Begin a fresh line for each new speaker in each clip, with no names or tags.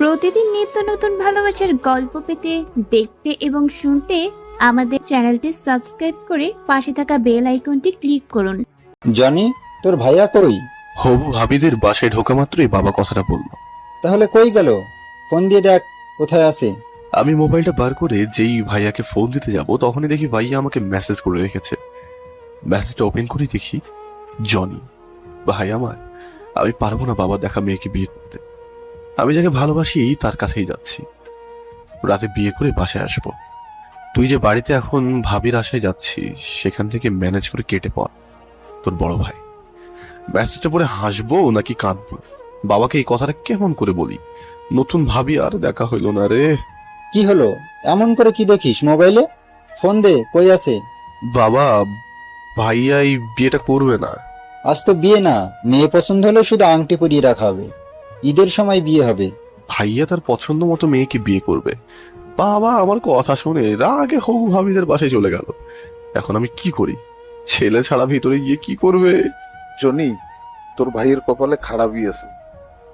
প্রতিদিন নিত্য নতুন ভালোবাসার গল্প পেতে, দেখতে এবং শুনতে আমাদের চ্যানেলটি সাবস্ক্রাইব করে পাশে থাকা বেল আইকনটি ক্লিক করুন।
জনি, তোর ভাইয়া কই?
হবু ভাবিদের বাসায় ঢোকা মাত্রই বাবা কথাটা বলল।
তাহলে কই গেল? ফোন দিয়ে দেখ কোথায় আছে।
আমি মোবাইলটা বার করে যেই ভাইয়াকে ফোন দিতে যাব তখনই দেখি ভাইয়া আমাকে মেসেজ করে রেখেছে। মেসেজটা ওপেন করে দেখি, জনি, ভাই আমার, আমি পারবো না বাবা দেখা মেয়েকে বিয়ে করতে। আমি যাকে ভালোবাসি তার কাছেই যাচ্ছি। রাতে বিয়ে করে বাসায় আসবো। তুই যে বাড়িতে এখন ভাবির আশায় যাচ্ছিস সেখান থেকে ম্যানেজ করে কেটে পড়, তোর বড় ভাই। মেসেজটা পড়ে হাসবো নাকি কাঁদবো? বাবাকে এই কথাটা কেমন করে বলি? নতুন ভাবি আর দেখা হইল না রে।
কি হলো? এমন করে কি দেখিস মোবাইলে? ফোন দে, কই আছে?
বাবা, ভাইয়া এই বিয়েটা করবে না।
আজ তো বিয়ে না, মেয়ে পছন্দ হলে শুধু আংটি পরিয়ে রাখা হবে। ঈদের সময় বিয়ে হবে।
ভাইয়া তার পছন্দ মতো মেয়েকে বিয়ে করবে। বাবা আমার কথা শুনে রাগে হবু ভাবিদের বাসায় চলে গেল। এখন আমি কি করি? ছেলে ছাড়া ভিতরে গিয়ে কি করবে?
জনি, তোর ভাইয়ের কপালে খারাপই আছে।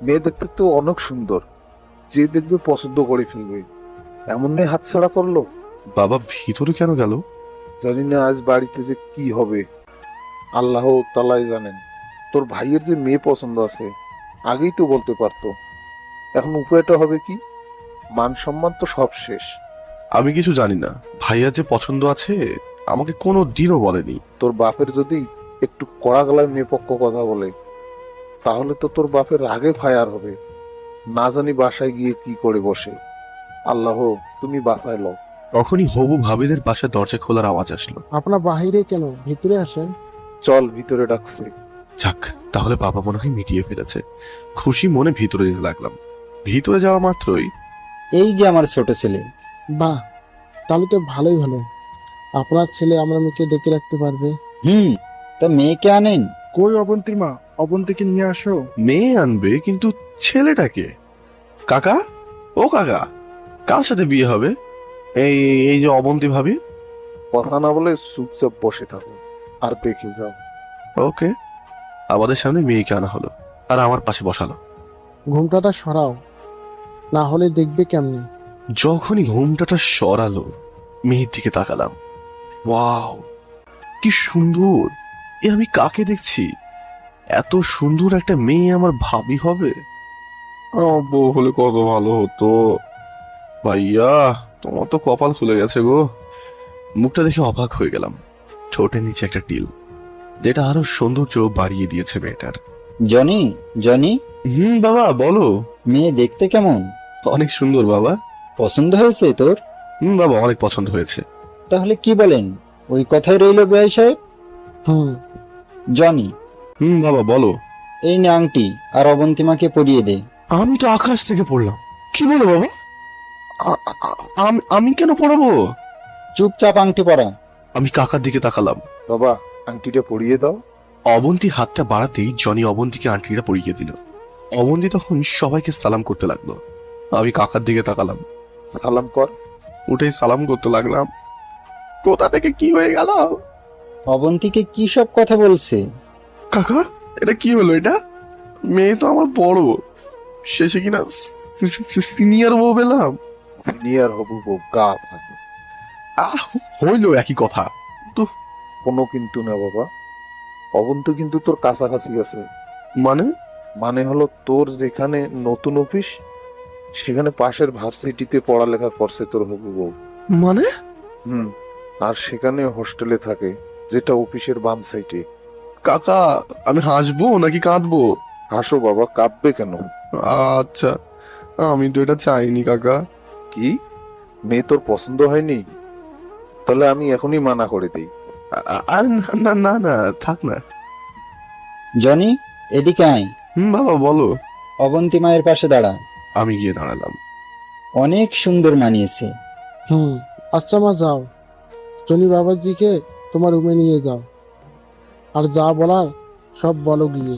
মেয়ে দেখতে তো অনেক সুন্দর, যে দেখবে পছন্দ করে ফেলবে। এমন মেয়ে হাতছাড়া করলো।
বাবা ভিতরে কেন গেল?
জানি না আজ বাড়িতে যে কি হবে, আল্লাহ তাআলাই জানেন। তোর ভাইয়ের যে মেয়ে পছন্দ আছে আগেই তো বলতে পারতো। এখন উপায়টা হবে কি? মান সম্মান তো সব শেষ।
আমি কিছু জানি না। ভাইয়া যে পছন্দ আছে আমাকে কোনো দিনও বলেনি।
তোর বাপের যদি একটু কড়া গলায় মেয়ে পক্ষ কথা বলে তাহলে তো তোর বাপের আগে ফায়ার হবে। না জানি বাসায় গিয়ে কি করে বসে। আল্লাহ তুমি বাঁচায় লও।
তখনই হবু ভাবিদের বাসায় দরজা খোলার আওয়াজ আসলো।
আপনার বাহিরে কেন, ভিতরে আসেন।
চল, ভিতরে ডাকছে।
যাক, তাহলে বাবা মনে হয় মিটিয়ে ফেলেছে। খুশি মনে ভিতরে যেতে লাগলাম। ভিতরে যাওয়া মাত্রই,
এই যে আমার ছোট ছেলে।
বাহ, তাহলে তো ভালোই হলো। আপনার ছেলে আমরা মেয়েকে ডেকে রাখতে পারবে।
তা মেয়েকে আনেন।
কই অবন্তীর মা, অবন্তীকে নিয়ে আসো।
মেয়ে আনবে কিন্তু ছেলেটাকে? কাকা, ও কাকা, কার সাথে বিয়ে হবে? এই এই যে অবন্তী ভাবি।
কথা না বলে চুপচাপ বসে থাকো আর দেখে যাও।
ওকে। আমাদের সামনে মেয়েকে আনা হলো আর আমার পাশে বসালো।
ঘুমটাটা সরাও, না হলে দেখবে কেমনে।
যখনই ঘুমটাটা সরালো মেয়ের দিকে তাকালাম। ওয়াও, কি সুন্দর! এ আমি কাকে দেখছি? এত সুন্দর একটা মেয়ে আমার ভাবি হবে? আমার বউ হলে কত ভালো হতো। ভাইয়া, তোমার তো কপাল খুলে গেছে গো। মুখটা দেখে অবাক হয়ে গেলাম। ঠোঁটের নিচে একটা টিল, যেটা আরো সৌন্দর্য বাড়িয়ে দিয়েছে মেয়েটার।
জনি, জনি,
বাবা বলো।
মেয়ে দেখতে কেমন?
অনেক সুন্দর বাবা।
পছন্দ হয়েছে তোর?
বাবা, অনেক পছন্দ হয়েছে।
তাহলে কি বলেন, ওই কথাই রইল বেয়াই সাহেব। জনি,
বাবা বলো।
এই নে আংটি, আর অবন্তিমাকে পরিয়ে দে।
আমি তো আকাশ থেকে পড়লাম। কি বলো বাবা? আমি কেন পড়াবো?
চুপচাপ আংটি পরা।
আমি কাকার দিকে তাকালাম।
বাবা, আংটিটা পরিয়ে দাও।
অবন্তী হাতটা বাড়াতেই জনি অবন্তীকে আংটিটা পরিয়ে দিল। অবন্তী তখন সবাইকে সালাম করতে লাগলো। আমি কাকার দিকে তাকালাম।
সালাম কর।
উঠেই সালাম করতে লাগলাম। কোথা থেকে কি হয়ে গেল?
অবন্তীকে কি সব কথা বলছে?
কাকা, এটা কি হলো? এটা মেয়ে তো আমার বড়, শেষে কিনা সিনিয়র বউ পেলাম।
সিনিয়র হবু বউ গা থাকে।
হইলো একই কথা তো।
কোনো কিন্তু না বাবা, অবন্তু কিন্তু তোর কাছাকাছি আছে।
মানে?
মানে হলো তোর যেখানে নতুন অফিস সেখানে পাশের ভার্সিটিতে পড়ালেখা করছে তোর হবু বউ।
মানে?
আর সেখানে হোস্টেলে থাকে, যেটা অফিসের বাম সাইডে।
কাকা, আমি হাসবো নাকি কাঁদবো?
হাসো বাবা, কাঁদবে কেন?
আচ্ছা, আমি তো এটা চাইনি কাকা।
কি, মেয়ে তোর পছন্দ হয়নি? তাহলে আমি এখনই মানা করে দিই।
আর না না না, থাক না।
জনি, এদিকে আয়।
বাবা বলো।
অবন্তী মায়ের পাশে দাঁড়া।
আমি গিয়ে দাঁড়ালাম।
অনেক সুন্দর মানিয়েছে।
আচ্ছা মা, যাও, জনি বাবাজিকে তোমার রুমে নিয়ে যাও, আর যা বলার সব বলো গিয়ে।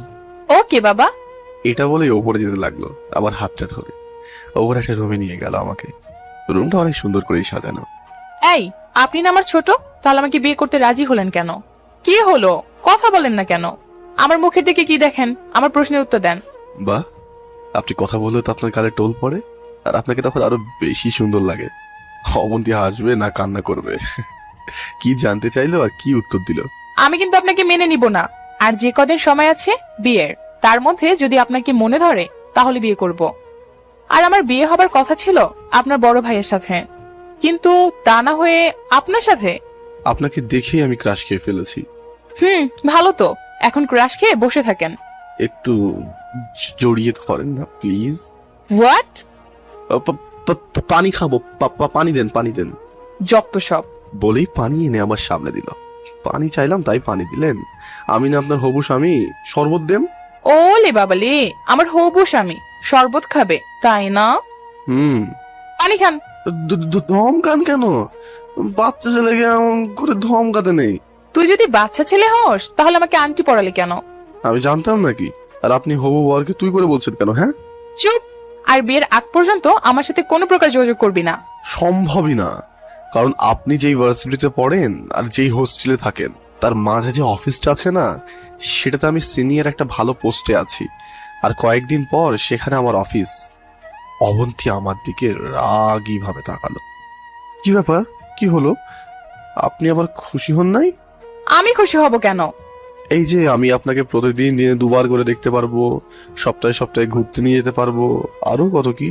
ওকে বাবা।
এটা বলে ওপরে যেতে লাগলো, আবার হাতটা ধরে ওপরে একটা রুমে নিয়ে গেল আমাকে। রুমটা অনেক সুন্দর করেই সাজানো।
এই, আপনি না আমার ছোট, তাহলে আমাকে বিয়ে করতে রাজি হলেন কেন? কি হলো, কথা বলেন না কেন? আমার মুখের দিকে কি দেখেন? আমার প্রশ্নের উত্তর দেন।
বাহ, আপনি কথা বললে তো আপনার গালে টোল পড়ে, আর আপনাকে তখন আরো বেশি সুন্দর লাগে। অবন্তী হাসবে না কান্না করবে? কি জানতে চাইলো আর কি উত্তর দিল?
আমি কিন্তু আপনাকে মেনে নিব না। আর যে কদিন সময় আছে বিয়ের, তার মধ্যে যদি আপনাকে মনে ধরে তাহলে বিয়ে করব। আর আমার বিয়ে হবার কথা ছিল আপনার বড় ভাইয়ের সাথে, কিন্তু তা না হয়ে আপনার সাথে।
আপনাকে দেখেই আমি ক্রাশ খেয়ে ফেলেছি।
ভালো তো, এখন ক্রাশ খেয়ে বসে থাকেন।
একটু জড়িয়ে ধরেন না প্লিজ।
হোয়াট?
পানি খাবো, পানি দেন, পানি দেন।
যত সব।
বলেই পানি এনে আমার সামনে দিল। পানি চাইলাম তাই পানি দিলেন। আমি না আপনার হবু স্বামী, শরবত দেন।
ওলে বাবালে, আমার হবু স্বামী শরবত খাবে তাই না? পানি খান।
ধমকান কেন? বাচ্চা ছেলেকে এমন করে ধমকাতে নেই।
তুই যদি বাচ্চা ছেলে হস তাহলে আমাকে আন্টি পড়ালি কেন?
আমি জানতাম নাকি? আর আপনি হবু বরকে তুই করে বলছেন কেন? হ্যাঁ,
চুপ। আর বিয়ের আগ পর্যন্ত আমার সাথে কোনো প্রকার যোগাযোগ করবি না।
সম্ভবই না, কারণ আপনি যেই ভার্সিটিতে পড়েন আর যেই হোস্টেলে থাকেন তার মাঝে যে অফিসটা আছে না, সেটাতে আমি সিনিয়র একটা ভালো পোস্টে আছি। আর কয়েকদিন পর সেখানে আমার অফিস। অবন্তী আমার দিকে রাগী ভাবে তাকালো। কি ব্যাপার, কি হলো? আপনি আবার খুশি হন নাই?
আমি খুশি হব কেন?
এই যে আমি আপনাকে প্রতিদিন দিনে দুবার করে দেখতে পারবো, সপ্তাহে সপ্তাহে ঘুরতে নিয়ে যেতে পারবো, আরো কত কি।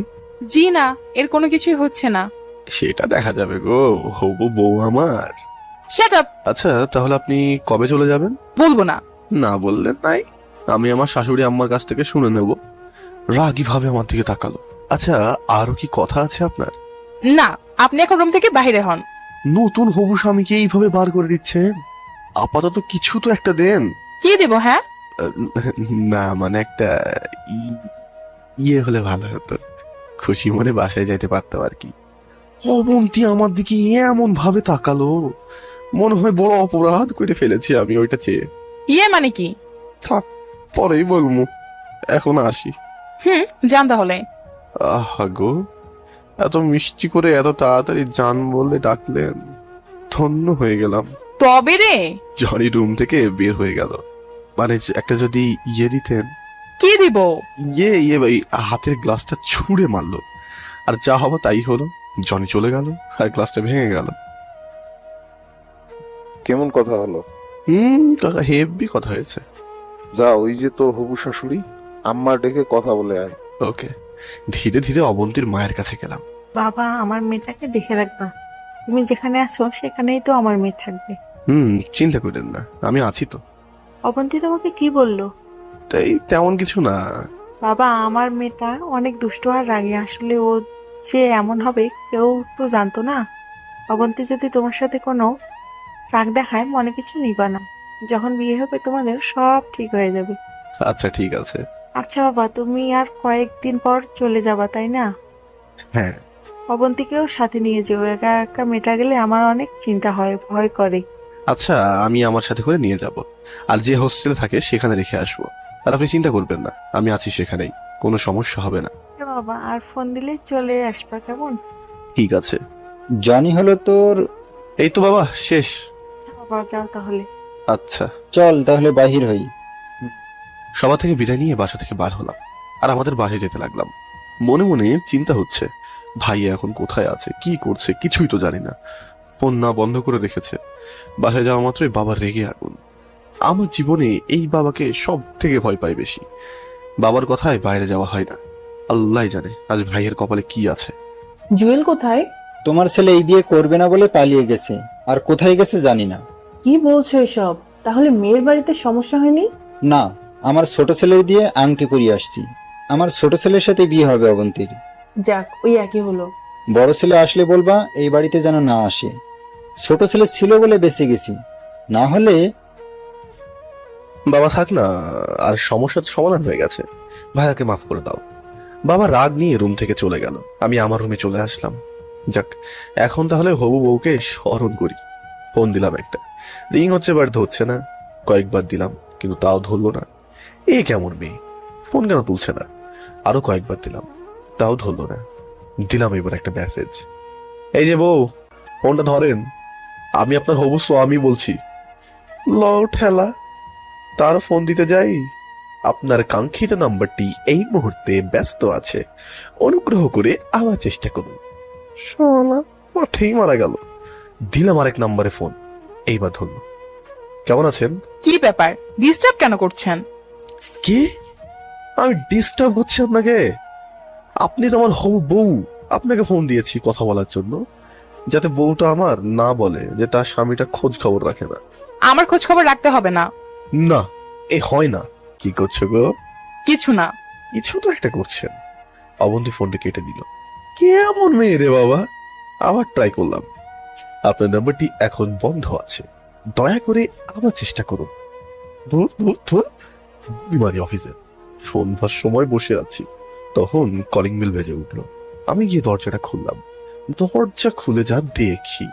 জি না, এর কোনো কিছুই হচ্ছে না।
সেটা দেখা যাবে গো, হবু বউ আমার।
Shut up.
আচ্ছা, তাহলে আপনি কবে চলে যাবেন?
বলবো না।
না বললেন নাই, আমি আমার শাশুড়ি আম্মার কাছ থেকে শুনে নেব। রাগী ভাবে আমার দিকে তাকালো। আচ্ছা, আরো কি কথা আছে আপনার?
না, আপনি এখন রুম থেকে বাইরে হন।
নতুন হবু স্বামীকে এইভাবে বার করে দিচ্ছেন? আপাতত কিছু তো একটা দেন।
কি দেব? হ্যাঁ,
না মানে একটা ইয়ে হলে ভালো হতো, খুশি মনে বাসায় যাইতে পারতাম আর কি। অবন্তী আমার দিকে এমন ভাবে তাকালো, মনে হয় বড় অপরাধ করে ফেলেছি আমি ওইটা চেয়ে।
ইয়ে মানে কি?
থাক, পরেই বলবো, এখন আসি।
যান তাহলে।
আহা গো, এত মিষ্টি করে এত তাড়াতাড়ি জান বললে ডাকলেন, ধন্য হয়ে গেলাম।
তবে রে।
জনি রুম থেকে বের হয়ে গেল। মানে একটা যদি ইয়ে দিতেন।
কি দিব?
ইয়ে ভাই, হাতের গ্লাসটা ছুঁড়ে মারলো, আর যা হবো তাই হলো। জনি চলে গেল আর গ্লাসটা ভেঙে গেল।
কেমন কথা হলো?
কাকা হেভি কথা হয়েছে।
যা, ওই যে তোর হবু শাশুড়ি, আম্মা ডেকে কথা বলে আয়।
ওকে। ধীরে ধীরে অবন্তীর মায়ের কাছে গেলাম।
বাবা, আমার মেয়েটাকে দেখে রাখবা। তুমি যেখানে আছো সেখানেই তো আমার মেয়ে থাকবে।
চিন্তা করেন না, আমি আছি তো।
অবন্তী তোমাকে কি বললো?
তাই তেমন কিছু না।
বাবা, আমার মেয়েটা অনেক দুষ্ট আর রাগী। আসলে ও যে এমন হবে কেউ তো জানতো না। অবন্তী যদি তোমার সাথে কোনো রাগ দেখায়, মনে কিছু নিবা না। যখন বিয়ে হবে তোমাদের সব ঠিক হয়ে যাবে।
আচ্ছা ঠিক আছে।
আচ্ছা বাবা, তুমি আর কয়েকদিন পর চলে যাবা তাই না?
হ্যাঁ।
অবন্তীকেও সাথে নিয়ে যেও। একা একা মেটা গেলে আমার অনেক চিন্তা হয়, ভয় করে।
আচ্ছা, আমি আমার সাথে করে নিয়ে যাব, আর যে হোস্টেলে থাকে সেখানে রেখে আসবো। আর আপনি চিন্তা করবেন না, আমি আছি সেখানেই, কোনো সমস্যা হবে না।
হ্যাঁ বাবা, আর ফোন দিলে চলে আসবা কেমন?
ঠিক আছে।
জনি হলো তোর।
এই তো বাবা, শেষ।
আচ্ছা বাবা, যাও তাহলে।
আচ্ছা,
চল তাহলে বাহির হই।
সবার থেকে বিদায় নিয়ে বাসা থেকে বার হলাম, আর আমাদের বাসায় যেতে লাগলাম। মনে মনে চিন্তা হচ্ছে, ভাই এখন কোথায় আছে, কি করছে, কিছুই তো জানি না। ফোন না বন্ধ করে রেখেছে। বাসায় যাওয়া মাত্রই বাবার রেগে আগুন। আমার জীবনে এই বাবাকে সব থেকে ভয় পাই বেশি। বাবার কথায় বাইরে যাওয়া হয় না। আল্লাহ জানে আজ ভাইয়ের কপালে কি আছে।
জুয়েল কোথায়?
তোমার ছেলে এই বিয়ে করবে না বলে পালিয়ে গেছে, আর কোথায় গেছে জানি না।
কি বলছো এসব? তাহলে মেয়ের বাড়িতে সমস্যা হয়নি?
না, আমার ছোট ছেলের দিয়ে আংটি পরিয়ে আসছি। আমার ছোট ছেলের সাথে বিয়ে হবে অবন্তীর।
যাক, ওই একই হলো।
বড় ছেলে আসলে বলবা এই বাড়িতে যেন না আসে। ছোট ছেলে ছিল বলে বেঁচে গেছি, না হলে।
বাবা থাক না, আর সমস্যা তো সমাধান হয়ে গেছে, ভাইয়াকে মাফ করে দাও। বাবা রাগ নিয়ে রুম থেকে চলে গেল, আমি আমার রুমে চলে আসলাম। যাক, এখন তাহলে হবু বউকে স্মরণ করি। ফোন দিলাম একটা, রিং হচ্ছে বাট ধরছে না। কয়েকবার দিলাম কিন্তু তাও ধরলো না। এ কেমন মেয়ে, ফোন কেন তুলছে না? আরো কয়েকবার দিলাম, তাও ধরলো না। দিলাম এবার একটা মেসেজ, এই যে বউ, ফোনটা ধরেন, আমি আপনার হবু আমি বলছি। ল ঠেলা, তার ফোন দিতে যাই, আপনার কাঙ্ক্ষিত নাম্বারটি এই মুহূর্তে ব্যস্ত আছে, অনুগ্রহ করে আবার চেষ্টা করুন। শালা মাঠেই মারা গেল। দিলাম আরেক নাম্বারে ফোন, এইবার ধরল। কেমন আছেন?
কি ব্যাপার, ডিস্টার্ব কেন করছেন?
কি? আমি ডিস্টার্ব করছি আপনাকে? আপনি তো আমার হবু বউ, আপনাকে ফোন দিয়েছি কথা বলার জন্য, যাতে বউটা আমার না বলে যে তার স্বামীটা খোঁজ খবর রাখে না।
আমার খোঁজ খবর রাখতে হবে না।
না, এ হয় না। কি করছো গো?
কিছু না।
কিছু তো একটা করছেন। অবন্তী ফোনটা কেটে দিল। কেমন মেয়ে রে বাবা। আবার ট্রাই করলাম। আপনার নাম্বারটি এখন বন্ধ আছে, দয়া করে আবার চেষ্টা করুন। ধুর, ধুর, ধুর। বিমানী অফিসে সন্ধ্যার সময় বসে আছি, তখন কলিং বেল বেজে উঠলো। আমি গিয়ে দরজাটা খুললাম। দরজা খুলে যা দেখি,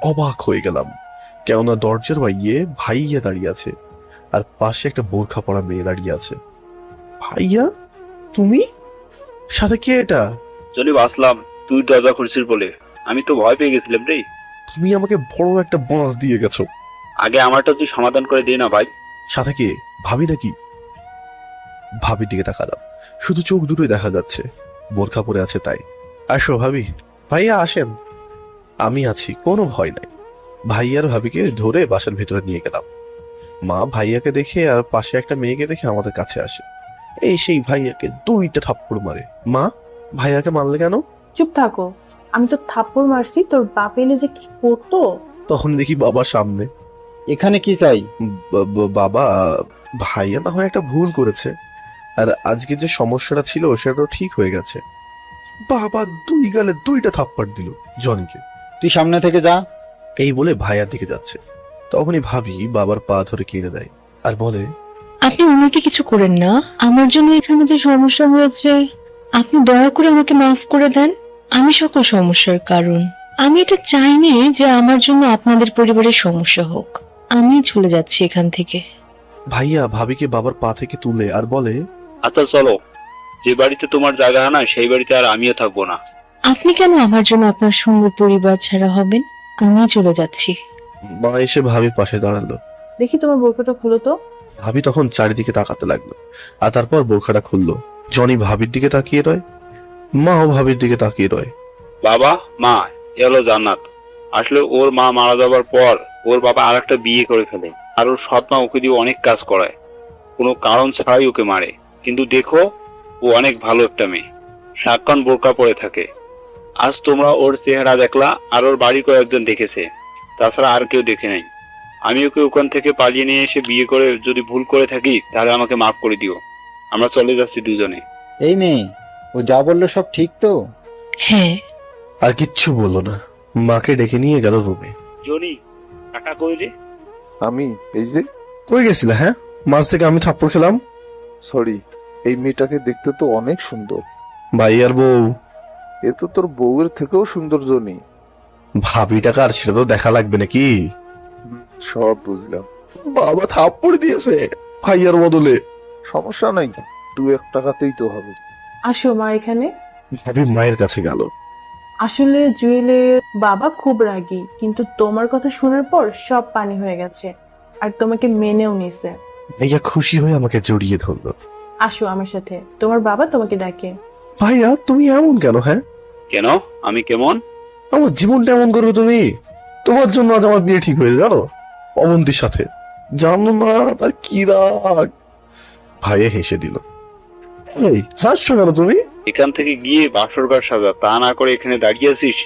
অবাক হয়ে গেলাম। কেননা দরজার বাইরে ভাইয়া দাঁড়িয়ে আছে, আর পাশে একটা বোরখা পরা মেয়ে দাঁড়িয়ে আছে। ভাইয়া তুমি? সাথে কে এটা?
চলে আসলাম, তুই দরজা খুলছিস বলে। আমি তো ভয় পেয়ে গেছিলাম রে।
তুমি আমাকে বড় একটা বাঁশ দিয়ে গেছো।
আগে আমারটা তুই সমাধান করে দে না ভাই।
সাথে কে? ভাবি নাকি? ভাবির দিকে তাকালাম, শুধু চোখ দুটোই দেখা যাচ্ছে, বোরখা পরে আছে তাই। আসো ভাবি। ভাইয়া আসেন। আমি আছি, কোনো ভয় নাই। ভাইয়ার ভাবিকে ধরে বাসার ভেতরে নিয়ে গেলাম। মা ভাইয়াকে দেখে আর পাশে একটা মেয়েকে দেখে আমাদের কাছে আসে। এই সেই ভাইয়াকে 2টা থাপ্পড় মারে। মা, ভাইয়াকে মারলে কেন?
চুপ থাকো। আমি তো থাপ্পড় মারছি, তোর বাপ এলে যে কি করতো।
তখন দেখি বাবা সামনে।
এখানে কি চাই?
বাবা, ভাইয়া না হয় একটা ভুল করেছে, আর আজকে যে সমস্যাটা ছিল সেটা ঠিক হয়ে গেছে। বাবা 2 গালে 2টা থাপ্পড় দিল জনিকে।
তুই সামনে থেকে যা।
এই বলে ভাইয়ার দিকে যাচ্ছে, তখনই ভাবি বাবার পা ধরে কেঁদে দেয় আর বলে,
আপনি ওনাকে কিছু করেন না। আমার জন্য এখানে যে সমস্যা হয়েছে, আপনি দয়া করে আমাকে মাফ করে দেন। আমি সকল সমস্যার কারণ। আমি এটা চাইনি যে আমার জন্য আপনাদের পরিবারের সমস্যা হোক। আমি চলে যাচ্ছি এখান থেকে।
ভাইয়া ভাবিকে বাবার পা থেকে তুলে আর বলে,
আচ্ছা চলো, যে বাড়িতে তোমার জায়গা না সেই বাড়িতে আর আমিও থাকবো না।
আপনি কেন আমার জন্য আপনার সুন্দর পরিবার ছাড়া হবেন? আমি চলে যাচ্ছি।
মা এসে ভাবির পাশে দাঁড়ালো।
দেখি তোমার বোরখাটা খুলো তো।
ভাবি তখন চারিদিকে তাকাতে লাগলো, আর তারপর বোরখাটা খুললো। জনি ভাবির দিকে তাকিয়ে রয়, মাও ভাবির দিকে তাকিয়ে রয়।
বাবা মা, এলো জান্নাত। আসলে ওর মা মারা যাবার পর ওর বাবা আর একটা বিয়ে করে ফেলে, আর ওর সৎ মা ওকে দিয়ে অনেক কাজ করায়, কোনো কারণ ছাড়াই ওকে মারে। কিন্তু দেখো, ও অনেক ভালো একটা মেয়ে, সাক্ষণ বোরকা পরে থাকে। আজ তোমরা ওর চেহারা দেখলা, আর ওর বাড়ি কয়েকজন দেখেছে, তাছাড়া আর কেউ দেখে নাই। আমি ওকে ওখান থেকে পালিয়ে নিয়ে এসে বিয়ে করে যদি ভুল করে থাকি তাহলে আমাকে মাফ করে দিও। আমরা চলে যাচ্ছি দুজনে।
এই মেয়ে, ও যা বললো সব ঠিক তো?
হ্যাঁ।
আর কিচ্ছু বললো না, মাকে ডেকে নিয়ে গেল রুমে।
জনি, টাকা কই রে?
আমি এই যে,
কই গেছিলে? হ্যাঁ, মাঝ থেকে আমি থাপ্পড় খেলাম।
সরি, এই মেয়েটাকে দেখতে তো অনেক সুন্দর।
ভাই আর বউ।
এ তো তোর বউয়ের থেকেও সুন্দর জনি।
ভাবিটা কার সেটা তো দেখা লাগবে নাকি?
সব বুঝলাম।
বাবা থাপ্পড় দিয়েছে ভাইয়ার বদলে।
সমস্যা নাই, 2-1 টাকাতেই তো হবে।
আসো মা এখানে।
ভাবি মায়ের কাছে গেল।
আসলে জুয়েলের বাবা খুব রাগী, কিন্তু তোমার কথা শোনার পর সব পানি হয়ে গেছে, আর তোমাকে মেনেও নিছে।
ভাইয়া খুশি হয়ে আমাকে জড়িয়ে ধরলো।
আসো আমার সাথে, তোমার বাবা তোমাকে ডাকে।
ভাইয়া তুমি এমন কেন? হ্যাঁ,
কেন? আমি কেমন?
আমার জীবনটা এমন করবে তুমি? তোমার জন্য আজ আমার বিয়ে ঠিক হয়েছে জানো, অবন্তীর সাথে। জানো না তার কি রাগ। ভাইয়া হেসে দিল। এই হাসছো কেন তুমি?
এখান থেকে গিয়ে বাসর ঘর সাজা, তা না করে এখানে দাঁড়িয়ে আছিস।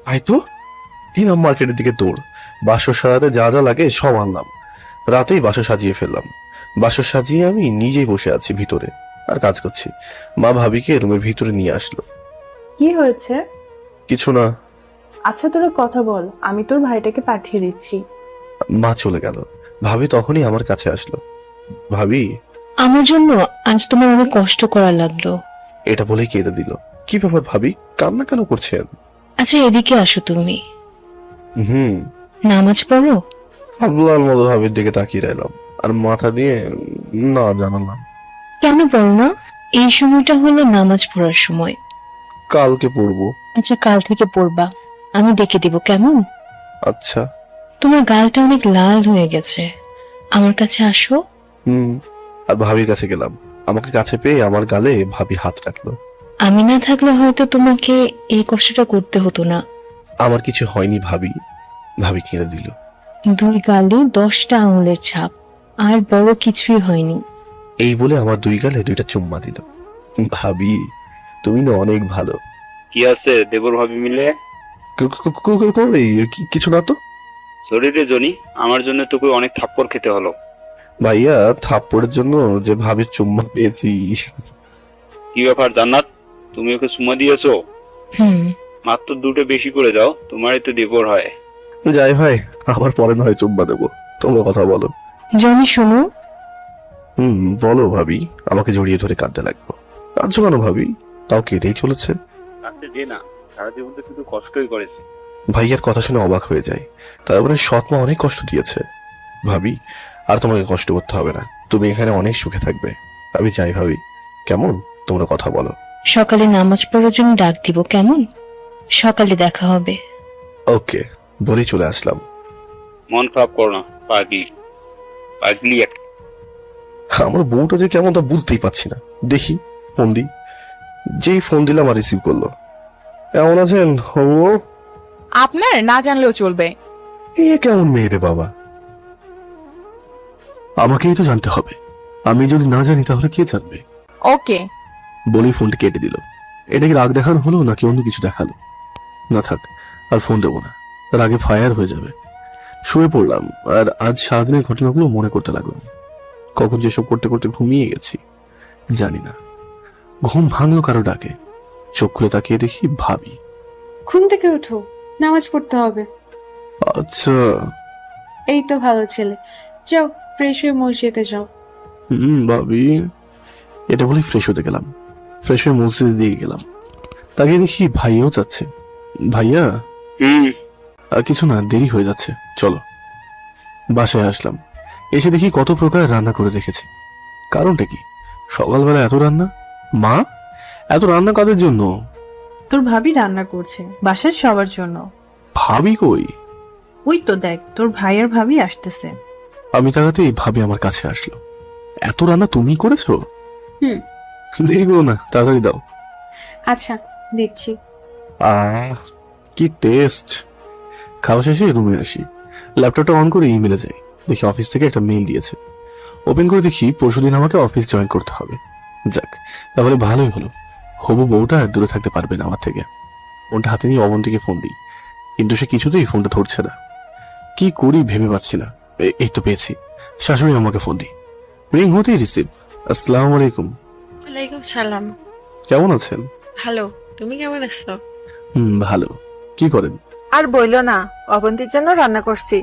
ভাই তো দিলাম মার্কেটের দিকে দৌড়। বাসর সাজাতে যা যা লাগে সব আনলাম। রাতেই বাসর সাজিয়ে ফেললাম। বাসর সাজিয়ে আমি নিজেই বসে আছি ভিতরে আর কাজ করছি। মা ভাবিকে রুমের ভিতরে নিয়ে আসলো।
কি হয়েছে?
কিছু না।
আচ্ছা তোরা কথা বল, আমি তোর ভাইটাকে পাঠিয়ে দিচ্ছি।
মা চলে গেল। ভাবি তখনই আমার কাছে আসলো। ভাবি,
আমার জন্য আজ তোমার অনেক কষ্ট করা লাগলো।
এটা বলেই কেঁদে দিল। কি ব্যাপার ভাবি, কান্না কেন করছেন?
আচ্ছা এদিকে আসো তুমি।
হুম।
নামাজ পড়ো?
আবলার মতো ভাবির দিকে তাকিয়ে রইলাম আর মাথা দিয়ে না জানালাম।
কেন পড়ো না? এই সময়টা হলো নামাজ পড়ার সময়।
কালকে পড়বো।
আচ্ছা কাল থেকে পড়বা। আমি ডেকে দিব, কেমন?
আচ্ছা।
তোমার গালটা অনেক লাল হয়ে গেছে, আমার কাছে আসো।
আর ভাবির কাছে গেলাম, আমাকে কাছে পেয়ে আমার গালে ভাবি হাত রাখলো।
আমি না থাকলে হয়তো তোমাকে এই কষ্টটা করতে হতো না।
আমার কিছু হয়নি ভাবি, ভাবি কিনে দিল।
2 গালে 10টা আঙুলের ছাপ, আর বড় কিছুই হয়নি।
এই বলে আমার 2 গালে 2টা চুম্মা দিল। ভাবি তুমি না অনেক ভালো।
কি আছে দেবর ভাবি মিলে?
কিছু না তো।
শরীরে জনি, আমার জন্য তোকে অনেক থাপ্পড় খেতে হলো।
ভাইয়া থাপ্পড়ের জন্য যে ভাবির চুম্মা পেয়েছি।
কি ব্যাপার জান্নাত, তুমি ওকে চুমা দিয়েছো? মাত্র 2টা বেশি করে দাও, তোমারই তো দেবর হয়।
যাই ভাই, আবার পরে না হয় চুম্মা দেবো, তোমরা কথা বলো।
জনি শোনো।
বলো ভাবি। আমাকে জড়িয়ে ধরে কাঁদতে লাগবো। কাঁদছো কেন ভাবি? তাও কেঁদেই চলেছে।
কাছে যে না, সারা জীবন তো শুধু কষ্টই করেছে।
ভাইয়ার কথা শুনে অবাক হয়ে যায়। তারপরে সৎমা অনেক কষ্ট দিয়েছে। ভাবি আর তোমাকে কষ্ট করতে হবে না, তুমি এখানে অনেক সুখে থাকবে। আমি চাই ভাবি, কেমন? তোমরা কথা বলো।
সকালে নামাজ পড়ার জন্য ডাক দিব, কেমন? সকালে দেখা হবে।
ওকে, বলেই চলে আসলাম।
মন খারাপ করো না, পাগলি পাগলি একটা।
আমার বউটা যে কেমন তা বুঝতেই পারছি না। দেখি ফোন দিই। যেই ফোন দিলাম আর রিসিভ করলো। কেমন আছেন? ও
আপনার না জানলেও চলবে।
এ কেমন মেয়ে রে বাবা? আমাকেই তো জানতে হবে, আমি যদি না জানি তাহলে কে জানবে?
ওকে
বলেই ফোনটা কেটে দিল। এটা কি রাগ দেখানো হলো নাকি অন্য কিছু দেখালো? না থাক, আর ফোন দেবো না, তার আগে ফায়ার হয়ে যাবে। শুয়ে পড়লাম আর আজ সারাদিনের ঘটনাগুলো মনে করতে লাগলাম। কখন যেসব করতে করতে ঘুমিয়ে গেছি জানি না। ঘুম ভাঙলো কারো ডাকে। চোখ খুলে তাকিয়ে দেখি ভাবি।
ঘুম থেকে ওঠো, নামাজ পড়তে হবে।
আচ্ছা।
এই তো ভালো ছেলে, যাও ফ্রেশ হয়ে মসজিদে যাও।
ভাবি। এটা বলে ফ্রেশ হতে গেলাম। ফ্রেশ হয়ে মসজিদে দিয়ে গেলাম। তাকে দেখি ভাইয়াও যাচ্ছে। ভাইয়া। কিছু না, দেরি হয়ে যাচ্ছে, চলো। বাসায় আসলাম। এসে দেখি কত প্রকার রান্না করে রেখেছি। কারণটা কি? সকালবেলা এত রান্না? মা, এত রান্না কাদের জন্য?
তোর ভাবি রান্না করছে বাসার সবার জন্য।
ভাবি কই?
ওই তো দেখ, তোর ভাই আর ভাবি আসতেছে।
আমি তাকাতেই ভাবি আমার কাছে আসলো। এত রান্না তুমি করেছো? দেরি করো না, তাড়াতাড়ি দাও।
আচ্ছা দিচ্ছি।
কি টেস্ট! খাওয়া শেষে রুমে আসি। ল্যাপটপটা অন করে ইমেলে যাই। দেখি অফিস থেকে একটা মেইল দিয়েছে। ওপেন করে দেখি পরশুদিন আমাকে অফিস জয়েন করতে হবে। যাক, তাহলে ভালোই হলো। হবু বউটা দূরে থাকতে পারবে না আমার থেকে। ফোনটা হাতে নিয়ে অবন্তীকে ফোন দিই, কিন্তু সে কিছুতেই ফোনটা ধরছে না। কি করি ভেবে পাচ্ছি না। এই তো পেয়েছি। শাশুড়ি আমাকে ফোন দিই। রিং হতেই রিসিভ। আসসালামু আলাইকুম।
ওয়ালাইকুম সালাম।
কেমন আছেন?
ভালো, তুমি কেমন আছো?
ভালো। কি করেন?
আর বইলো না, অবন্তীর জন্য রান্না করছি।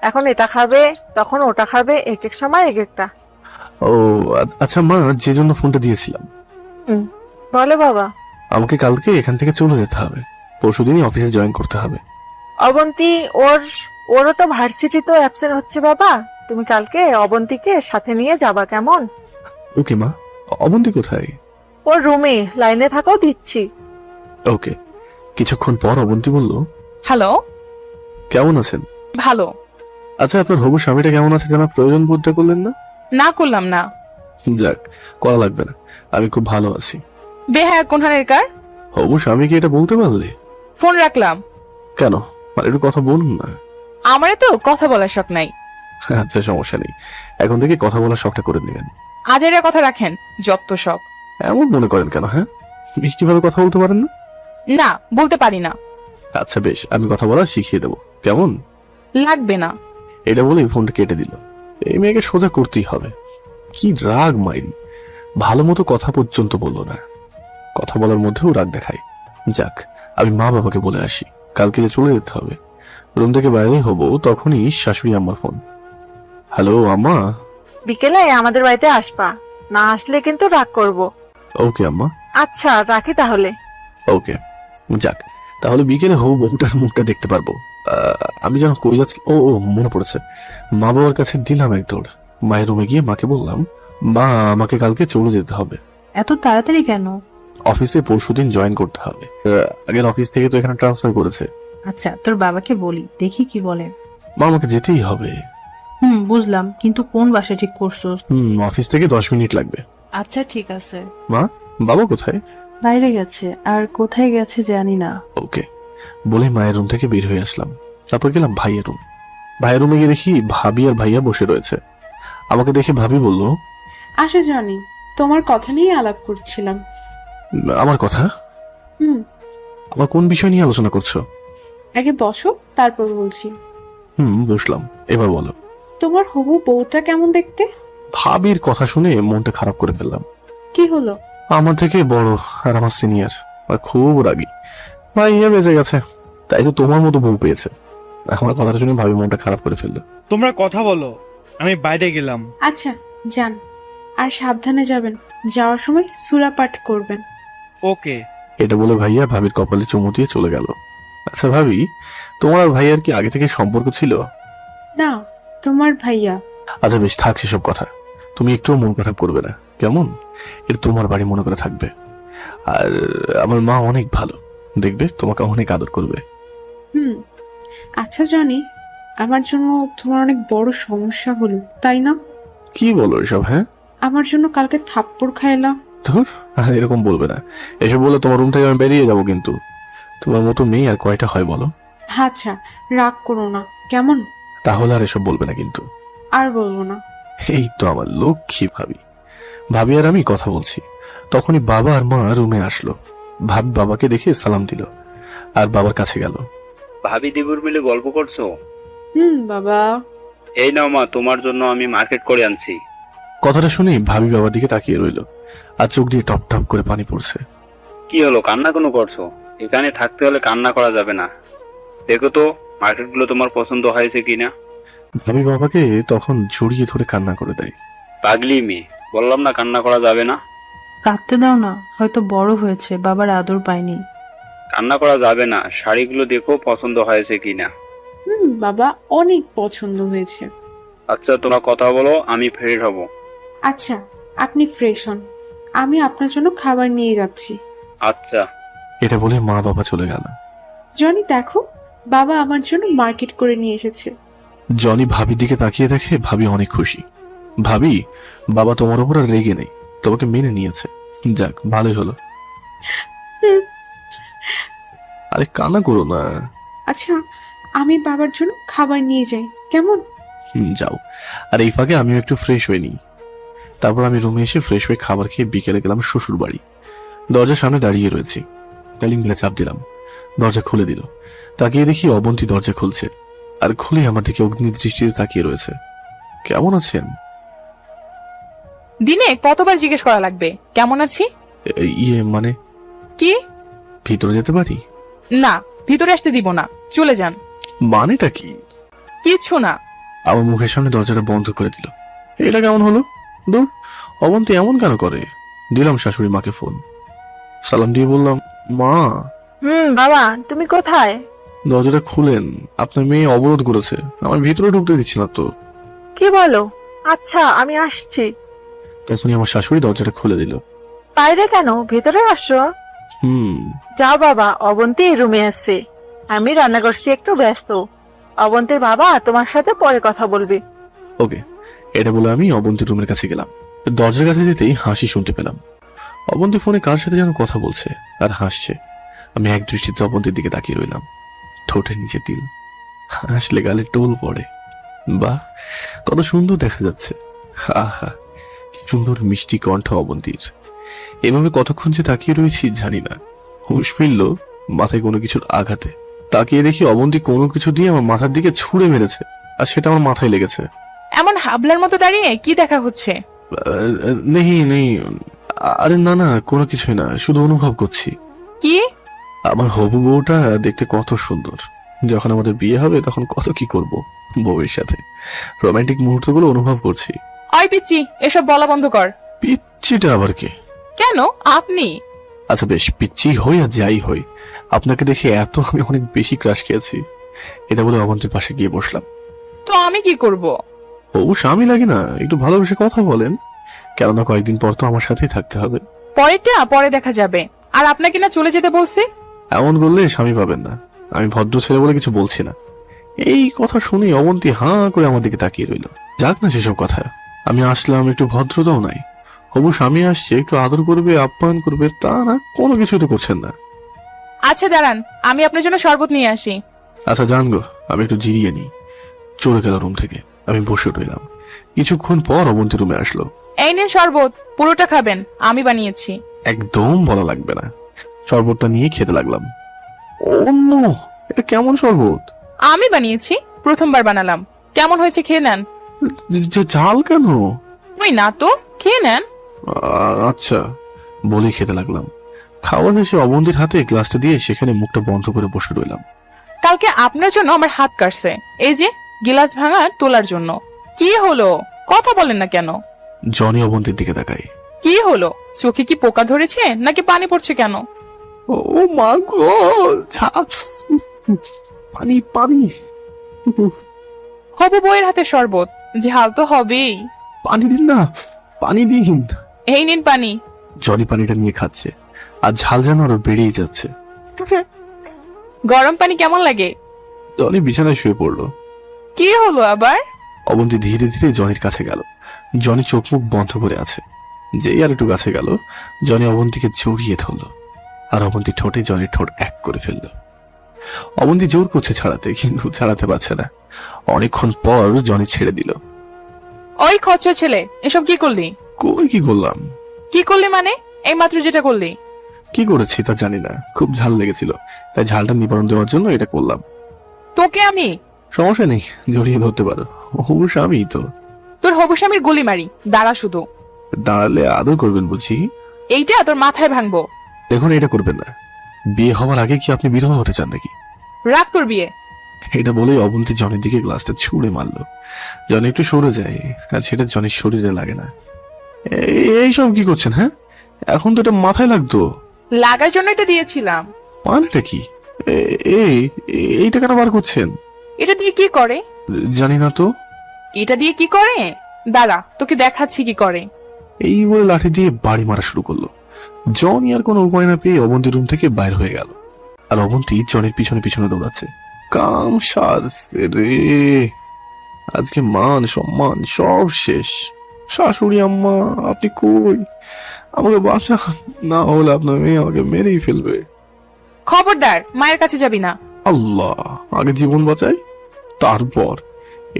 এখন এটা খাবে, তখন ওটা খাবে, এক এক সময় এক একটা।
ও আচ্ছা মা, যে জন্য ফোনটা দিয়েছিলাম।
বলো বাবা।
আমাকে কালকে এখান থেকে চলে যেতে হবে। পরশুদিনই অফিসে জয়েন করতে হবে।
অবন্তী ওরও তো ভার্সিটি তো অ্যাবসেন্ট হচ্ছে বাবা। তুমি কালকে অবন্তীকে সাথে নিয়ে যাবা, কেমন?
ওকে মা। অবন্তী কোথায়?
ওর রুমে, লাইনে থাকো, দিচ্ছি।
ওকে। কিছুক্ষণ পর অবন্তী বলল,
হ্যালো।
কেমন আছেন?
ভালো।
আচ্ছা, আপনার হবু স্বামীটা কেমন আছে জানার প্রয়োজন বোধটা করলেন না?
না করলাম না।
যাক, করা লাগবে না, আমি খুব ভালো আছি।
বেহায়া কোনহানের কার?
হবু স্বামীকে এটা বলতে পারলে?
ফোন রাখলাম।
কেন? আর একটু কথা বলুন না।
আমারে তো কথা বলার শখ নাই।
আচ্ছা, সমস্যা নেই, এখন থেকে কথা বলার শখটা করে নেবেন।
আজেরা কথা রাখেন, যত সব।
এমন মনে করেন কেন? হ্যাঁ, মিষ্টি ভাবে কথা বলতে পারেন না?
না, বলতে পারি না।
আচ্ছা বেশ, আমি কথা বলা শিখিয়ে দেবো, কেমন?
লাগবে না।
এটা বলেই ফোনটা কেটে দিল। এই মেয়েকে সোজা করতেই হবে। কি রাগ মাইরি! ভালো মতো কথা পর্যন্ত বললো না। কথা বলার মধ্যেও রাগ দেখায়। যাক, আমি মা বাবাকে বলে আসি, কালকে যে চলে যেতে হবে। রুম থেকে বাইরে হবো তখনই শাশুড়ি আম্মার ফোন। হ্যালো আম্মা।
বিকেলে আমাদের বাড়িতে আসবা, না আসলে কিন্তু রাগ করব।
ওকে আম্মা।
আচ্ছা রাখি তাহলে।
ওকে। যাক, তাহলে বিকেলে হবু বহুটার মুখটা দেখতে পারবো। আমি যেন কই যাচ্ছি, ও মনে পড়েছে, মা বাবার কাছে দিলাম এক দৌড়। মায়ের রুমে গিয়ে মাকে বললাম, মা আমাকে কালকে চলে যেতে হবে।
এত তাড়াতাড়ি কেন?
অফিসে পরশুদিন জয়েন করতে হবে। আগের অফিস থেকে তো এখানে ট্রান্সফার করেছে,
আচ্ছা, তোর বাবাকে বলি, দেখি কি বলে।
মা আমাকে যেতেই হবে।
বুঝলাম, কিন্তু কোন বাসা ঠিক করছোস?
অফিস থেকে 10 মিনিট লাগবে।
আচ্ছা ঠিক আছে।
মা, বাবা কোথায়?
বাইরে গেছে, আর কোথায় গেছে জানি না।
ওকে বলে মায়ের রুম থেকে বের হয়ে আসলাম। তারপর গেলাম ভাইয়ের রুমে। ভাইয়ের রুমে গিয়ে দেখি ভাবি আর ভাইয়া বসে রয়েছে। আমাকে দেখে ভাবি বলল,
আসো জনি, তোমার কথা নিয়ে আলাপ করছিলাম।
আমার কথা?
হুম
আমার কোন বিষয় নিয়ে আলোচনা করছো?
আগে বসো, তারপর বলছি।
বুঝলাম, এবার বলো।
তোমার হবু বউটা কেমন দেখতে?
ভাবির কথা শুনে মনটা খারাপ করে ফেললাম।
কি হলো?
আমার থেকে বড় আর আমার সিনিয়র, আর খুব রাগী। ভাইয়া বেঁচে গেছে, তাই তো তোমার মতো বউ পেয়েছে। আমার কথাটা শুনে ভাবি মনটা খারাপ করে ফেললো।
তোমরা কথা বলো, আমি বাইরে গেলাম।
আচ্ছা যান, আর সাবধানে যাবেন। যাওয়ার সময় সূরা পাঠ করবেন।
ওকে।
এটা বলে ভাইয়া ভাবির কপালে চুমু দিয়ে চলে গেল। আচ্ছা ভাবি, তোমার আর ভাইয়ার কি আগে থেকে সম্পর্ক ছিল?
না, তোমার ভাইয়া।
আচ্ছা বেশ, থাক সেসব কথা। তুমি একটুও মন খারাপ করবে না, কেমন? এটা তোমার বাড়ি মনে করে থাকবে। আর আমার মা অনেক ভালো, দেখবে তোমাকে অনেক আদর করবে।
আচ্ছা জনি, আমার জন্য তোমার অনেক বড় সমস্যা হলো, তাই না?
কি বলো এসব? হ্যাঁ,
আমার জন্য কালকে থাপ্পড় খাইলা।
ধুর, আর এরকম বলবে না। এসব বলে তোমার রুম থেকে আমি বেরিয়ে যাবো। কিন্তু তোমার মতো মেয়ে আর কয়টা হয় বলো?
আচ্ছা, রাগ করো না, কেমন?
তাহলে আর এসব বলবে না কিন্তু।
আর বলবো না।
এই তো আমার লক্ষ্মী ভাবি। ভাবি আর আমি কথা বলছি, তখনই বাবা আর মা রুমে আসলো। ভাবি বাবাকে দেখে সালাম দিল আর বাবার কাছে গেল।
ভাবি দেবুর মিলে গল্প করছো?
বাবা।
এই নাও মা, তোমার জন্য আমি মার্কেট করে আনছি।
কথাটা শুনে ভাবি বাবার দিকে তাকিয়ে রইল, আর চোখ দিয়ে টপ টপ করে পানি পড়ছে।
কি হলো, কান্না কোনো করছো? এখানে থাকতে হলে কান্না করা যাবে না। দেখো তো মার্কেটগুলো তোমার পছন্দ হয়েছে কিনা।
ভাবি বাবাকে তখন জড়িয়ে ধরে কান্না করে দেয়।
পাগলি মেয়ে, বললাম না কান্না করা যাবে না।
কাঁদতে দাও না, হয়তো বড় হয়েছে, বাবার আদর পায়নি।
কান্না করা যাবে না, শাড়িগুলো দেখো পছন্দ হয়েছে কিনা।
বাবা, অনেক পছন্দ হয়েছে।
আচ্ছা তোমরা কথা বলো, আমি ফ্রেশ হব।
আচ্ছা, আপনি ফ্রেশ হন, আমি আপনার জন্য খাবার নিয়ে যাচ্ছি।
আচ্ছা।
এটা বলে মা বাবা চলে গেল।
জনি দেখো, বাবা আমার জন্য মার্কেট করে নিয়ে এসেছে।
জনি ভাবির দিকে তাকিয়ে দেখে ভাবি অনেক খুশি। ভাবি, বাবা তোমার উপর আর রেগে নেই, তোমাকে মেনে নিয়েছে। যাক, ভালোই হলো। আরে কান্না করো না।
আচ্ছা, আমি বাবার জন্য খাবার নিয়ে যাই, কেমন?
যাও। আর এই ফাঁকে আমিও একটু ফ্রেশ হয়ে নিই। তারপর আমি রুমে এসে ফ্রেশ হয়ে খাবার খেয়ে বিকেলে গেলাম শ্বশুর বাড়ি। দরজার সামনে দাঁড়িয়ে রয়েছি, কলিং বেলে চাপ দিলাম। দরজা খুলে দিল। তাকিয়ে দেখি অবন্তী দরজা খুলছে, আর খুলে আমার দিকে অগ্নি দৃষ্টিতে তাকিয়ে রয়েছে। কেমন আছেন?
দিনে কতবার জিজ্ঞেস করা লাগবে কেমন আছি?
ইয়ে মানে
কি?
ভিতরে যেতে পারি?
না, ভিতরে আসতে দিব না, চলে যান।
মানেটা কি?
কিছু না।
আমার মুখের সামনে দরজাটা বন্ধ করে দিল। এটা কেমন হলো? দূর, অবন্তী এমন কেন করে? দিলাম শাশুড়ি মাকে ফোন। সালাম দিয়ে বললাম, মা।
বাবা, তুমি কোথায়?
দরজাটা খুলেন, আপনার মেয়ে অবরোধ করেছে, আমার ভিতরে ঢুকতে দিচ্ছে না তো।
কি বলো? আচ্ছা, আমি আসছি।
তখনই আমার শাশুড়ি দরজাটা খুলে দিল।
বাইরে কেন, ভেতরে আসো। যাও বাবা, অবন্তী রুমে আছে, আমি রান্না করছি, একটু ব্যস্ত। অবন্তীর বাবা তোমার সাথে পরে কথা বলবে।
ওকে। এটা বলে আমি অবন্তীর রুমের কাছে গেলাম। দরজার কাছে যেতেই হাসি শুনতে পেলাম। অবন্তী ফোনে কার সাথে যেন কথা বলছে আর হাসছে। আমি এক দৃষ্টিতে অবন্তীর দিকে তাকিয়ে রইলাম। ঠোঁটের নিচে তিল, হাসলে গালে টোল পড়ে। বাহ, কত সুন্দর দেখা যাচ্ছে। আহা, সুন্দর মিষ্টি কণ্ঠ অবন্তীর। এভাবে কতক্ষণ যে তাকিয়ে রয়েছি জানি না। হুঁশ ফিরল মাথায় কোনো কিছুর আঘাতে। তাকিয়ে দেখি অবন্তী কোনো কিছু দিয়ে আমার মাথার দিকে ছুঁড়ে মেরেছে, আর সেটা আমার মাথায় লেগেছে।
এমন হাবলার মতো দাঁড়িয়ে কি দেখা হচ্ছে?
নেই নেই, আরে না না, কোনো কিছুই না, শুধু অনুভব করছি।
কি?
আমার হবু বউটা দেখতে কত সুন্দর। যখন আমাদের বিয়ে হবে তখন কত কি করব বউয়ের সাথে, রোমান্টিক মুহূর্তগুলো অনুভব করছি।
ওই পিচ্চি, এসব বলা বন্ধ কর।
পিচ্চিটা আবার কে?
কেন আপনি?
আচ্ছা বেশ, পিচ্চি হই আর যাই হই, আপনাকে দেখে এত আমি অনেক বেশি ক্রাশ খেয়েছি। এটা বলে অবন্তীর পাশে গিয়ে বসলাম।
তো আমি কি করব?
অবশ্য আমি লাগে না, একটু ভালোবেসে কথা বলেন, কেননা কয়েকদিন পর তো আমার সাথেই থাকতে হবে।
পরেরটা পরে দেখা যাবে। আর আপনাকে না চলে যেতে বলছি?
এমন করলে স্বামী পাবেন না, আমি ভদ্র ছেলে বলে কিছু বলছি না। এই কথা শুনে অবন্তী হাঁ করে আমার দিকে তাকিয়ে রইল। যাক না সেসব কথা, আমি আসলাম, একটু ভদ্রতাও নাই। হবু স্বামী আসছে, একটু আদর করবে, আপ্যায়ন করবে, তা না, কোনো কিছুই তো করছেন না।
আচ্ছা দাঁড়ান, আমি আপনার জন্য শরবত নিয়ে আসি।
আচ্ছা জান গো, আমি একটু জিরিয়ে নিই। চলে গেল রুম থেকে। আমি বসে রইলাম। কিছুক্ষণ পর অবন্তী রুমে আসলো।
এই নিন শরবত, পুরোটা খাবেন, আমি বানিয়েছি।
একদম বলা লাগবে না। শরবতটা নিয়ে খেতে লাগলাম। অন্য এটা কেমন শরবত?
আমি বানিয়েছি, প্রথমবার বানালাম। কেমন হয়েছে খেয়ে নেন।
ঝাল কেন?
ওই না তো, খেয়ে নেন।
আচ্ছা বলে খেতে লাগলাম। খাওয়া শেষে অবন্তীর হাতে গ্লাসটা দিয়ে সেখানে মুখটা বন্ধ করে বসে রইলাম।
কালকে আপনার জন্য আমার হাত কাটছে, এই যে গিলাস ভাঙা তোলার জন্য। কি হলো, কথা বলেন না কেন?
জনি অবন্তীর দিকে তাকাই।
কি হলো, চোখে কি পোকা ধরেছে নাকি পানি পড়ছে কেন?
ও মা গো, পানি পানি।
হবু বইয়ের হাতে শরবত, ঝাল তো হবেই।
পানি দিন না, পানি দিন।
এই নিন পানি।
জনি পানিটা নিয়ে খাচ্ছে, আর ঝাল যেন আরো বেড়েই যাচ্ছে।
গরম পানি কেমন লাগে?
জনি বিছানায় শুয়ে পড়লো।
কি হলো আবার?
অবন্তী ধীরে ধীরে জনির কাছে গেল। জনি চোখ মুখ বন্ধ করে আছে। যেই আর একটু কাছে গেল, জনি অবন্তীকে জড়িয়ে ধরল, আর অবন্তী ঠোঁটে জনির ঠোঁট এক করে ফেলল। অবন্তী জোর করছে ছাড়াতে, কিন্তু ছাড়াতে পারছে না। অনেকক্ষণ পর জনি ছেড়ে দিল।
ওই খচ্চর ছেলে, এসব কি করলি?
কই কি করলাম?
কি করলি মানে? এই মাত্র যেটা করলি।
কি করেছি তা জানি না, খুব ঝাল লেগেছিল, তাই ঝালটা নিবারণ দেওয়ার জন্য এটা করলাম।
তোকে আমি?
সমস্যা নেই, জড়িয়ে ধরতে পারো, অবশ্য আমি তো।
তোর হবু স্বামীর গুলি মারি, দাঁড়া শুধু।
দাঁড়ালে আদর করবেন বুঝি?
এইটা তোর মাথায় ভাঙবো।
দেখুন এটা করবেন না। বিয়ে হওয়ার আগে কি আপনি বিধবা হতে চান নাকি?
রাখ তোর বিয়ে।
এটা বলেই অবন্তী জনের দিকে গ্লাসটা ছুঁড়ে মারলো। জন একটু সরে যায়, আর সেটা জনের শরীরে লাগে না। এইসব কি করছেন? হ্যাঁ, এখন তো এটা মাথায় লাগতো।
লাগার জন্যই তো দিয়েছিলাম।
মানেটা কি? এইটা কেন বার করছেন?
এটা দিয়ে কি করে?
জানি না তো।
এটা দিয়ে কি করে? দাঁড়া, তোকে দেখাচ্ছি কি করে।
এই বলে লাঠি দিয়ে বাড়ি মারা শুরু করলো। জন আর কোনো উপায় না পেয়ে অবন্তী রুম থেকে বাইর হয়ে গেল, আর অবন্তী জনের পিছনে পিছনে দৌড়াচ্ছে। কাম সারছে রে, আজকে মান সম্মান সব শেষ। শাশুড়ি আম্মা, আপনি কই? আমাকে বাঁচা, না হলে আপনার মেয়ে আমাকে মেরেই ফেলবে।
খবরদার, মায়ের কাছে যাবি না।
আল্লাহ, আগে জীবন বাঁচাই, তারপর।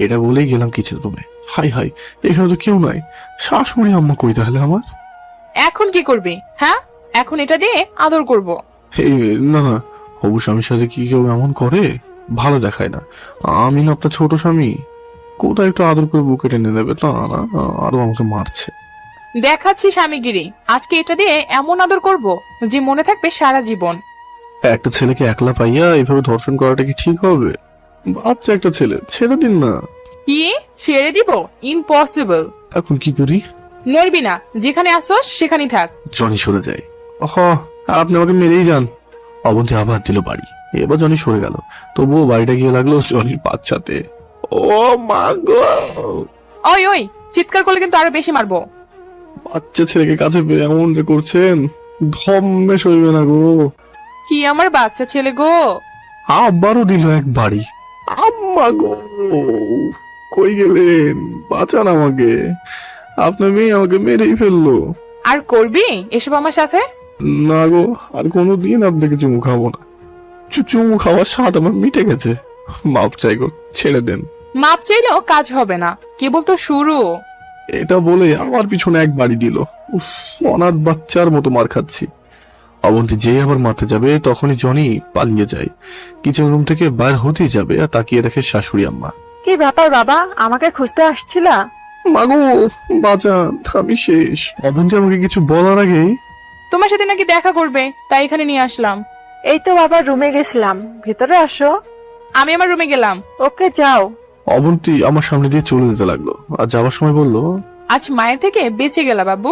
এটা বলেই গেলাম কিচেন রুমে। হাই হাই, এখানে তো কেউ নাই। শাশুড়ি আম্মা কই তাহলে আমার?
এখন কি করবি? হ্যাঁ, এখন এটা দিয়ে আদর করব।
না না, হবু স্বামীর সাথে কি কেউ এমন করে? ভালো দেখায় না। আমি না আপনার ছোট স্বামী, কোথায় একটু আদর করে বুকে টেনে নেবে, তা না, আরো আমাকে মারছে।
দেখাচ্ছি স্বামীগিরি, আজকে এটা দিয়ে এমন আদর করব যে মনে থাকবে সারা জীবন।
একটা ছেলেকে একলা পাইয়া এইভাবে ধর্ষণ করাটা কি ঠিক হবে? বাচ্চা একটা ছেলে, ছেড়ে দিন না।
কি ছেড়ে দিব? ইম্পসিবল।
এখন কি করি?
নড়বি না, যেখানে আসছস সেখানেই থাক।
জনি সরে যায়। আর আপনি আমাকে মেরেই যান। অবন্তী আবার দিল বাড়ি। এবার জনি সরে গেল, তবুও বাড়িটা গিয়ে লাগলো জনির পাচ্ছাতে। ও মা গো!
ওই ওই, চিৎকার করলে কিন্তু আরো বেশি মারবো।
বাচ্চা ছেলেকে কাছে পেয়ে এমন যে করছেন, ধম্মে সইবে না গো।
কি আমার বাচ্চা ছেলে গো!
আবারও দিল এক বাড়ি। আম্মা গো, কই গেলেন? বাঁচান আমাকে, আপনার মেয়ে আমাকে মেরেই ফেললো।
আর করবি এসব আমার সাথে?
না গো, আর কোনোদিন আপনাকে চুমু খাবো না। চুমু খাওয়ার স্বাদ আমার মিটে গেছে। মাপ চাই গো, ছেড়ে দেন।
মাপ চাইলেও কাজ হবে না, কেবল তো শুরু।
এটা বলে আমার পিছনে এক বাড়ি দিল। অনাথ বাচ্চার মতো মার খাচ্ছি। অবন্তী যে আবার মারতে যাবে, তখনই জনি পালিয়ে যায়। কিচেন রুম থেকে বাইর হতেই যাবে, আর তাকিয়ে দেখে শাশুড়ি আম্মা।
কি ব্যাপার বাবা, আমাকে খুঁজতে আসছিলা?
মাগো বাঁচান, আমি শেষ। অবন্তী আমাকে কিছু বলার আগেই।
তোমার সাথে নাকি দেখা করবে, তাই এখানে নিয়ে আসলাম।
এই তো বাবা রুমে গেছিলাম, ভেতরে আসো।
আমি আমার রুমে গেলাম।
ওকে যাও।
অবন্তী আমার সামনে দিয়ে চলে যেতে লাগলো, আর যাওয়ার সময় বলল,
আজ মায়ের থেকে বেঁচে গেলা বাবু,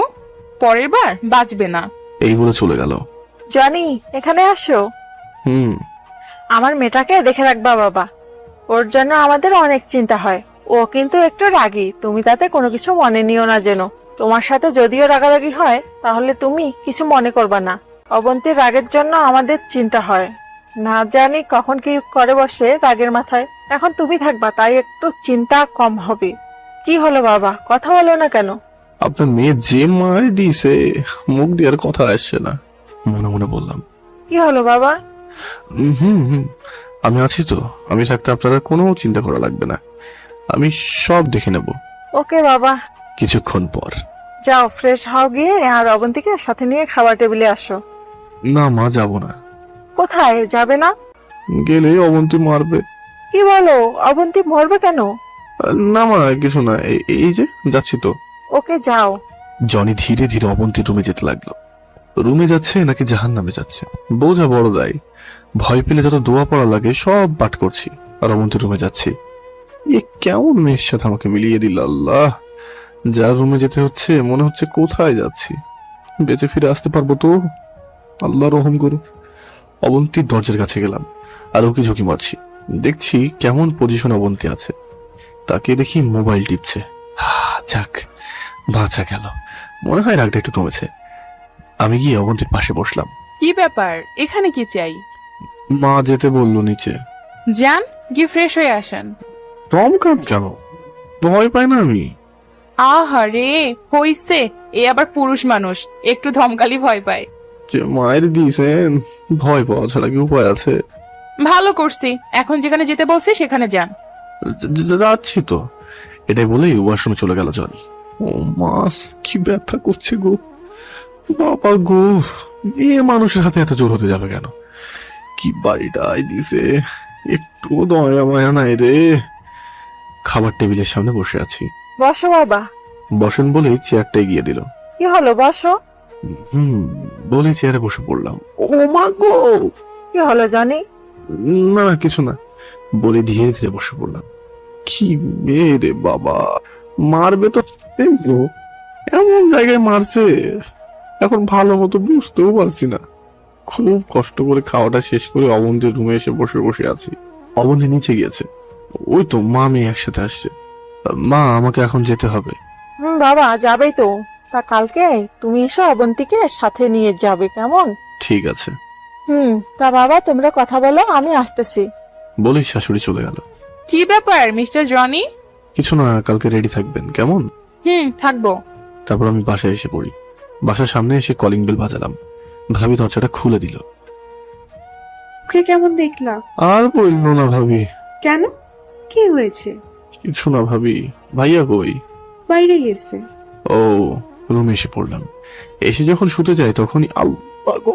পরের বার বাঁচবে না।
এই বলে চলে গেল।
জনি, এখানে আসো। আমার মেয়েটাকে দেখে রাখবা বাবা, ওর জন্য আমাদের অনেক চিন্তা হয়। ও কিন্তু একটু রাগী, তুমি তাতে কোনো কিছু মনে নিও না যেন। তোমার সাথে যদিও রাগারাগি হয়, তাহলে তুমি কিছু মনে করবা না। অবন্তীর রাগের জন্য আমাদের চিন্তা হয়। না জানি কখন কি করে বসে রাগের মাথায়। এখন তুমি থাকবা, তাই একটু চিন্তা কম হবে। কি হলো বাবা, কথা বলো না কেন?
আপনার মেয়ে যে মারি দিয়েছে, মুখ দিয়ে আর কথা আসছে না। মনে মনে বললাম,
কি হলো বাবা?
হুম, আমি আছি তো। আমি থাকতে আপনারা কোনো চিন্তা করা লাগবে না, আমি সব দেখে নেব।
ওকে বাবা।
কিছুক্ষণ পর,
যাও ফ্রেশ হও গিয়ে, আর অবন্তীকে সাথে নিয়ে খাবার টেবিলে আসো।
না মা, যাব না।
কোথায় যাবে না?
গেলে অবন্তী মারবে।
কি বলো, অবন্তী মরবে কেন?
না মা, কিছু না, এই যে যাচ্ছি তো।
ওকে যাও।
জনি ধীরে ধীরে অবন্তীর রুমে যেতে লাগলো। রুমে যাচ্ছে নাকি জাহান্নামে যাচ্ছে বোঝা বড় দায়। ভয় পেলে যত দোয়া পড়া লাগে সব পাঠ করছি, আর অবন্তীর রুমে যাচ্ছি। এ কেমন মেয়ের সাথে আমাকে মিলিয়ে দিল আল্লাহ। যার রুমে যেতে হচ্ছে মনে হচ্ছে কোথায় যাচ্ছি। বেঁচে ফিরে আসতে পারবো তো? আল্লাহ রহম করু। অবন্তীর দরজার কাছে গেলাম, আর ওকে ঝুঁকি মারছি। দেখছি কেমন পজিশন অবন্তী আছে। তাকে দেখি মোবাইল টিপছে। যাক, বাঁচা গেল। মনে হয় রাগটা একটু কমেছে। আমি গিয়ে অবন্তীর পাশে বসলাম।
কি ব্যাপার, এখানে কি চাই?
মা যেতে বললো নিচে।
যান, গিয়ে ফ্রেশ হয়ে আসেন।
দমকান কেন? ভয় পাই না আমি।
আহারে হইছে, এ আবার পুরুষ মানুষ, একটু ধমকালি ভয় পায়।
যে মায়ের দিয়েছেন, ভয় পাওয়া ছাড়া কি উপায় আছে?
ভালো করছি, এখন যেখানে যেতে বলছি সেখানে যান।
যাচ্ছি তো। এটাই বলেই ওয়াশরুমে চলে গেল জনি। ও মাস, কি ব্যথা করছে গো বাবা গো। এ মানুষের হাতে এত জোর হতে যাবে কেন? কি বাড়িটাই দিছে, একটু দয়া মায়া নাই রে। খাবার টেবিলের সামনে বসে আছি।
বসো বাবা।
বসেন বলেই চেয়ারটা এগিয়ে দিল।
কি হলো, বসো।
বলে চেয়ারে বসে পড়লাম। ও মা গো।
কি হলো জানি?
না না, কিছু না, বলে ধীরে ধীরে বসে পড়লাম। কি মেয়ে রে বাবা, মারবে তো দেখবো, এমন জায়গায় মারছে এখন ভালো মতো বুঝতেও পারছি না। খুব কষ্ট করে খাওয়াটা শেষ করে অবন্তীর রুমে এসে বসে বসে আছি। অবন্তী নিচে গিয়েছে, ওই তো মা মেয়ে একসাথে আসছে। মা, আমাকে এখন যেতে হবে।
বাবা যাবেই তো, তা কালকে তুমি এসে অবন্তীকে সাথে নিয়ে যাবে, কেমন?
ঠিক আছে।
তা বাবা তোমরা কথা বলো, আমি আসতেছি।
বলেই শাশুড়ি চলে গেল।
কি ব্যাপার মিস্টার জনি?
কিছু না, কালকে রেডি থাকবেন কেমন?
থাকবো।
তারপর আমি বাসায় এসে পড়ি। বাসার সামনে এসে কলিং বেল বাজালাম। ভাবি দরজাটা খুলে দিল।
ওকে কেমন দেখলা?
আর বললো না ভাবি।
কেন, কি হয়েছে?
কিছু না ভাবি। ভাইয়া কই?
বাইরে গেছে।
ও, রুমে এসে পড়লাম। এসে যখন শুতে যাই তখনই আল্লাহ গো,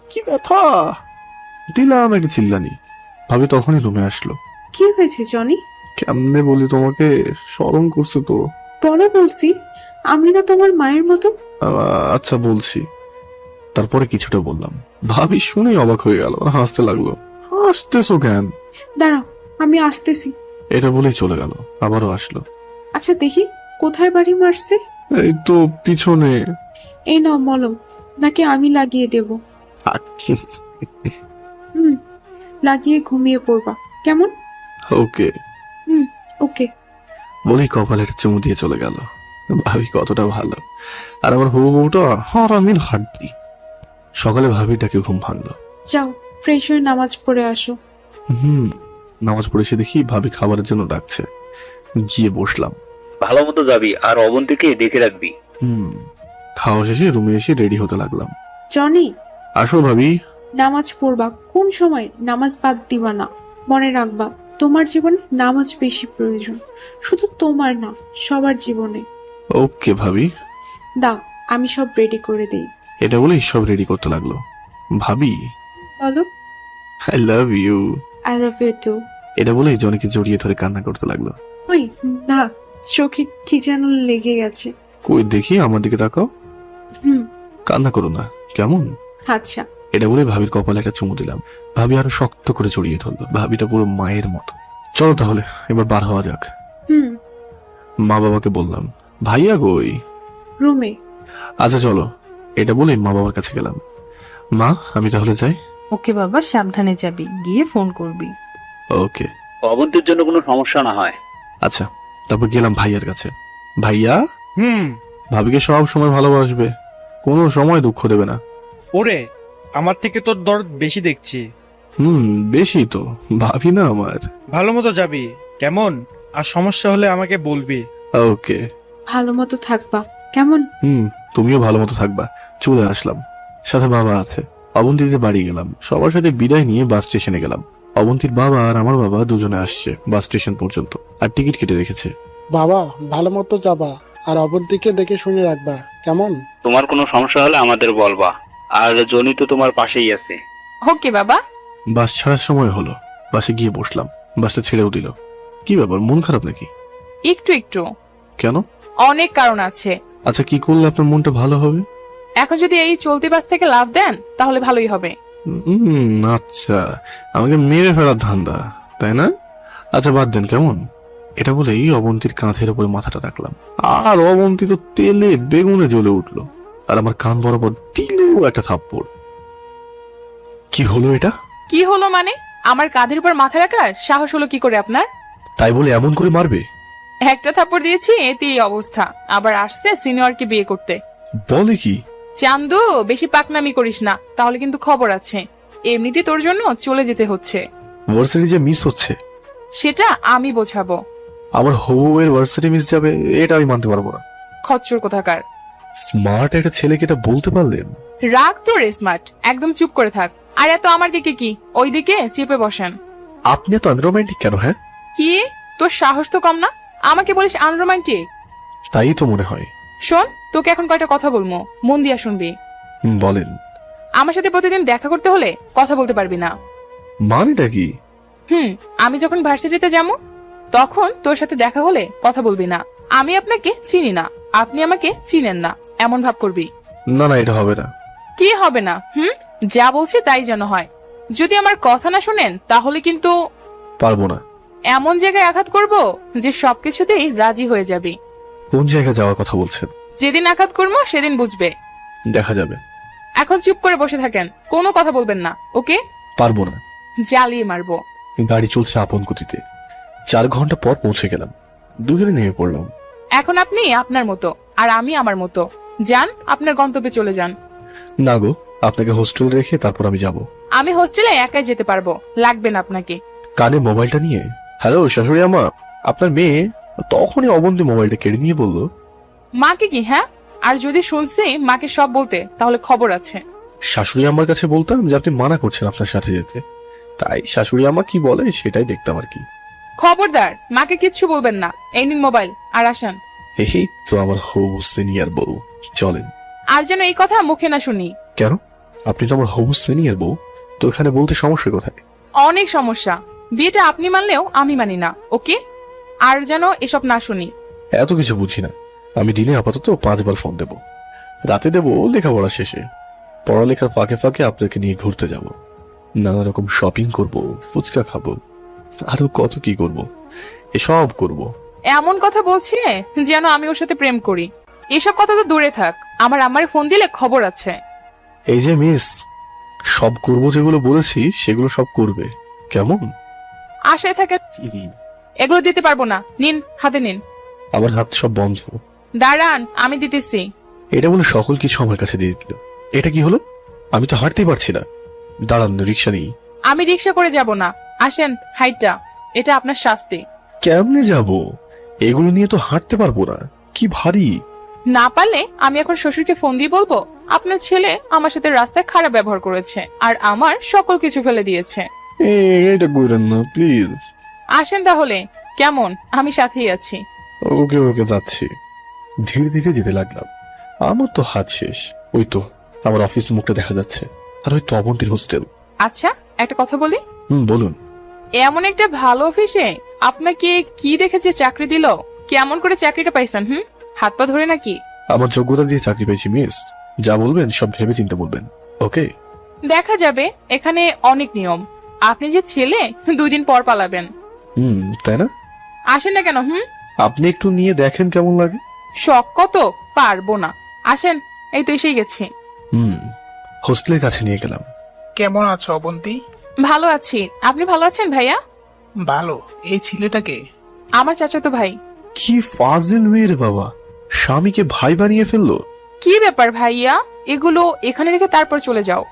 কি ব্যথা দিলাম একটা চিল্লানি। ভাবি তখনই রুমে আসলো।
কি হয়েছে জনি?
কেমনে বলি তোমাকে, শরম করছে তো।
বলো বলছি, আমি না তোমার মায়ের মতো?
আচ্ছা বলছি। তারপরে কিছুটা বললাম। ভাবি শুনেই অবাক হয়ে গেল, হাসতে লাগলো। হাসতেছো কেন?
দাঁড়াও, আমি আসতেছি।
এটা বলেই চলে গেল। আবারও আসলো।
আচ্ছা দেখি কোথায় বাড়ি মারছে।
এই তো পিছনে।
এই নাও মলম, নাকি আমি লাগিয়ে দেব? লাগিয়ে ঘুমিয়ে পড়বা, কেমন?
ওকে।
ওকে।
বলেই কপালে একটা চুমু দিয়ে চলে গেল। ভাবি কতটা ভালো, আর আমার হবু বউটা হারামির হাড্ডি। সকালে ভাবিটাকে ঘুম ভাঙলো।
যাও ফ্রেশ হয়ে নামাজ পড়ে আসো।
নামাজ পড়ে এসে দেখি ভাবি খাবারের জন্য ডাকছে। গিয়ে বসলাম।
ভালো মতো যাবি, আর অবন্তীকে দেখে রাখবি।
খাওয়া শেষে রুমে এসে রেডি হতে লাগলাম।
জনি,
আসো ভাবি।
নামাজ পড়বা, কোন সময় নামাজ বাদ দিবা না। মনে রাখবা, তোমার জীবনে নামাজ বেশি প্রয়োজন, শুধু তোমার না, সবার জীবনে।
ওকে ভাবি।
দাও, আমি সব রেডি করে দিই।
এটা বলেই সব রেডি করতে লাগলো। ভাবি,
বলো।
I love you.
I love you too.
এটা বলেই জনিকে জড়িয়ে ধরে কান্না করতে লাগলো।
ওই না, চোখে কি যেন লেগে গেছে।
কই দেখি, আমার দিকে তাকাও। কান্না করো না কেমন?
আচ্ছা।
এটা বলে ভাবির কপালে একটা চুমু দিলাম। ভাবি আরো শক্ত করে জড়িয়ে ধরলো। ভাবিটা পুরো মায়ের মতো। চলো তাহলে এবার বার হওয়া যাক। মা বাবাকে বললাম। ভাইয়া কই?
রুমে।
আচ্ছা চলো। এটা বলে মা বাবার কাছে গেলাম। মা, আমি তাহলে যাই?
ওকে বাবা, সাবধানে যাবি, গিয়ে ফোন করবি।
ওকে।
অবন্তীর জন্য কোনো সমস্যা না হয়।
আচ্ছা। তারপর গেলাম ভাইয়ার কাছে। ভাইয়া,
ভাবিকে সব সময় ভালোবাসবে, কোনো সময় দুঃখ দেবে না।
ওরে, আমার থেকে তোর দরদ বেশি দেখছি।
বেশি তো ভাবি না আমার।
ভালো মতো যাবি কেমন? আর সমস্যা হলে আমাকে বলবি।
ওকে।
ভালো মতো থাকবা কেমন?
তুমিও ভালো মতো থাকবা। চলে আসলাম, সাথে বাবা আছে। অবন্তীতে বাড়ি গেলাম, সবার সাথে বিদায় নিয়ে বাস স্টেশনে গেলাম। অবন্তীর বাবা আর আমার বাবা দুজনে আসছে বাস স্টেশন পর্যন্ত, আর টিকিট কেটে রেখেছে।
বাবা ভালো মতো যাবা, আর অবন্তীকে দেখে শুনে রাখবা কেমন?
তোমার কোনো সমস্যা হলে আমাদের বলবা, আর জনি তো তোমার পাশেই আছে।
ওকে বাবা।
বাস ছাড়ার সময় হলো, বাসে গিয়ে বসলাম। বাসটা ছেড়েও দিল। কি ব্যাপার, মন খারাপ নাকি?
একটু একটু।
কেন?
অনেক কারণ আছে।
আচ্ছা, কি করলে আপনার মনটা ভালো হবে?
এখন যদি এই চলতি বাস থেকে লাভ দেন তাহলে ভালোই হবে।
আচ্ছা, আমাকে মেরে ফেলার ধান্দা, তাই না? আচ্ছা বাদ দেন কেমন। এটা বলেই অবন্তীর কাঁধের উপরে মাথাটা রাখলাম, আর অবন্তী তো তেলে বেগুনে জ্বলে উঠলো, আর আমার কান বরাবর দিল একটা থাপ্পড়। কি হলো এটা?
কি হলো মানে? আমার কাঁধের উপর মাথা রাখার সাহস হলো কি করে আপনার?
তাই বলে এমন করে মারবে?
একটা থাপ্পড় দিয়েছি, এতে এই অবস্থা। আবার আসছে সিনিয়রকে বিয়ে করতে।
বলে কি?
চান্দু, বেশি পাকনামি করিস না, তাহলে কিন্তু খবর আছে। এমনিতে তোর জন্য চলে যেতে হচ্ছে।
ভার্সিটি যে মিস হচ্ছে
সেটা আমি বোঝাবো।
আমার হবুয়ের ভার্সিটি মিস যাবে, এটা আমি মানতে পারবো না।
খচ্চর কোথাকার।
স্মার্ট একটা ছেলেকে এটা বলতে পারলেন?
রাগ তো রে স্মার্ট, একদম চুপ করে থাক। আর এত আমার দিকে কি, ওই দিকে চেপে বসেন।
আপনি এত আনরোমান্টিক কেন? হ্যাঁ,
কি তোর সাহস তো কম না, আমাকে বলিস আনরোমান্টিক?
তাই তো মনে হয়।
শোন, তোকে এখন কয়টা কথা বলবো, মন দিয়া শুনবি।
বলেন।
আমার সাথে প্রতিদিন দেখা করতে হলে কথা বলতে পারবি না।
মানেটা কি?
আমি যখন ভার্সিটিতে যাবো তখন তোর সাথে দেখা হলে কথা বলবি না। আমি আপনাকে চিনি না, আপনি আমাকে চিনেন না, এমন ভাব করবি।
না না, এটা হবে না।
কি হবে না? যা বলছি তাই যেন হয়। যদি আমার কথা না শুনেন তাহলে কিন্তু
পারবো না।
এমন জায়গায় আঘাত করব যে সবকিছুতেই রাজি হয়ে যাবি।
কোন জায়গায় যাওয়ার কথা বলছেন?
যেদিন আঘাত করবো সেদিন বুঝবে।
দেখা যাবে।
এখন চুপ করে বসে থাকেন, কোনো কথা বলবেন না, ওকে?
পারবো না।
জ্বালিয়ে মারবো।
গাড়ি চলছে আপন গতিতে। 4 ঘন্টা পর পৌঁছে গেলাম। দুজনে নেমে পড়লাম।
এখন আপনি আপনার মতো আর আমি আমার মতো। যান, আপনার গন্তব্যে চলে যান।
না গো, আপনাকে হোস্টেল রেখে তারপর আমি যাব।
আমি হোস্টেলে একাই যেতে পারবো, লাগবে না আপনাকে।
কানে মোবাইলটা নিয়ে, হ্যালো শাশুড়ি আমা, আপনার মেয়ে। তখনই অবন্তী মোবাইলটা কেড়ে নিয়ে বলল,
মাকে কি? হ্যাঁ, আর যদি শুনছি মাকে সব বলতে তাহলে খবর আছে।
শাশুড়ি আমার কাছে বলতাম যে আপনি মানা করছেন আপনার সাথে যেতে, তাই শাশুড়ি আমা কি বলে সেটাই দেখতাম আর কি।
খবরদার, মাকে কিচ্ছু বলবেন না। এই নিন মোবাইল, আর আসেন।
এই তো আমার হবু সিনিয়র বউ, চলেন।
আর যেন এই কথা মুখে না শুনি।
কেন? আপনি তো আমার হবু সিনিয়র বউ, তো এখানে বলতে সমস্যা কোথায়?
অনেক সমস্যা। বিয়েটা আপনি মানলেও আমি মানি না, ওকে? আর যেন এসব না শুনি।
এত কিছু বুঝি না। আমি দিনে আপাতত 5 বার ফোন দেব, রাতে দেব লেখাপড়া শেষে। পড়ালেখার ফাঁকে ফাঁকে আপনাকে নিয়ে ঘুরতে যাব, নানা রকম শপিং করব, ফুচকা খাবো, আরো কত কি করব, এসব করব।
এমন কথা বলছে যেন আমি ওর সাথে প্রেম করি। এসব কথা তো দূরে থাক, আমার আম্মার ফোন দিলে খবর আছে।
এই যে মিস, সব করব যেগুলো বলেছি সেগুলো সব করবে, কেমন?
আশায় থাকে। এগুলো দিতে পারবো না, নিন, হাতে নিন।
আমার হাত সব বন্ধ।
দাঁড়ান, আমি দিতেছি।
এটা বলে সকল কিছু আমার কাছে দিয়ে দিল। এটা কি হলো? আমি তো হাঁটতেই পারছি না। দাঁড়ান, রিক্সা নেই।
আমি রিক্সা করে যাব না, আসেন হাইটটা, এটা আপনার শাস্তি।
কেমনে যাব? এগুলো নিয়ে তো হাঁটতে পারবো না, কি ভারী।
না পারলে আমি এখন শ্বশুরকে ফোন দিয়ে বলবো আপনার ছেলে আমার সাথে রাস্তায় খারাপ ব্যবহার করেছে আর আমার সকল কিছু ফেলে দিয়েছে।
এটা করেন না প্লিজ।
আসেন তাহলে, কেমন? আমি সাথেই আছি।
ওকে ওকে, যাচ্ছি। ধীরে ধীরে যেতে লাগলাম। আমার তো হাত শেষ। ওই তো আমার অফিস মুখটা দেখা যাচ্ছে, আর ওই তো অবন্তীর হোস্টেল।
আচ্ছা, একটা কথা বলি।
বলুন।
এমন একটা ভালো অফিসে আপনাকে কি দেখেছে চাকরি দিল? কেমন করে চাকরিটা পাইছেন? হাত পা ধরে নাকি?
আমার যোগ্যতা দিয়ে চাকরি পেয়েছি মিস। যা বলবেন সব ভেবে চিন্তা বলবেন, ওকে?
দেখা যাবে, এখানে অনেক নিয়ম। আপনি যে ছেলে, 2 দিন পর পালাবেন।
তাই না?
আসেন না কেন?
আপনি একটু নিয়ে দেখেন কেমন লাগে।
শখ কত, পারবো না। আসেন, এই তো এসেই গেছি।
হোস্টেলের কাছে নিয়ে গেলাম।
কেমন আছো অবন্তী?
ভালো আছি, আপনি ভালো আছেন ভাইয়া?
ভালো। এই ছেলেটাকে?
আমার চাচাতো ভাই।
কি ফাজিল মেয়ের বাবা, স্বামীকে ভাই বানিয়ে ফেললো।
কি ব্যাপার ভাইয়া? এগুলো এখানে রেখে তারপর চলে যাও।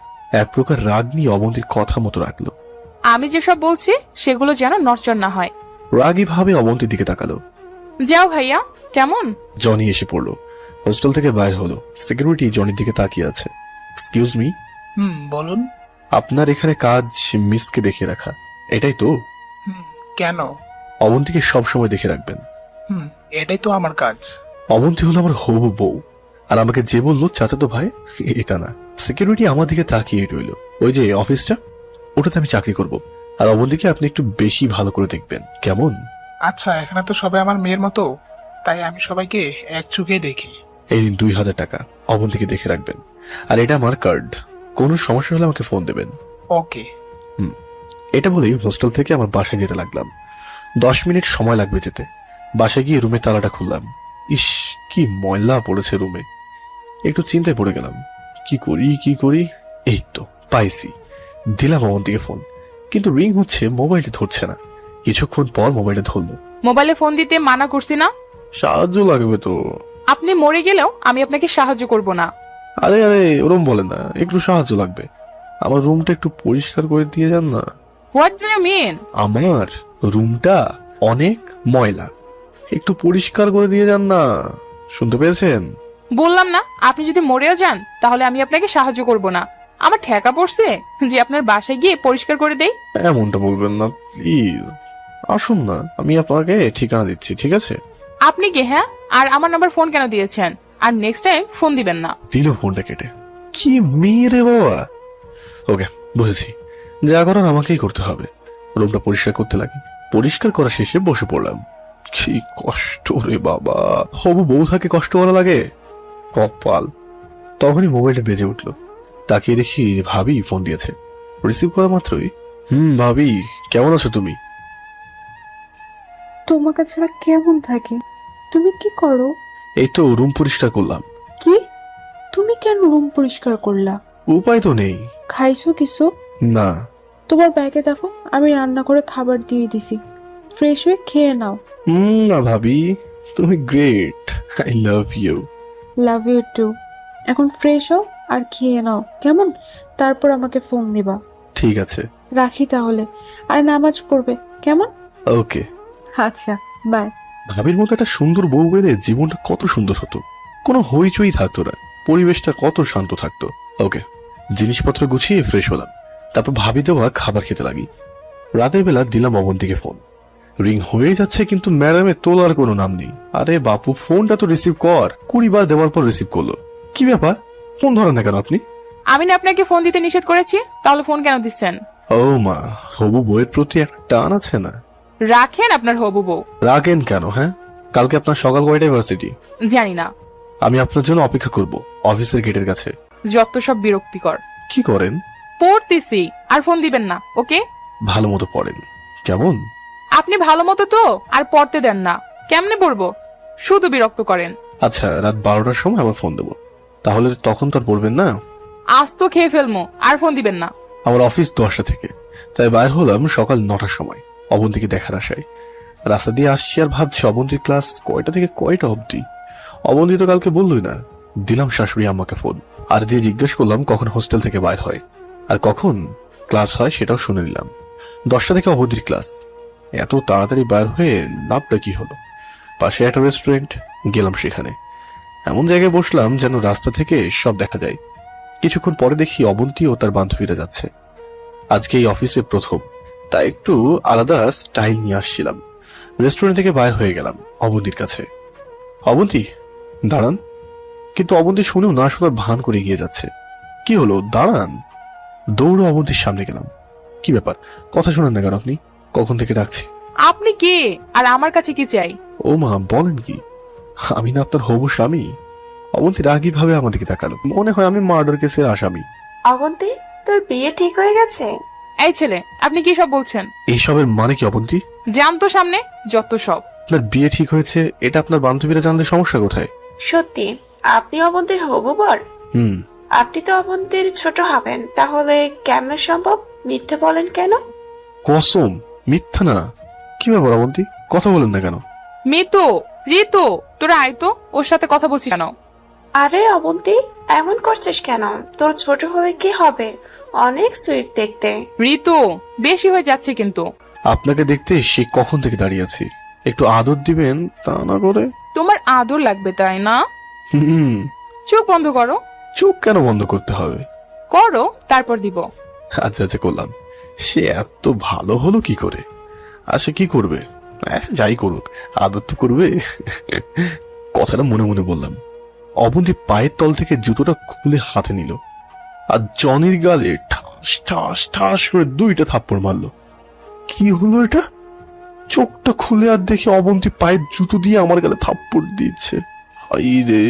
এক প্রকার রাগ নিয়ে অবন্তীর কথা মতো রাখলো।
আমি যেসব বলছি সেগুলো যেন নড়চড় না হয়।
রাগী ভাবে অবন্তীর দিকে তাকালো।
যাও ভাইয়া, কেমন?
জনি এসে পড়লো। হোস্টেল থেকে বাইর হলো। সিকিউরিটি জনির দিকে তাকিয়ে আছে। এক্সকিউজ মি,
বলুন।
আপনার এখানে কাজ মিসকে দেখে রাখা, এটাই তো?
কেন?
অবন্তীকে সবসময় দেখে রাখবেন।
এটাই তো আমার কাজ।
অবন্তী হলো আমার হবু বউ, আর আমাকে যে বললো চাচাতো ভাই, এটা না। সিকিউরিটি আমার দিকে তাকিয়ে রইল। ওই যে অফিসটা, ওটাতে আমি চাকরি করব, আর অবন্তীকে আপনি একটু বেশি ভালো করে দেখবেন, কেমন?
আচ্ছা, এখানে তো সবাই আমার মেয়ের মতো, তাই আমি সবাইকে এক চোখে দেখি।
এই নিন 2000 টাকা, অবন্তীকে দেখে রাখবেন। আর এটা আমার কার্ড, কোনো সমস্যা হলে আমাকে ফোন দেবেন।
ওকে।
এটা বলেই হোস্টেল থেকে আমার বাসায় যেতে লাগলাম। 10 মিনিট সময় লাগবে যেতে। বাসায় গিয়ে রুমের তালাটা খুললাম। ইস, কি ময়লা পড়েছে রুমে। একটু চিন্তায় পড়ে গেলাম, কি করি। এই তো পাইছি। দিলাম অবন্তীকে ফোন, কিন্তু রিং হচ্ছে, মোবাইলটা ধরছে না। কিছুক্ষণ পর মোবাইলটা ধরলো।
মোবাইলে ফোন দিতে মানা করছি না?
সাহায্য লাগবে তো।
আপনি মরে গেলেও আমি আপনাকে সাহায্য করব না।
আরে ওরম বলেন না, একটু সাহায্য লাগবে। আমার রুমটা একটু পরিষ্কার করে দিয়ে যান না।
What do you mean?
আমার রুমটা অনেক ময়লা, একটু পরিষ্কার করে দিয়ে যান না। শুনতে পেয়েছেন?
বললাম না, আপনি যদি মরেও যান তাহলে আমি আপনাকে সাহায্য করব না। আমার ঠেকা পড়ছে যে আপনার বাসায় গিয়ে পরিষ্কার করে দেই।
এমনটা বলবেন না প্লিজ। আসুন না, আমি আপনাকে ঠিকানা দিচ্ছি, ঠিক আছে?
আপনি কে? হ্যাঁ, আর আমার নাম্বার ফোন কেন দিয়েছেন? আর নেক্সট টাইম ফোন দিবেন না।
দিল ফোনটা কেটে। কি মেয়ে রে বাবা। ওকে, বুঝেছি, যা করার আমাকেই করতে হবে। রুমটা পরিষ্কার করতে লাগে। পরিষ্কার করা শেষে বসে পড়লাম। কি কষ্ট রে বাবা, হবু বউ থাকে কষ্ট করা লাগে, কপাল। তখনই মোবাইলটা বেজে উঠলো। তাকিয়ে দেখি ভাবি ফোন দিয়েছে। রিসিভ করা মাত্রই, ভাবি কেমন আছো তুমি?
তোমাকে ছাড়া কেমন থাকে? তুমি কি করো?
এই তো রুম পরিষ্কার করলাম।
কি? তুমি কেন রুম পরিষ্কার করলা?
উপায় তো নেই।
খাইছো কিছু?
না।
তোমার ব্যাগে দেখো, আমি রান্না করে খাবার দিয়ে দিছি, ফ্রেশ হয়ে খেয়ে নাও।
না ভাবি, তুমি great, I love you.
Love you too. এখন ফ্রেশ হও আর খেয়ে নাও, কেমন? তারপর আমাকে ফোন দিবা।
ঠিক আছে,
রাখি তাহলে, আর নামাজ পড়বে, কেমন?
ওকে।
আচ্ছা, বাই।
ভাবির মতো একটা সুন্দর বউ পেলে জীবনটা কত সুন্দর হতো। কোনো হইচই থাকতো না, পরিবেশটা কত শান্ত থাকতো। ওকে, জিনিসপত্র গুছিয়ে ফ্রেশ হলাম। তারপর ভাবি দেওয়া খাবার খেতে লাগি। রাতের বেলা দিলাম অবন্তীকে ফোন। রিং হয়ে যাচ্ছে, কিন্তু ম্যাডামের তোলার কোনো নাম নেই। আরে বাপু, ফোনটা তো রিসিভ কর। 20 বার দেওয়ার পর রিসিভ করলো। কি ব্যাপার, ফোন ধরেন না কেন আপনি?
আমি না আপনাকে ফোন দিতে নিষেধ করেছি, তাহলে ফোন কেন দিচ্ছেন?
ও মা, হবু বউয়ের প্রতি একটা টান আছে না?
রাখেন আপনার হবু বউ।
রাখেন কেন? হ্যাঁ, কালকে আপনার সকাল কয়টায় ভার্সিটি?
জানি না।
আমি আপনার জন্য অপেক্ষা করব অফিসের গেটের কাছে।
যত সব বিরক্তিকর।
কি করেন?
পড়তেছি, আর ফোন দিবেন না, ওকে?
ভালো মতো পড়েন, কেমন?
আপনি ভালো মতো তো আর পড়তে দেন না, কেমনে পড়বো? শুধু বিরক্ত করেন।
আচ্ছা, রাত 12টার সময় আবার ফোন দেবো, তাহলে তখন তো আর পড়বেন না।
আজ তো খেয়ে ফেলবো, আর ফোন দিবেন না।
আমার অফিস 10টা থেকে, তাই বাইর হলাম সকাল 9টার সময় অবন্তীকে দেখার আশায়। রাস্তা দিয়ে আসছি আর ভাবছি অবন্তীর ক্লাস কয়টা থেকে কয়টা অবধি। অবন্তী তো কালকে বললই না। দিলাম শাশুড়ি আম্মাকে ফোন, আর দিয়ে জিজ্ঞেস করলাম কখন হোস্টেল থেকে বাইর হয় আর কখন ক্লাস হয়, সেটাও শুনে নিলাম। 10টা থেকে অবন্তীর ক্লাস। এত তাড়াতাড়ি বাইর হয়ে লাভটা কি হলো? পাশে একটা রেস্টুরেন্ট, গেলাম সেখানে। এমন জায়গায় বসলাম যেন রাস্তা থেকে সব দেখা যায়। কিছুক্ষণ পরে দেখি অবন্তী ও তার বান্ধবীরা যাচ্ছে। আজকে এই অফিসে প্রথম, তাই একটু আলাদা স্টাইল নিয়ে আসছিলাম। রেস্টুরেন্ট থেকে বাইর হয়ে গেলাম অবন্তীর কাছে। অবন্তী, দাঁড়ান। কিন্তু অবন্তী শুনেও না শোনার ভান করে এগিয়ে যাচ্ছে। কি হলো, দাঁড়ান। দৌড়ে অবন্তীর সামনে গেলাম। কি ব্যাপার, কথা শোনেন না কেন আপনি? কখন থেকে ডাকছি।
আপনি কে আর আমার কাছে কি চাই?
ও মা, বলেন কি? আমি না আপনার হবু স্বামী? অবন্তী রাগী ভাবে আমাদেরকে তাকালো, মনে হয় আমি মার্ডার কেসের আসামি।
অবন্তী, তোর বিয়ে ঠিক হয়ে গেছে?
এই ছেলে, আপনি কি সব বলছেন?
এইসবের মানে কি অবন্তী?
জানতো সামনে যত সব।
আপনার বিয়ে ঠিক হয়েছে, এটা আপনার বান্ধবীরা জানলে সমস্যা কোথায়?
সত্যি আপনি অবন্তীর হবু বর? আপনি তো অবন্তীর ছোট হবেন, তাহলে কেমন সম্ভব? মিথ্যে বলেন কেন?
কসম, মিথ্যা না। কি ব্যাপার অবন্তী, কথা বলেন না কেন?
মিতু, ঋতু, তোরা আয় তো, ওর সাথে কথা বলছিস কেন?
আরে অবন্তী, এমন করছিস কেন? তোর ছোট হলে কি হবে? অনেক সুইট দেখতে।
ঋতু, বেশি হয়ে যাচ্ছে কিন্তু।
আপনাকে দেখতে সে কখন থেকে দাঁড়িয়ে আছি, একটু আদর দিবেন তা না করে।
তোমার আদর লাগবে তাই না?
হুম।
চোখ বন্ধ করো।
চোখ কেন বন্ধ করতে হবে?
করো, তারপর দিব।
আচ্ছা আচ্ছা করলাম। সে এত ভালো হলো কি করে? আচ্ছা কি করবে? যাই করুক, আদর তো করবে। কথাটা মনে মনে বললাম। অবন্তী পায়ের তল থেকে জুতোটা খুলে হাতে নিল আর জনির গালে ঠাস ঠাস ঠাস করে 2টা থাপ্পড় মারলো। কি হলো এটা? চোখটা খুলে আর দেখে অবন্তী পায়ের জুতো দিয়ে আমার গালে থাপ্পড় দিচ্ছে। হাই রে!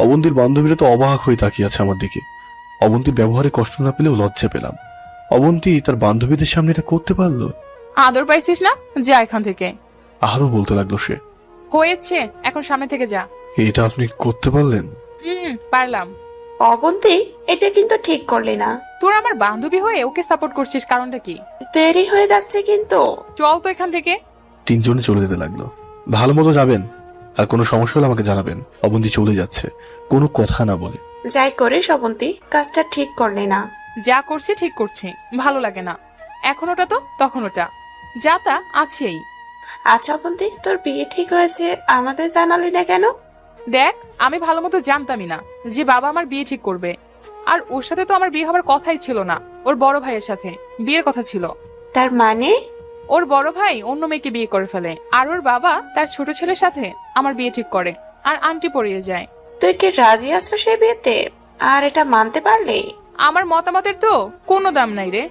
অবন্তীর বান্ধবীরা তো অবাক হয়ে তাকিয়ে আছে আমার দিকে। অবন্তীর ব্যবহারে কষ্ট না পেলেও লজ্জা পেলাম। অবন্তী তার বান্ধবীদের সামনে এটা করতে পারলো।
আদর পাইছিস না? যা এখান থেকে।
আরো বলতে লাগলো সে।
হয়েছে, এখন সামনে থেকে যা।
এটা আপনি করতে পারলেন?
পারলাম।
অবন্তী, এটা কিন্তু ঠিক করলি না।
তোর আমার বান্ধবী হয়ে ওকে সাপোর্ট করছিস, কারণটা কি?
দেরি হয়ে যাচ্ছে কিন্তু।
চল তো এখান থেকে।
3 জনে চলে যেতে লাগলো। ভালো মতো যাবেন, আর কোনো সমস্যা হলে আমাকে জানাবেন। অবন্তী চলে যাচ্ছে কোনো কথা না বলে।
যাই করিস অবন্তী, কাজটা ঠিক করলি না।
যা করছি ঠিক করছি, ভালো লাগে না। এখন ওটা তো তখন ওটা, যা তা আছেই।
আচ্ছা অবন্তী, তোর বিয়ে ঠিক হয়েছে, আমাদের জানালি না কেন?
দেখ, আমি ভালো মতো জানতামই না যে বাবা আমার বিয়ে ঠিক করবে। আর ওর সাথে তো আমার বিয়ে হবার কথাই ছিল না। ওর বড় ভাইয়ের সাথে বিয়ের কথা ছিল।
তার মানে?
ওর বড় ভাই অন্য মেয়েকে বিয়ে করে ফেলে, আর ওর বাবা তার ছোট ছেলের সাথে আমার বিয়ে ঠিক করে, আর আন্টি পড়িয়ে যায়।
তুই কি রাজি আছো সে বিয়েতে? আর এটা মানতে পারলি?
আমার মতামতের তো কোনো দাম নাই রে।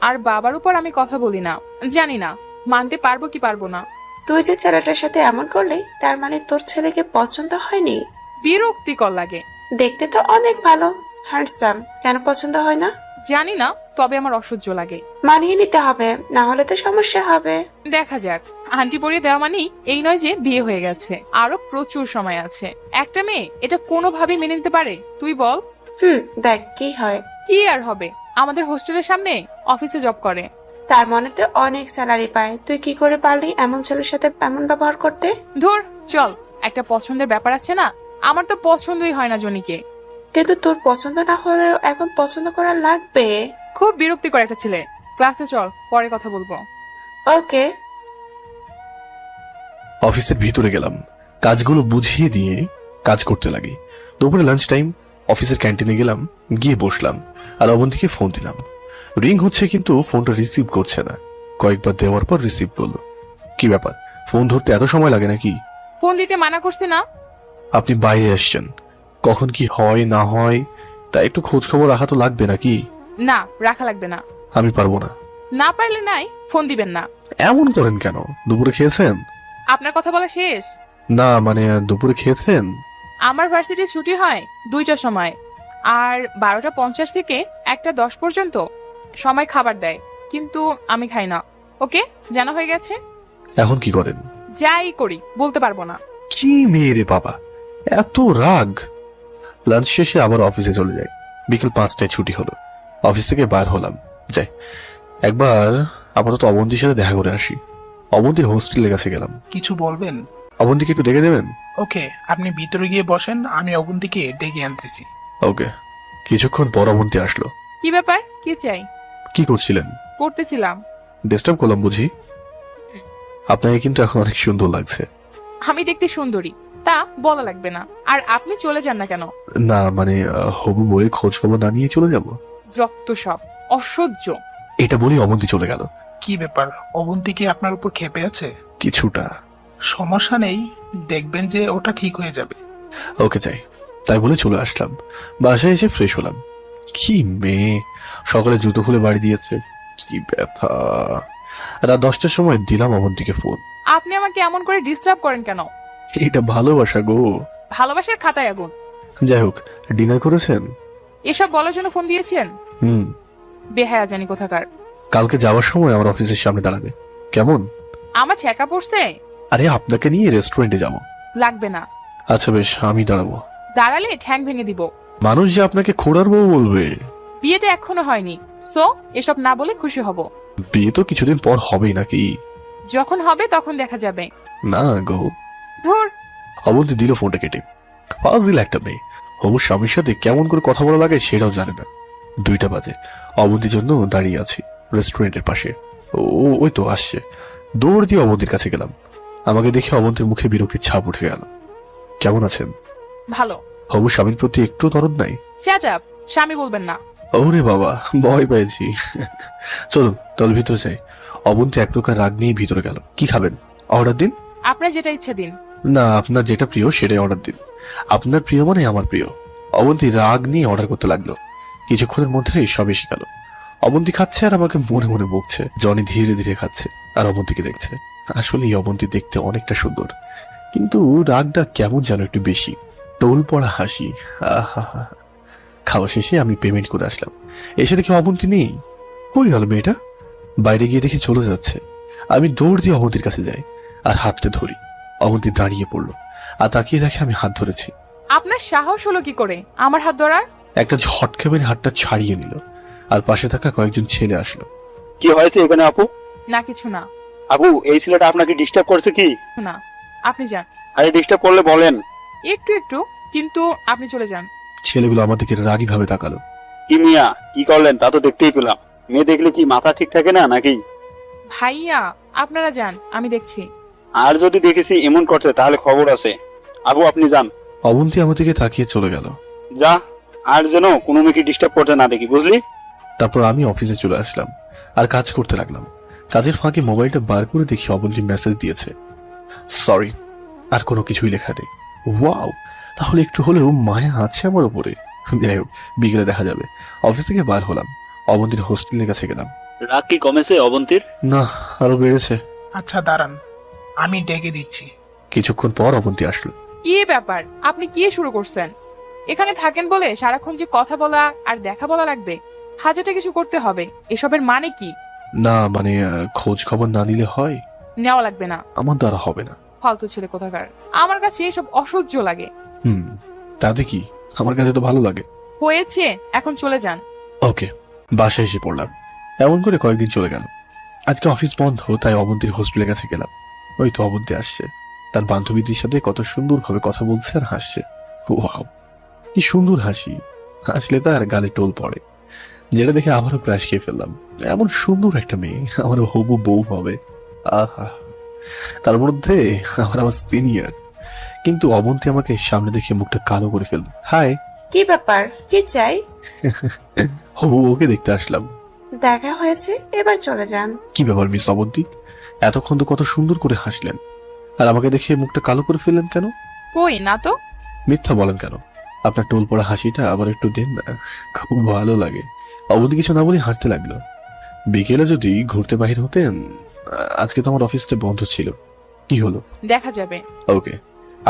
আর বাবার উপর আমি কথা বলি না, জানি না মানতে পারবো কি পারবো না।
তুই যে ছেলেটার সাথে এমন করলি, তার মানে তোর ছেলেকে পছন্দ হয়নি?
বিরক্তিকর লাগে।
দেখতে তো অনেক ভালো, হ্যান্ডসাম, কেন পছন্দ হয় না?
জানি না, তবে আমার অসহ্য লাগে।
মানিয়ে নিতে হবে, না হলে তো সমস্যা হবে।
দেখা যাক। আন্টি পরিয়ে দেওয়া মানেই এই নয় যে বিয়ে হয়ে গেছে, আরো প্রচুর সময় আছে। একটা মেয়ে এটা কোনোভাবেই মেনে নিতে পারে? তুই বল।
দেখ কি হয়।
কি আর হবে, আমাদের হোস্টেলের সামনে অফিসে জব করে।
তার মনে তো অনেক স্যালারি পায়, তুই কি করে পারলি এমন ছেলের সাথে এমন ব্যবহার করতে?
ধুর, চল। একটা পছন্দের ব্যাপার আছে না? আমার তো পছন্দই হয় না জনিকে।
কিন্তু তোর পছন্দ না হলেও এখন পছন্দ করা লাগবে।
খুব বিরক্তিকর একটা ছেলে। ক্লাসে চল, পরে কথা বলবো।
ওকে।
অফিসের ভিতরে গেলাম, কাজগুলো বুঝিয়ে দিয়ে কাজ করতে লাগি। দুপুরে লাঞ্চ টাইম, অফিসের ক্যান্টিনে গেলাম, গিয়ে বসলাম আর অবন্তীকে ফোন দিলাম। রিং হচ্ছে কিন্তু ফোনটা রিসিভ করছে না। কয়েকবার দেওয়ার পর রিসিভ করলো। কি ব্যাপার, ফোন ধরতে এত সময় লাগে নাকি?
ফোন দিতে মানা করছি না?
আপনি বাইরে আসছেন, কখন কি হয় না হয় তা একটু খোঁজ খবর রাখা তো লাগবে নাকি?
না, রাখা লাগবে না।
আমি পারবো না।
না পারলে নাই, ফোন দিবেন না।
এমন করেন কেন? দুপুরে খেয়েছেন?
আপনার কথা বলা শেষ?
না মানে দুপুরে খেয়েছেন?
আমার ভার্সিটির ছুটি হয় 2টার সময়, আর 12:50 থেকে 1:10 পর্যন্ত সময় খাবার দেয়, কিন্তু আমি খাই না। ওকে, জানা হয়ে গেছে।
এখন কি করেন?
যাই করি বলতে পারবো না।
কি মেয়ে রে বাবা, এত রাগ! লাঞ্চ শেষে আবার অফিসে চলে যাই। বিকেল 5টায় ছুটি হলো, অফিস থেকে বার হলাম। যাই একবার আপাতত অবন্তীর সাথে দেখা করে আসি। অবন্তীর হোস্টেলের কাছে গেলাম।
কিছু বলবেন?
অবন্তীকে একটু ডেকে দেবেন?
ওকে, আপনি ভিতরে গিয়ে বসেন, আমি অবন্তীকে ডেকে আনতেছি।
ওকে। কিছুক্ষণ পর অবন্তী আসলো।
কি ব্যাপার, কি চাই?
কি করছিলেন?
পড়তেছিলাম।
ডিস্টার্ব করলাম বুঝি? আপনাকে কিন্তু এখন অনেক সুন্দর লাগছে।
আমি দেখতে সুন্দরী, তা বলা লাগবে না। আর আপনি চলে যান না কেন?
না মানে হবু বইয়ের খোঁজ খবর না নিয়ে চলে যাব?
যত সব অসহ্য।
এটা বলি অবন্তী চলে গেল।
কি ব্যাপার, অবন্তী কি আপনার উপর ক্ষেপে আছে?
কিছুটা।
সমস্যা নেই, দেখবেন যে ওটা ঠিক হয়ে যাবে।
ওকে যাই, তাই বলে চলে আসলাম। বাসায় এসে ফ্রেশ হলাম। কি মেয়ে, সকালে জুতো খুলে বাড়ি দিয়েছে, কি ব্যথা। রাত 10টার সময় দিলাম অবন্তীকে ফোন।
আপনি আমাকে এমন করে ডিস্টার্ব করেন কেন?
এটা ভালোবাসা গো।
ভালোবাসার খাতায় আগুন।
যাই হোক, ডিনার করেছেন?
এসব বলার জন্য ফোন দিয়েছেন?
হুম।
বেহায়া জানি কোথাকার।
কালকে যাওয়ার সময় আমার অফিসের সামনে দাঁড়াবে, কেমন?
আমার ঠেকা পড়ছে।
আরে আপনাকে নিয়ে রেস্টুরেন্টে যাবো।
লাগবে না।
আচ্ছা বেশ, আমি দাঁড়াবো।
দাঁড়ালে ঠ্যাং ভেঙে দিব।
মানুষ যে আপনাকে খোঁড়ার বউ বলবে।
বিয়েটা এখনো হয়নি, সো এসব না বলে খুশি হব।
বিয়ে তো কিছুদিন পর হবেই নাকি?
যখন হবে তখন দেখা যাবে।
না গো।
ধুর।
অবন্তী দিল ফোনটা কেটে।
ফাজিল একটা মেয়ে, হবু স্বামীর সাথে কেমন করে কথা বলা লাগে সেটাও জানে না। 2টা বাজে, অবন্তীর জন্য দাঁড়িয়ে আছি রেস্টুরেন্টের পাশে। ওই তো আসছে। দৌড় দিয়ে অবন্তীর কাছে গেলাম। আমাকে দেখে অবন্তীর মুখে বিরক্তির ছাপ উঠে গেল। কেমন আছেন?
ভালো।
হবু স্বামীর প্রতি একটু দরদ নাই?
শ্যাট আপ, স্বামী বলবেন না।
ওরে বাবা, ভয় পেয়েছি। চলুন দল ভিতরে যাই। অবন্তী এক প্রকার রাগ নিয়ে ভিতরে গেল। কি খাবেন? অর্ডার দিন।
আপনার যেটা ইচ্ছে দিন।
না, আপনার যেটা প্রিয় সেটাই অর্ডার দিন। আপনার প্রিয় মানে আমার প্রিয়। অবন্তী রাগ নিয়ে অর্ডার করতে লাগলো। কিছুক্ষণের মধ্যেই সব এসে গেল। অবন্তী খাচ্ছে আর আমাকে মনে মনে বকছে। জনি ধীরে ধীরে খাচ্ছে আর অবন্তীকে দেখছে। আসলে এই অবন্তী দেখতে অনেকটা সুন্দর, কিন্তু রাগটা কেমন যেন একটু বেশি। তোল পড়া হাসি। আহা, খাওয়া শেষে আমি পেমেন্ট করে আসলাম। এসে দেখি অবন্তী নেই। কই গেল মেয়েটা? বাইরে গিয়ে দেখি চলে যাচ্ছে। আমি দৌড় দিয়ে অবন্তীর কাছে যাই আর হাতটা ধরি। অবন্তী দাঁড়িয়ে পড়লো আর তাকিয়ে দেখে আমি হাত ধরেছি।
আপনার সাহস হলো কি করে আমার হাত ধরার?
একটা ঝটকা মেরে হাতটা ছাড়িয়ে নিল আর পাশে থাকা কয়েকজন ছেলে আসলো।
কি হয়েছে এখানে আপু?
না কিছু না।
আপু, এই ছেলেটা আপনাকে ডিস্টার্ব করছে কি?
না, আপনি যান।
আরে ডিস্টার্ব করলে বলেন।
একটু, কিন্তু আপনি চলে যান।
ছেলেগুলো আমার দিকে রাগী ভাবে তাকালো।
কি মিয়া, কি করলেন তা তো দেখতেই পেলাম। মেয়ে দেখলে কি মাথা ঠিক থাকে না নাকি?
ভাইয়া আপনারা যান, আমি দেখছি।
আর যদি দেখেছি এমন করছে তাহলে খবর আছে। আপু আপনি যান।
অবন্তী আমার দিকে তাকিয়ে চলে গেল।
যা, আর যেন কোনো মেয়েকে ডিস্টার্ব করতে না দেখি, বুঝলি?
তারপর আমি অফিসে চলে আসলাম আর কাজ করতে লাগলাম। কাজের ফাঁকে মোবাইলটা বার করে দেখি অবন্তী মেসেজ দিয়েছে। সরি, আর কোনো কিছুই লেখা নেই। ওয়াও, তাহলে একটু হলেও মায়া আছে আমার উপরে। যাই হোক, বিকেলে দেখা যাবে। অফিস থেকে বার হলাম, অবন্তীর হোস্টেলের কাছে গেলাম।
রাগ কি কমেছে অবন্তীর?
না, আরো বেড়েছে।
আচ্ছা দাঁড়ান, আমি ডেকে দিচ্ছি।
কিছুক্ষণ পর অবন্তী আসলো।
কি ব্যাপার, আপনি কি শুরু করছেন? এখানে থাকেন বলে সারাক্ষণ যে কথা বলা আর দেখা বলা লাগবে, হাজারটা কিছু করতে হবে, এসবের মানে কি?
না মানে খোঁজ খবর না নিলে হয়?
নেওয়া লাগবে না।
আমার দ্বারা হবে না।
ফালতু ছেলে কোথাকার, আমার কাছে এসব অসহ্য লাগে।
তাতে কি, আমার কাছে তো ভালো লাগে।
হয়েছে, এখন চলে যান।
ওকে, বাসায় এসে পড়লাম। এমন করে কয়েকদিন চলে গেল। আজকে অফিস বন্ধ, তাই অবন্তীর হোস্টেলের কাছে গেলাম। ওই তো অবন্তী আসছে, তার বান্ধবীদের সাথে কত সুন্দরভাবে কথা বলছে আর হাসছে। ওয়াও, কি সুন্দর হাসি। হাসলে তার গালে টোল পড়ে, যেটা দেখে আবারও ক্রাশ খেয়ে ফেললাম। এমন সুন্দর একটা মেয়ে আমার হবু বউ হবে। আহা, তার মধ্যে আমার সিনিয়র। কিন্তু অবন্তী আমাকে সামনে দেখে মুখটা কালো করে ফেলল। হাই।
কি ব্যাপার, কি চাই?
হবু ওকে দেখতে আসলাম।
দেখা হয়েছে, এবার চলে যান।
কি ব্যাপার মিস অবন্তী, এতক্ষণ তো কত সুন্দর করে হাসলেন, আর আমাকে দেখে মুখটা কালো করে ফেললেন কেন?
কই না তো।
মিথ্যা বলেন কেন? আপনার টোল পড়া হাসিটা আবার একটু দেন না, খুব ভালো লাগে। অবন্তী কিছু না বলে হাঁটতে লাগলো। বিকেলে যদি ঘুরতে বাহির হতেন। আজকে তো আমার অফিসটা বন্ধ ছিল। কি হলো?
দেখা যাবে।
ওকে,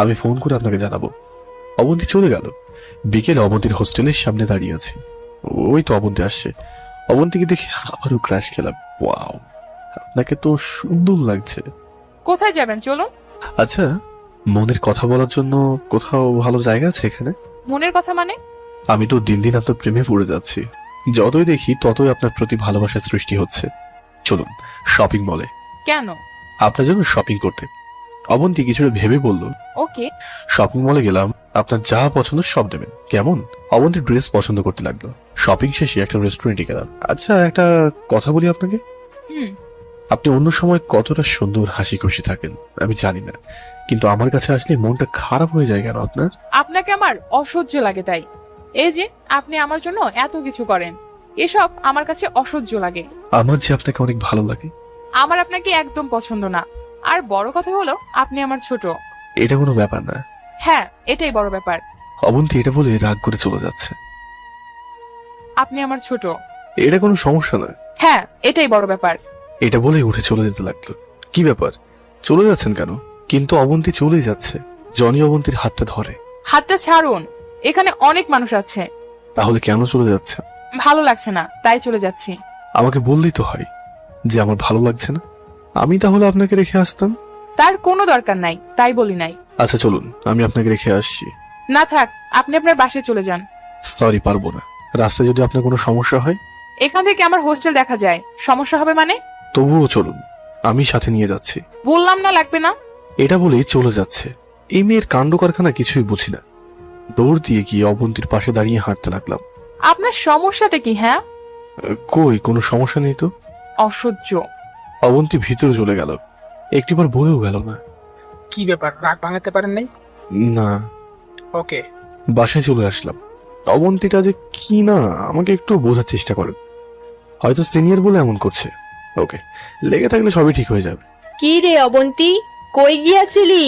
আমি ফোন করে আপনাকে জানাবো। অবন্তী চলে গেল। বিকেলে অবন্তীর হোস্টেলের সামনে দাঁড়িয়ে আছি। ওই তো অবন্তী আসছে। অবন্তীকে দেখে আবারও ক্রাশ খেলাম। ওয়াও, আপনাকে তো সুন্দর লাগছে।
কোথায় যাবেন চলুন।
আচ্ছা, মনের কথা বলার জন্য কোথাও ভালো জায়গা আছে এখানে?
মনের কথা মানে?
আমি তো দিন দিন আপনার প্রেমে পড়ে যাচ্ছি। যতই দেখি ততই আপনার প্রতি ভালোবাসার সৃষ্টি হচ্ছে। চলুন শপিং মলে।
কেন?
আপনার জন্য শপিং করতে। অবন্তী কিছুটা ভেবে বলল।
ওকে।
শপিং মলে গেলাম, আপনার যা পছন্দ সব দেবেন। কেমন? অবন্তী ড্রেস পছন্দ করতে লাগলো। শপিং শেষে একটা রেস্টুরেন্টে গেলাম। আচ্ছা, একটা কথা বলি আপনাকে। আপনি অন্য সময় কতটা সুন্দর হাসি খুশি থাকেন আমি জানি না, কিন্তু আমার কাছে আসলে মনটা খারাপ হয়ে যায় কেন আপনার?
আপনাকে আমার অসহ্য লাগে তাই। এই যে আপনি আমার জন্য এত কিছু করেন, এসব আমার কাছে অসহ্য লাগে।
আমার যে আপনাকে অনেক ভালো লাগে।
আমার আপনাকে একদম পছন্দ না, আর বড় কথা হলো আপনি আমার ছোট।
এটা কোনো ব্যাপার না।
হ্যাঁ, এটাই বড় ব্যাপার।
অবন্তী এটা বলে রাগ করে চলে যাচ্ছে।
আপনি আমার ছোট।
এটা কোনো সমস্যা না।
হ্যাঁ, এটাই বড় ব্যাপার।
এটা বলে উঠে চলে যেতে লাগলো। কি ব্যাপার, চলে যাচ্ছেন কেন? কিন্তু অবন্তী চলে যাচ্ছে। জনি অবন্তীর হাতটা ধরে।
হাতটা ছাড়ুন, এখানে অনেক মানুষ আছে।
তাহলে কেন চলে যাচ্ছে?
ভালো লাগছে না, তাই চলে যাচ্ছি।
আমাকে বললেই তো হয় যে আমার ভালো লাগছে না। আমি তাহলে আপনাকে রেখে আসতাম।
তার কোনো দরকার নাই, তাই বলি নাই।
আচ্ছা চলুন, আমি আপনাকে রেখে আসছি।
না থাক, আপনি আপনার বাসায় চলে যান।
সরি, পারবো না। রাস্তায় যদি আপনার কোনো সমস্যা হয়?
এখান থেকে আমার হোস্টেল দেখা যায়, সমস্যা হবে মানে?
তবুও চলুন, আমি সাথে নিয়ে যাচ্ছি।
বললাম না লাগবে না।
এটা বলেই চলে যাচ্ছে। এই মেয়ের কাণ্ড কারখানা কিছুই বুঝি না।
দৌড় দিয়ে গিয়ে অবন্তীর পাশে দাঁড়িয়ে হাঁটতে লাগলাম।
আপনার সমস্যাটা কি? হ্যাঁ,
কই কোনো সমস্যা নেই তো।
অসহ্য।
অবন্তী ভিতরে চলে গেল, একটিবার বলেও গেল না।
কি ব্যাপার, রাগ ভাঙাতে পারেন নাই?
না।
ওকে।
বাসায় চলে আসলাম। অবন্তীটা যে কি না আমাকে একটু বোঝার চেষ্টা করে, হয়তো সিনিয়র বলে এমন করছে। ওকে, লেগে থাকলে সবই ঠিক হয়ে যাবে।
কি রে অবন্তী, কই গিয়াছিলি?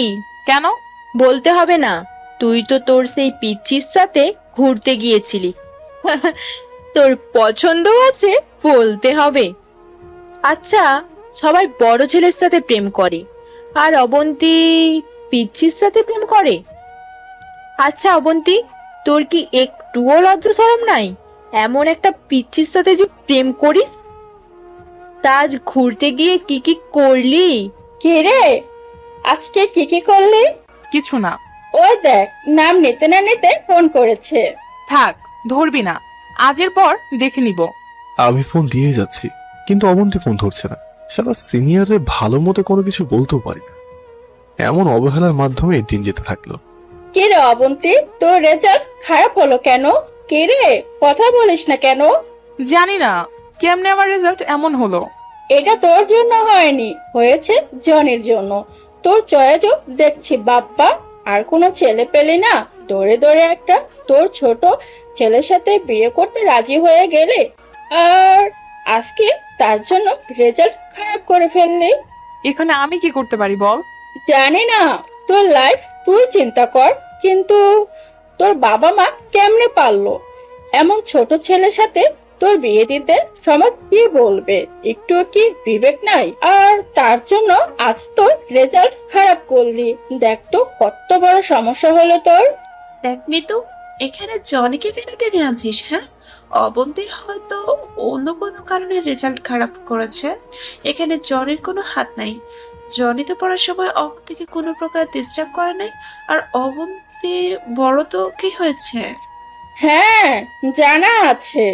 কেন?
বলতে হবে না, তুই তো তোর সেই পিচ্চির সাথে ঘুরতে গিয়েছিলি। তোর পছন্দ আছে বলতে হবে। আচ্ছা, সবাই বড় ছেলের সাথে প্রেম করে, আর অবন্তী পিচ্চির সাথে প্রেম করে। আচ্ছা অবন্তী, তোর কি একটুও লজ্জা শরম নাই এমন একটা পিচ্চির সাথে যে প্রেম করিস? তা আজ ঘুরতে গিয়ে কি কি করলি? কে রে, আজকে কি কি করলি?
কিছু না।
ওই দেখ, নাম নিতে না নিতে ফোন করেছে।
থাক, ধরবি না, আজের পর দেখে নিব।
আমি ফোন দিয়ে যাচ্ছি, কিন্তু অবন্তী ফোন ধরছে না। সারা সিনিয়রে ভালো মতো কোনো কিছু বলতেও পারি না, এমন অবহেলার মাধ্যমে দিন যেতে থাকলো।
কে রে অবন্তী, তোর রেজাল্ট খারাপ হলো কেন? কে রে, কথা বলিস না কেন?
জানি না কেমনে আমার রেজাল্ট এমন হলো।
এটা তোর জন্য হয়নি, হয়েছে জনের জন্য। তোর চয়েজও দেখছি বাপ্পা, আর কোনো ছেলে পেলে না দৌড়ে দৌড়ে একটা তোর ছোট ছেলের সাথে বিয়ে করতে রাজি হয়ে গেলে, আর আজকে তার জন্য রেজাল্ট খারাপ করে ফেললি।
এখানে আমি কি করতে পারি বল?
জানি না, তোর লাইফ তুই চিন্তা কর, কিন্তু তোর বাবা মা কেমনে পারলো এমন ছোট ছেলের সাথে তোর বিয়ে দিতে? সমাজ কি বলবে? একটু কি বিবেক নাই? আর তার জন্য আজ তোর রেজাল্ট খারাপ করলি। দেখ তো কত বড় সমস্যা হলো তোর।
দেখ মিতু, এখানে জনিকে কেন টেনে আনছিস? হ্যাঁ, অবন্তীর হয়তো অন্য কোনো কারণে রেজাল্ট খারাপ করেছে, এখানে জনের কোনো হাত নাই। জনি তো পড়ার সময় অবন্তীকে কোনো প্রকার ডিস্টার্ব করে নাই, আর অবন্তী বড় তো কি হয়েছে?
হ্যাঁ, জানা আছে।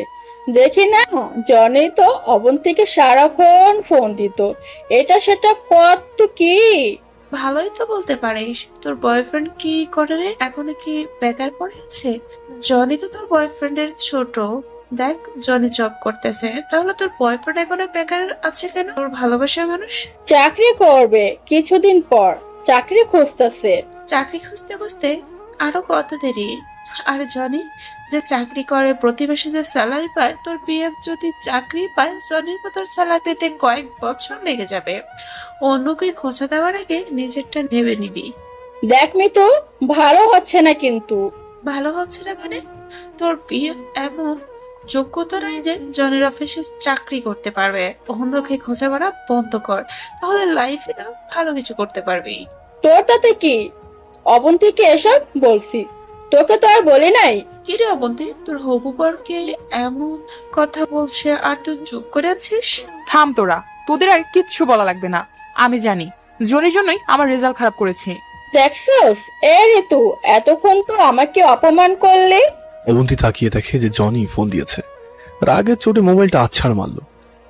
দেখি না, জনি তো অবন্তীকে সারাক্ষণ ফোন দিত, এটা সেটা কত কি।
ভালোই তো বলতে পারিস। তোর বয়ফ্রেন্ড কি করে রে? এখনো কি বেকার পড়ে আছে? জনি তো তোর বয়ফ্রেন্ডের ছোট। দেখ, জনি জব করতেছে, তাহলে তোর বয়ফ্রেন্ড এখনো বেকার আছে কেন? তোর ভালোবাসার মানুষ
চাকরি করবে কিছুদিন পর, চাকরি খুঁজতেছে।
চাকরি খুঁজতে খুঁজতে আরো কত দেরি। আর জনি যে চাকরি করে প্রতি মাসে যে স্যালারি পায়, তোর বিয়ে যদি চাকরি পায়, জনির মতো স্যালারি পেতে কয়েক বছর লেগে যাবে। অন্যকে খোঁজা দেওয়ার আগে নিজেরটা ভেবে নিবি।
দেখ মিতু, ভালো হচ্ছে না কিন্তু।
ভালো হচ্ছে না মানে? তোর বিয়ে এমন যোগ্যতা নাই যে জনের অফিসে চাকরি করতে পারবে। অন্যকে খোঁজা মারা বন্ধ কর, তাহলে লাইফে না ভালো কিছু করতে পারবি।
তোর তাতে কি? অবন্তীকে এসব বলছিস, তোকে তো আর বলি নাই।
কি রে অবন্তী, তোর হবু বরকে এমন কথা বলছে আর তুই চুপ করে আছিস?
থাম তোরা, তোদের আর কিচ্ছু বলা লাগবে না। আমি জানি জনির জন্যই আমার রেজাল্ট খারাপ করেছি।
দেখছস এ ঋতু, এতক্ষণ তো আমাকে অপমান করলে।
অবন্তী তাকিয়ে দেখে যে জনি ফোন দিয়েছে, রাগের চোটে মোবাইলটা আছাড় মারলো।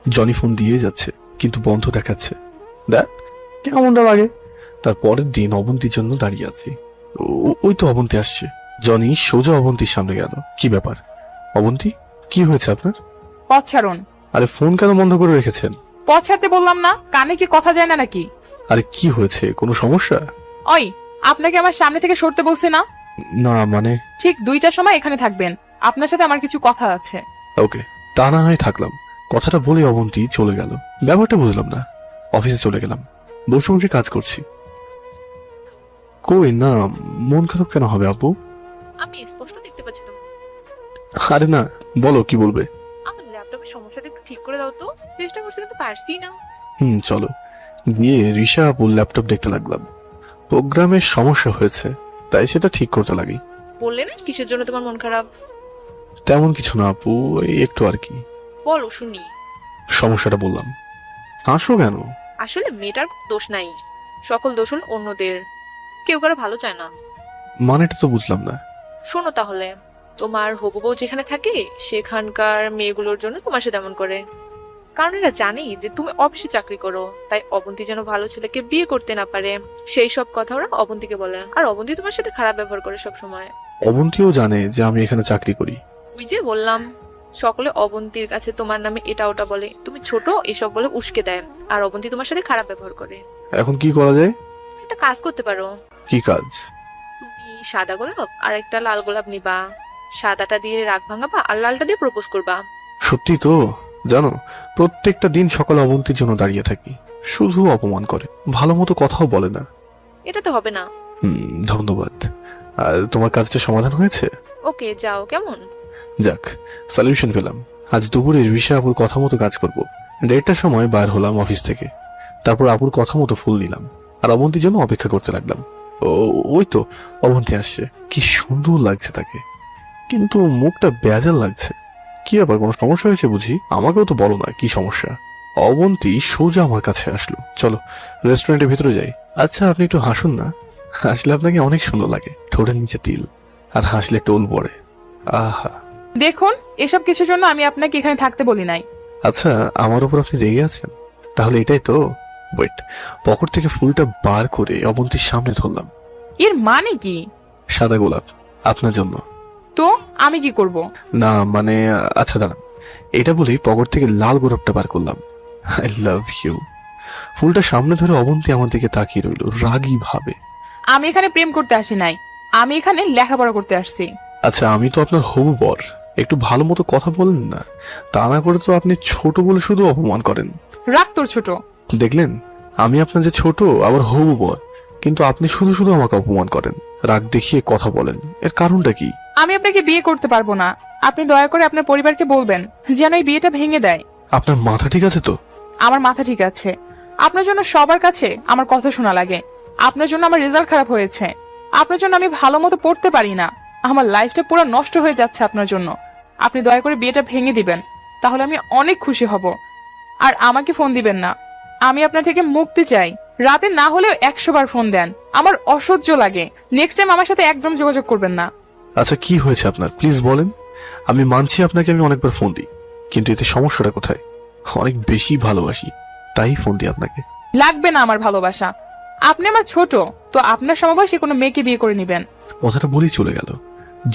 জনি ফোন দিয়ে যাচ্ছে, কিন্তু বন্ধ দেখাচ্ছে। দেখ কেমনটা লাগে। তার পরের দিন অবন্তীর জন্য দাঁড়িয়ে আছি, ওই তো অবন্তী আসছে। জনি সোজা অবন্তীর সামনে গেল। কি ব্যাপার অবন্তী, কি হয়েছে আপনার?
পথ ছাড়ুন।
আরে ফোন কেন বন্ধ করে রেখেছেন?
পথ ছাড়তে বললাম না, কানে কি কথা যায় না নাকি?
আরে কি হয়েছে, কোনো সমস্যা?
ওই, আপনাকে আমার সামনে থেকে সরতে বলছি না?
না মানে?
ঠিক 2টার সময় এখানে থাকবেন, আপনার সাথে আমার কিছু কথা আছে।
ওকে, তা না হয় থাকলাম। কথাটা বলে অবন্তী চলে গেল। ব্যাপারটা বুঝলাম না। অফিসে চলে গেলাম, বসে বসে কাজ করছি। কই না, মন খারাপ কেন হবে আপু?
আমি স্পষ্ট দেখতে পাচ্ছি তো।
আরে না, বলো কি বলবে।
আমার ল্যাপটপের সমস্যাটা একটু ঠিক করে দাও তো। চেষ্টা করছি কিন্তু পারছি না।
চলো। গিয়ে রিশা আপুর ল্যাপটপ দেখতে লাগলাম। প্রোগ্রামের সমস্যা হয়েছে, তাই সেটা ঠিক করতে লাগি।
বললে না কিসের জন্য তোমার মন খারাপ?
তেমন কিছু না আপু, এই একটু আর কি।
বলো শুনি।
সমস্যাটা বললাম। হাসো কেন?
আসলে মেয়েটার দোষ নাই, সকল দোষ হল অন্যদের। কেউ কারো ভালো চায় না।
মানেটা তো বুঝলাম না।
শোনো তাহলে, তোমার হবু বউ যেখানে থাকে সেখানকার মেয়েগুলোর জন্য তোমার সাথে এমন করে। কারণ এরা জানেই যে তুমি অফিসে চাকরি করো, তাই অবন্তী যেন ভালো ছেলেকে বিয়ে করতে না পারে সেই সব কথা ওরা অবন্তীকে বলে। আর অবন্তী তোমার সাথে খারাপ ব্যবহার করে সব সময়।
অবন্তীও জানে যে আমি এখানে চাকরি করি।
ওই যে বললাম, সকলে অবন্তীর কাছে তোমার নামে এটা ওটা বলে, তুমি ছোট এসব বলে উস্কে দেয়, আর অবন্তী তোমার সাথে খারাপ ব্যবহার করে।
এখন কি করা যায়?
একটা কাজ করতে পারো।
কি কাজ?
তুমি সাদা গোলাপ আর একটা লাল গোলাপ নিবা, সাদাটা দিয়ে রাগ ভাঙাবা আর লালটা দিয়ে প্রপোজ করবা।
সত্যি তো? জানো, প্রত্যেকটা দিন সকালে অবন্তীর জন্য দাঁড়িয়ে থাকি, শুধু অপমান করে, ভালো মতো কথাও বলে না।
এটা তো হবে না।
ধন্যবাদ। আর তোমার কাজটা সমাধান হয়েছে?
ওকে, যাও। কেমন?
যাক, সলিউশন পেলাম। আজ দুপুরে ঋষা আপুর কথা মতো কাজ করব। 1:30টার সময় বাইর হলাম অফিস থেকে। তারপর আপুর কথা মতো ফুল নিলাম আর অবন্তীর জন্য অপেক্ষা করতে লাগলাম। ওই তো অবন্তী আসছে। কি সুন্দর লাগছে তাকে, কিন্তু মুখটা বেজার লাগছে। কি ব্যাপার, কোনো সমস্যা হয়েছে বুঝি? আমাকেও তো বলো না কি সমস্যা। অবন্তী সোজা আমার কাছে আসলো। চলো রেস্টুরেন্টের ভিতরে যাই। আচ্ছা আপনি একটু হাসুন না, হাসলে আপনাকে অনেক সুন্দর লাগে। ঠোঁটের নিচে তিল, আর হাসলে টোল পড়ে। আহা।
দেখুন, এসব কিছুর জন্য আমি আপনাকে এখানে থাকতে বলি নাই।
আচ্ছা, আমার উপর আপনি রেগে আছেন? তাহলে এটাই তো। ওয়েট, পকেট থেকে ফুলটা বার করে অবন্তীর সামনে ধরলাম।
এর মানে কি?
সাদা গোলাপ, আপনার জন্য।
তো আমি কি করব?
না মানে, আচ্ছা দাঁড়ান। এটা বলেই পকেট থেকে লাল গোলাপটা বার করলাম। I love you. ফুলটা সামনে ধরে অবন্তী আমার দিকে তাকিয়ে রইল রাগী ভাবে।
আমি এখানে প্রেম করতে আসি নাই, আমি এখানে লেখাপড়া করতে আসছি।
আচ্ছা, আমি তো আপনার হবু বর, একটু ভালো মতো কথা বলেন না। তা না করে তো আপনি ছোট বলে শুধু অপমান করেন।
রাগ তোর ছোট।
দেখলেন, আমি আপনার যে ছোট আবার হবু বর, কিন্তু আপনি শুধু শুধু আমাকে অপমান করেন, রাগ দেখিয়ে কথা বলেন। এর কারণটা কি?
আমি আপনাকে বিয়ে করতে পারবো না। আপনি দয়া করে আপনার পরিবারকে বলবেন যেন এই বিয়েটা ভেঙে দেয়।
আপনার মাথা ঠিক আছে তো?
আমার মাথা ঠিক আছে। আপনার জন্য সবার কাছে আমার কথা শোনা লাগে। আপনার জন্য আমার রেজাল্ট খারাপ হয়েছে, আপনার জন্য আমি ভালো মতো পড়তে পারি না, আমার লাইফটা পুরো নষ্ট হয়ে যাচ্ছে আপনার জন্য। আপনি দয়া করে বিয়েটা ভেঙে দিবেন, তাহলে আমি অনেক খুশি হব। আর আমাকে ফোন দিবেন না, আমি আপনার থেকে মুক্তি চাই। রাতে না হলেও 100 বার ফোন দেন, আমার অসহ্য লাগে। নেক্সট টাইম আমার সাথে একদম যোগাযোগ করবেন না।
আচ্ছা, কি হয়েছে আপনার প্লিজ বলেন। আমি মানছি আপনাকে আমি অনেকবার ফোন দিই, কিন্তু এতে সমস্যাটা কোথায়? অনেক বেশি ভালোবাসি, তাই ফোন দিই আপনাকে।
লাগবে না আমার ভালোবাসা, আপনি আমার ছোট, তো আপনার সমবয়সী কোনো মেয়েকে বিয়ে করে নেবেন।
কথাটা বলেই চলে গেল।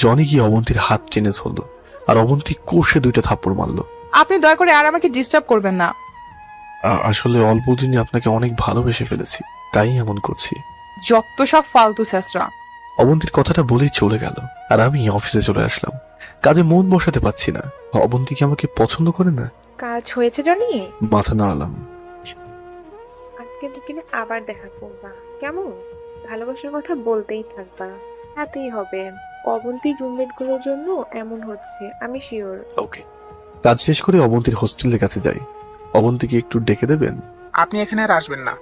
জনি গিয়ে অবন্তীর হাত টেনে ধরলো, আর অবন্তী কষে 2টা থাপ্পড় মারলো।
আপনি দয়া করে আর আমাকে ডিস্টার্ব করবেন না।
আসলে অল্প দিনই আপনাকে অনেক ভালোবেসে ফেলেছি, তাই এমন করছি।
যত সব ফালতু ছেঁচড়া।
অবন্তীর কথাটা বলেই চলে গেল, আর আমি অফিসে চলে আসলাম। কাজে মন বসাতে পারছি না। অবন্তী কি আমাকে পছন্দ করে না?
কাজ হয়েছে জনি?
মাথা নাড়ালাম।
আজকে বিকেলে আবার দেখা করবা, কেমন? ভালোবাসার কথা বলতেই থাকবা, তাতেই হবে। অবন্তীর রুমমেট গুলোর জন্য এমন হচ্ছে, আমি শিওর।
ওকে। কাজ শেষ করে অবন্তীর হোস্টেলের কাছে যাই। অবন্তীকে একটু ডেকে দেবেন?
আপনি এখানে আর আসবেন না।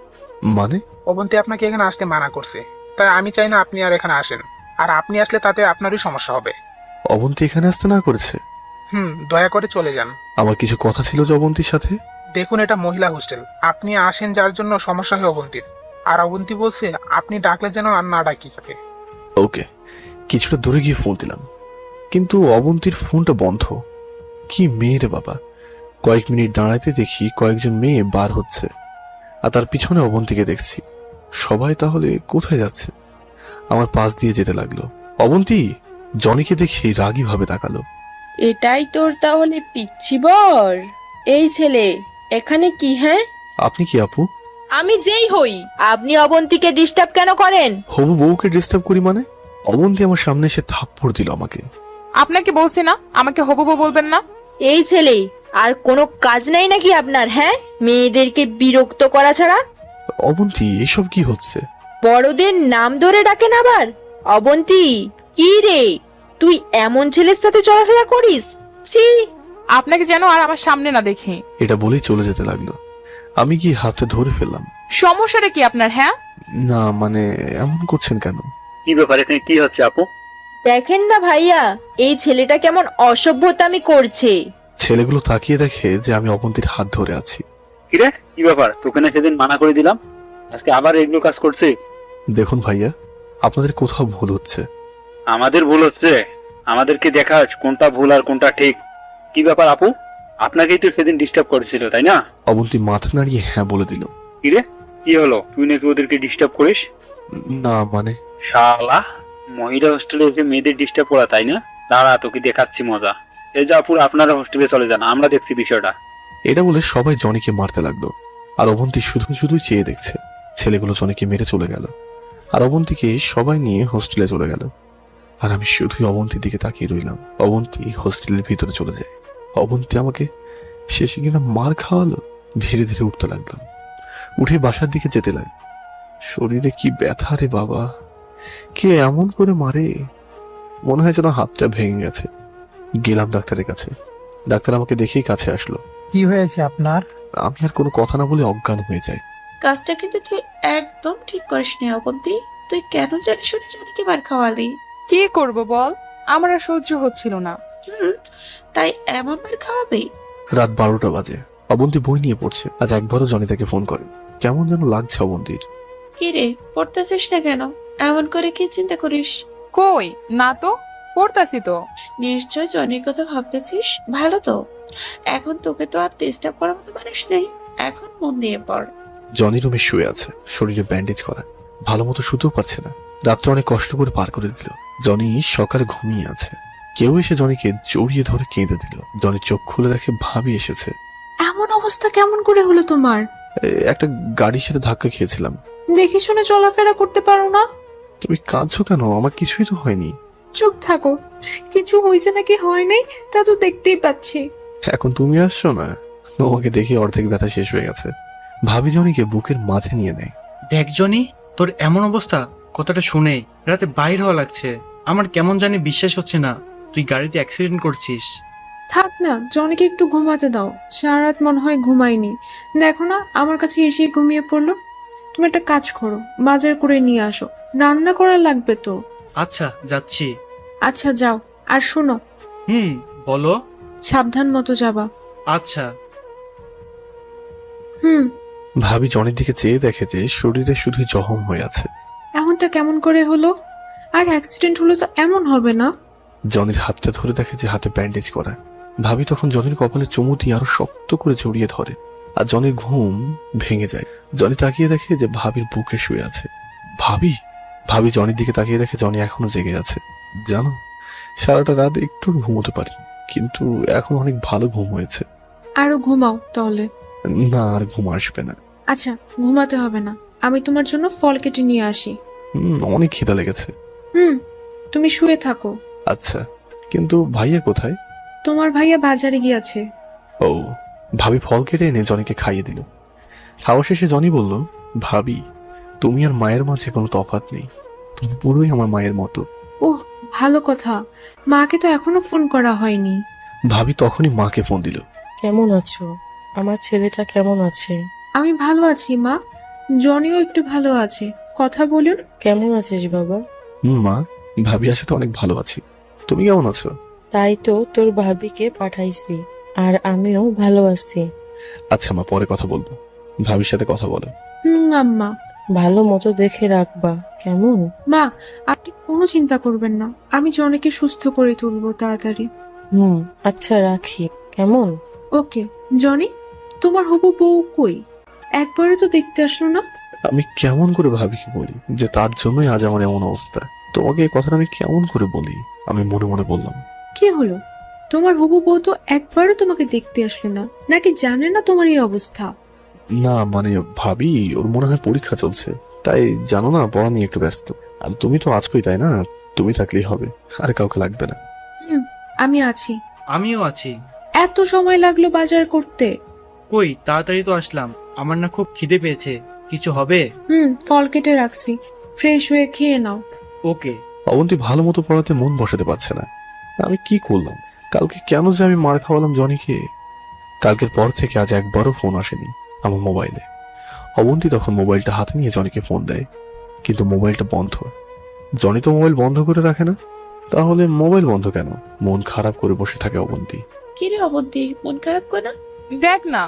মানে?
অবন্তী আপনাকে এখানে আসতে মানা করছে, তাই আমি চাই না আপনি আর এখানে আসেন। আর আপনি আসলে তাতে আপনারই সমস্যা হবে।
অবন্তী এখানে আসতে না করেছে?
দয়া করে চলে যান।
আমার কিছু কথা ছিল যে অবন্তীর সাথে।
দেখুন, এটা মহিলা হোস্টেল, আপনি আসেন যার জন্য সমস্যা হয় অবন্তীর। আর অবন্তী বলছে আপনি ডাকলে যেন আর না ডাকি থাকে।
ওকে। কিছুটা দূরে গিয়ে ফোন দিলাম, কিন্তু অবন্তীর ফোনটা বন্ধ। কি মেয়ে রে বাবা! কয়েক মিনিট দাঁড়াইতে দেখি কয়েকজন মেয়ে বার হচ্ছে, আর তার পিছনে অবন্তীকে দেখছি। সবাই তাহলে কোথায় যাচ্ছে? আমার পাশ দিয়ে যেতে লাগলো। অবন্তী জনিকে দেখে রাগী ভাবে তাকালো।
এটাই তোর তাহলে পিচ্ছি বর? এই ছেলে এখানে কি? হ্যাঁ,
আপনি কি আপু?
আমি যেই হই, আপনি অবন্তীকে ডিস্টার্ব কেন করেন?
হবু বউকে ডিস্টার্ব করি মানে? অবন্তী আমার সামনে এসে থাপ্পড় দিল আমাকে।
আপনাকে বলছি না আমাকে হবু বউ বলবেন না?
এই ছেলে, আর কোনো কাজ নাই নাকি আপনার? হ্যাঁ, মেয়েদেরকে বিরক্ত করা ছাড়া।
অবন্তী এসব কি হচ্ছে?
বড়দের নাম ধরে ডাকেন আবার। অবন্তী, কি রে, তুই এমন ছেলের সাথে চলাফেরা করিস? ছি!
আপনাকে যেন আর আমার সামনে না দেখি।
এটা বলেই চলে যেতে লাগলো। আমি কি হাতে ধরে ফেললাম।
সমস্যাটা কি আপনার? হ্যাঁ
না মানে, এমন করছেন কেন?
কি ব্যাপার, এখানে কি হচ্ছে আপু?
দেখেন না ভাইয়া, এই ছেলেটা কেমন অসভ্যতামি করছে।
ছেলেগুলো তাকিয়ে দেখে যে আমি অবন্তীর হাত ধরে আছি।
কিরে, কি ব্যাপার? তোকে না সেদিন মানা করে দিলাম, আজকে আবার এগুলো কাজ করছে?
দেখুন ভাইয়া, আপনাদের কোথাও ভুল হচ্ছে।
আমাদের ভুল হচ্ছে? আমাদেরকে দেখা কোনটা ভুল আর কোনটা ঠিক। কি ব্যাপার আপু? আপনাকেই তো সেদিন ডিস্টার্ব করেছিল তাই না?
অবন্তী মাথা নাড়িয়ে হ্যাঁ বলে দিল।
কিরে কি হলো, তুই নাকি ওদেরকে ডিস্টার্ব করিস?
না মানে
শালা, মহিলা হোস্টেলে এসে মেয়েদের ডিস্টার্ব করা তাই না? দাঁড়া তোকে দেখাচ্ছি মজা। এই যে আপুর আপনারা হোস্টেলে চলে যান, আমরা দেখছি বিষয়টা।
এটা বলে সবাই জনিকে মারতে লাগলো, আর অবন্তী শুধু শুধু চেয়ে দেখছে। ছেলেগুলো জনিকে মেরে চলে গেল, আর অবন্তীকে সবাই নিয়ে হোস্টেলে চলে গেল। আর আমি শুধুই অবন্তীর দিকে তাকিয়ে রইলাম। অবন্তী হোস্টেলের ভিতরে চলে যায়। অবন্তী আমাকে শেষে কিনা মার খাওয়ালো। ধীরে ধীরে উঠতে লাগলাম, উঠে বাসার দিকে যেতে লাগলাম। শরীরে কি ব্যথা রে বাবা, কে এমন করে মারে, মনে হয় যেন হাতটা ভেঙে গেছে। গেলাম ডাক্তারের কাছে। ডাক্তার আমাকে দেখেই কাছে আসলো।
কি হয়েছে আপনার?
আমি আর কোনো কথা না বলে অজ্ঞান হয়ে যাই।
কাজটা কিন্তু তুই একদম ঠিক করিস নি অবন্তী। তুই কেন জানি শুনে জনিকে মার খাওয়ালি?
কি করব বল, আমার আর সহ্য হচ্ছিল না।
তাই এমন মার খাওয়াবি?
রাত 12টা বাজে। অবন্তী বই নিয়ে পড়ছে। আজ একবারও জনিতাকে ফোন করেনি। কেমন যেন লাগছে অবন্তীর।
কি রে, পড়তেছিস না কেন? এমন করে কি চিন্তা করিস?
কই না তো, পড়তাছি তো।
নিশ্চয় জনির কথা ভাবতেছিস। ভালো তো, এখন তোকে তো আর ডিস্টার্ব করার মতো মানুষ নেই। এখন মন দিয়ে পড়।
জনি রুমে শুয়ে আছে, শরীরে ব্যান্ডেজ করা, ভালো মতো শুতেও পারছে না। রাতটা অনেক কষ্ট করে পার করে দিল। জনি সকালে ঘুমিয়ে আছে। কেউ এসে জনিকে জড়িয়ে ধরে কেঁদে দিল। জনি চোখ খুলে দেখে ভাবি এসেছে।
এমন অবস্থা কেমন করে হলো তোমার?
একটা গাড়ির সাথে ধাক্কা খেয়েছিলাম।
দেখে শুনে চলাফেরা করতে পারো না?
তুমি কাঁদছো কেন? আমার কিছুই তো হয়নি।
চুপ থাকো, কিছু হয়েছে নাকি হয় নাই তা তো দেখতেই পাচ্ছি।
এখন তুমি আসছো না, তোমাকে দেখে অর্ধেক ব্যথা শেষ হয়ে গেছে। ভাবি জনিকে বুকের মাঝে নিয়ে নেয়।
দেখ জনি, তোর এমন অবস্থা কথাটা শুনে রাতে বাইর হওয়া লাগছে। আমার কেমন জানি বিশ্বাস হচ্ছে না তুই গাড়িতে অ্যাক্সিডেন্ট করছিস।
থাক না, জনিকে একটু ঘুমাতে দাও। সারা রাত মনে হয় ঘুমায়নি। দেখো না আমার কাছে এসেই ঘুমিয়ে পড়লো। তুমি একটা কাজ করো, বাজার করে নিয়ে আসো, রান্না করা লাগবে তো।
আচ্ছা যাচ্ছি।
আচ্ছা যাও, আর শোনো।
বলো।
সাবধান মতো যাবা।
আচ্ছা।
ভাবি জনির দিকে চেয়ে দেখে যে শরীরে শুধু জখম হয়ে আছে।
এমনটা কেমন করে হলো? আর অ্যাক্সিডেন্ট হলো তো এমন হবে না?
জনির হাতটা ধরে দেখে যে হাতে ব্যান্ডেজ করা। ভাবি তখন জনির কপালে চুমু দিয়ে আরো শক্ত করে জড়িয়ে ধরে, আর জনির ঘুম ভেঙে যায়। জনি তাকিয়ে দেখে যে ভাবির বুকে শুয়ে আছে। ভাবি জনির দিকে তাকিয়ে দেখে জনি এখনো জেগে আছে। জানো, সারাটা রাত একটু ঘুমোতে পারিনি, কিন্তু এখন অনেক ভালো ঘুম হয়েছে।
আরো ঘুমাও তাহলে।
না, আর ঘুম আসবে না।
আচ্ছা ঘুমাতে হবে না, আমি তোমার জন্য ফল কেটে নিয়ে আসি।
অনেক খিদা লেগেছে।
তুমি শুয়ে থাকো।
আচ্ছা, কিন্তু ভাইয়া কোথায়?
তোমার ভাইয়া বাজারে গিয়েছে।
ও। ভাবি ফল কেটে এনে জনিকে খাইয়ে দিল। খাওয়া শেষে জনি বলল, ভাবি তুমি আর মায়ের মাঝে কোনো তফাৎ নেই, তুমি পুরোই আমার মায়ের মতো।
ওহ ভালো কথা, মাকে তো এখনো ফোন করা হয়নি।
ভাবি তখনই মাকে ফোন দিল।
কেমন আছো? আমার ছেলেটা কেমন আছে?
আমি ভালো আছি মা, জনিও একটু ভালো আছে। কথা বলুন।
কেমন আছিস বাবা?
মা, ভাবি আসলে অনেক ভালো আছি। তুমি কেমন আছো?
তাই তো তোর ভাবিকে পাঠাইছি, আর আমিও ভালো আছি।
আচ্ছা মা, পরে কথা বলবো। ভাবির সাথে কথা বলো।
আম্মা।
ভালো মতো দেখে রাখবা কেমন?
মা আপনি কোনো চিন্তা করবেন না, আমি জনিকে সুস্থ করে তুলবো তাড়াতাড়ি।
আচ্ছা রাখি কেমন?
ওকে। জনি, তোমার হবু বউ কই? একবারে তো দেখতে আসলো না।
আমি কেমন করে ভাবিকে বলি যে তার জন্যই আজ আমার এমন অবস্থা? তোমাকে এই কথাটা আমি কেমন করে বলি? আমি মনে মনে বললাম।
কি হলো, তোমার হবু বউ তো একবারও তোমাকে দেখতে আসলো না, নাকি জানে না তোমার এই অবস্থা?
না মানে ভাবি, ওর মনে হয় পরীক্ষা চলছে, তাই জানো না, পড়া নিয়ে একটু ব্যস্ত। আর তুমি তো আজকেই, তাই না? তুমি থাকলেই হবে, আর কাউকে লাগবে না।
আমি আছি।
আমিও আছি।
এত সময় লাগলো বাজার করতে?
কই তাড়াতাড়ি তো আসলাম। আমার না খুব খিদে পেয়েছে, কিছু হবে?
ফল কেটে রাখছি, ফ্রেশ হয়ে খেয়ে নাও।
ওকে।
অবন্তী ভালো মতো পড়াতে মন বসাতে পারছে না। আমি কি করলাম? কালকে কেন যে আমি মার খাওয়ালাম জনিকে? কালকের পর থেকে আজ একবারও ফোন আসেনি আমার মোবাইলে। অবন্তী তখন মোবাইলটা হাতে নিয়ে জনিকে ফোন দেয়, কিন্তু মোবাইলটা বন্ধ। জনি তো মোবাইল বন্ধ করে রাখে না, তাহলে মোবাইল বন্ধ কেন? মন খারাপ করে বসে থাকে অবন্তী।
কি রে অবন্তী, মন খারাপ কেন?
দেখ না,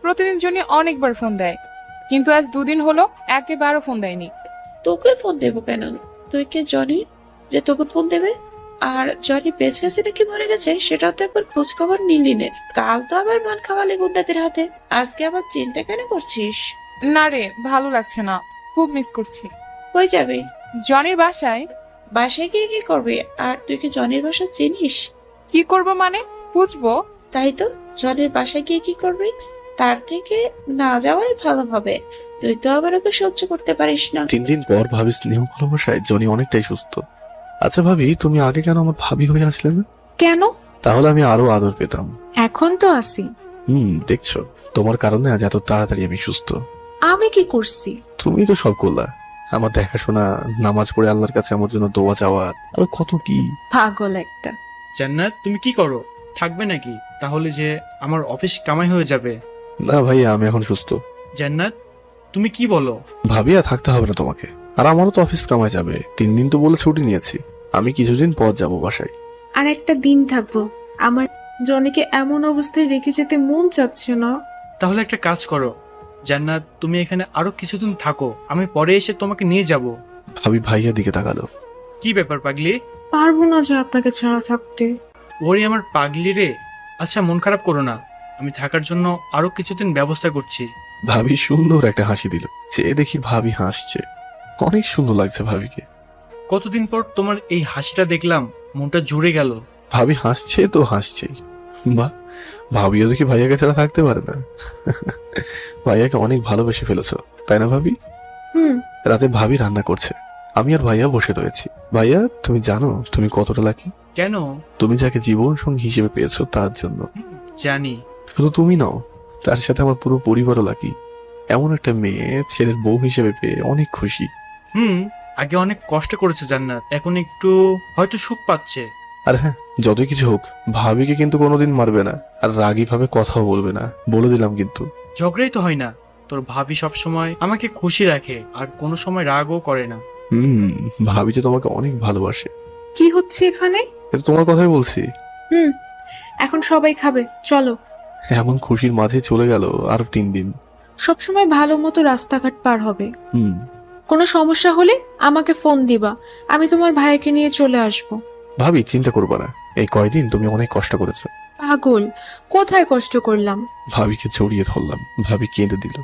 প্রতিদিন জনি অনেকবার ফোন দেয়, কিন্তু আজ 2 দিন হলো একেবারও ফোন দেয়নি।
তোকে ফোন দেবো কেন? তুই কে জনি যে তোকে ফোন দেবে? আর জনি বেঁচে আছে নাকি মরে গেছে সেটাও তো একবার খোঁজ খবর নিলি নে। কাল তো আবার মান খাওয়ালে গুন্ডাদের হাতে, আজকে আবার চিন্তা কেন করছিস?
না রে, ভালো লাগছে না, খুব মিস করছি।
কই যাবে?
জনির বাসায়।
বাসায় গিয়ে কি করবে? আর তুই কি জনির বাসা চিনিস?
কি করব মানে? বুঝবো।
তাই তো, জনির বাসায় গিয়ে কি করবি? তার থেকে না যাওয়াই ভালো হবে। তুই তো আবার ওকে সহ্য করতে পারিস না।
3 দিন পর ভাবি স্নেহ ভালোবাসায় জনি অনেকটাই সুস্থ। আচ্ছা ভাবি, তুমি আগে কেন আমার ভাবি হয়ে আসলে না?
কেন?
তাহলে আমি আরো আদর পেতাম।
এখন তো আসি।
দেখছো, তোমার কারণে আজ এত তাড়াতাড়ি আমি সুস্থ।
আমি কি করছি?
তুমি তো সব করলা, আমার দেখাশোনা, নামাজ পড়ে আল্লাহর কাছে আমার জন্য দোয়া চাওয়া, আর কত কি।
পাগল একটা।
জান্নাত, তুমি কি করো? থাকবে নাকি? তাহলে যে আমার অফিস কামাই হয়ে যাবে।
না ভাইয়া, আমি এখন সুস্থ।
জান্নাত, তুমি কি বলো?
ভাবিয়া থাকতে হবে না তোমাকে, আর আমারও তো অফিস কামাই যাবে। 3 দিন তো বলে ছুটি নিয়েছি, আমি কিছুদিন পর যাব বাসায়।
আর একটা দিন থাকবো। আমার জনিকে এমন অবস্থায় রেখে যেতে মন চাচ্ছে না।
তাহলে একটা কাজ করো জান্নাত, তুমি এখানে আরো কিছুদিন থাকো, আমি পরে এসে তোমাকে নিয়ে যাব।
ভাবি ভাইয়া দিকে তাকালো।
কি ব্যাপার পাগলি?
পারবো না যে আপনাকে ছাড়া থাকতে।
ওরে আমার পাগলি রে। আচ্ছা, মন খারাপ করো না, আমি থাকার জন্য আরো কিছুদিন ব্যবস্থা করছি।
ভাবি সুন্দর একটা হাসি দিল। চেয়ে দেখি ভাবি হাসছে, অনেক সুন্দর লাগছে ভাবিকে।
কতদিন পর তোমার এই হাসিটা দেখলাম, মনটা জুড়ে গেল।
ভাবি হাসছে তো হাসছেই। বাহ, ভাবিও দেখি ভাইয়াকে ছাড়া থাকতে পারে না। ভাইয়াকে অনেক ভালোবেসে ফেলেছো, তাই না ভাবি? রাতে ভাবি রান্না করছে, আমি আর ভাইয়া বসে রয়েছি। ভাইয়া, তুমি জানো তুমি কতটা লাকি?
কেন?
তুমি যাকে জীবন সঙ্গী হিসেবে পেয়েছো তার জন্য।
জানি।
শুধু তুমি নাও, তার সাথে আমার পুরো পরিবারও লাকি। এমন একটা মেয়ে ছেলের বউ হিসেবে পেয়ে অনেক খুশি।
আগে অনেক কষ্ট করেছে জান্নাত, এখন একটু হয়তো সুখ পাচ্ছে।
আর হ্যাঁ, যতই কিছু হোক, ভাবিকে কিন্তু কোনোদিন মারবে না, আর রাগী ভাবে কথাও বলবে না, বলে দিলাম কিন্তু।
ঝগড়াই তো হয় না, তোর ভাবি সব সময় আমাকে খুশি রাখে আর কোনো সময় রাগও করে না।
ভাবি যে তোমাকে অনেক ভালোবাসে।
কি হচ্ছে এখানে?
এটা তোমার কথাই বলছি।
এখন সবাই খাবে, চলো।
এমন খুশির মাঝে চলে গেল আর 3 দিন।
সবসময় ভালো মতো রাস্তাঘাট পার হবে।
হুম
কোনো সমস্যা হলে আমাকে ফোন দিবা, আমি তোমার ভাইকে নিয়ে চলে আসবো।
ভাবি, চিন্তা করবে না, এই কয়দিন তুমি অনেক কষ্ট করেছো।
পাগল, কোথায় কষ্ট করলাম?
ভাবিকে জড়িয়ে ধরলাম, ভাবি কেঁদে দিল।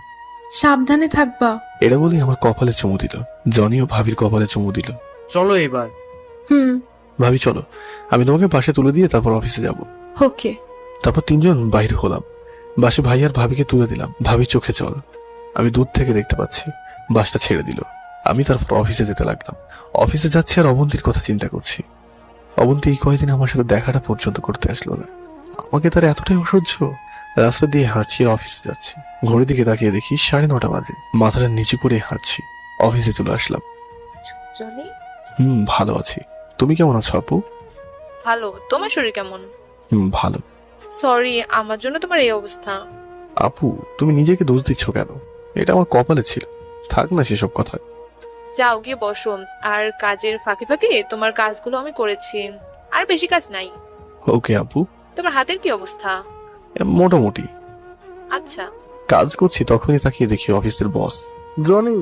সাবধানে থাকবা।
এটা বলে আমার কপালে চুমু দিল। জনিও ভাবির কপালে চুমু দিল।
চলো এবার।
ভাবি চলো, আমি তোমাকে বাসে তুলে দিয়ে তারপর অফিসে যাব।
ওকে।
তারপর 3 জন বাইরে হলাম। বাসে ভাই আর ভাবিকে তুলে দিলাম। ভাবি চোখে জল, আমি দূর থেকে দেখতে পাচ্ছি। বাসটা ছেড়ে দিল, আমি তারপর অফিসে যেতে লাগলাম। অফিসে যাচ্ছি আর অবন্তীর কথা চিন্তা করছি। অবন্তী এই কয়েকদিন আমার সাথে দেখাটা পর্যন্ত করতে আসলো না, আমাকে তার এতটাই অসহ্য। রাস্তা দিয়ে হাঁটছি আর অফিসে যাচ্ছি, ঘড়ির দিকে তাকিয়ে দেখি 9:30 বাজে। মাথাটা নিচু করে হাঁটছি, অফিসে চলে আসলাম। ভালো আছি, তুমি কেমন আছো আপু?
ভালো। তোমার শরীর কেমন?
ভালো।
সরি, আমার জন্য তোমার এই অবস্থা।
আপু, তুমি নিজেকে দোষ দিচ্ছ কেন? এটা আমার কপালে ছিল, থাক না সেসব কথা।
যাও গিয়ে বসো, আর কাজের ফাঁকে ফাঁকে তোমার কাজগুলো আমি করেছি, আর বেশি কাজ নাই।
ওকে আপু।
তোমার হাতের কি অবস্থা?
মোটামুটি।
আচ্ছা।
কাজ করছি তখনই তাকিয়ে দেখি অফিসের বস।
জনি।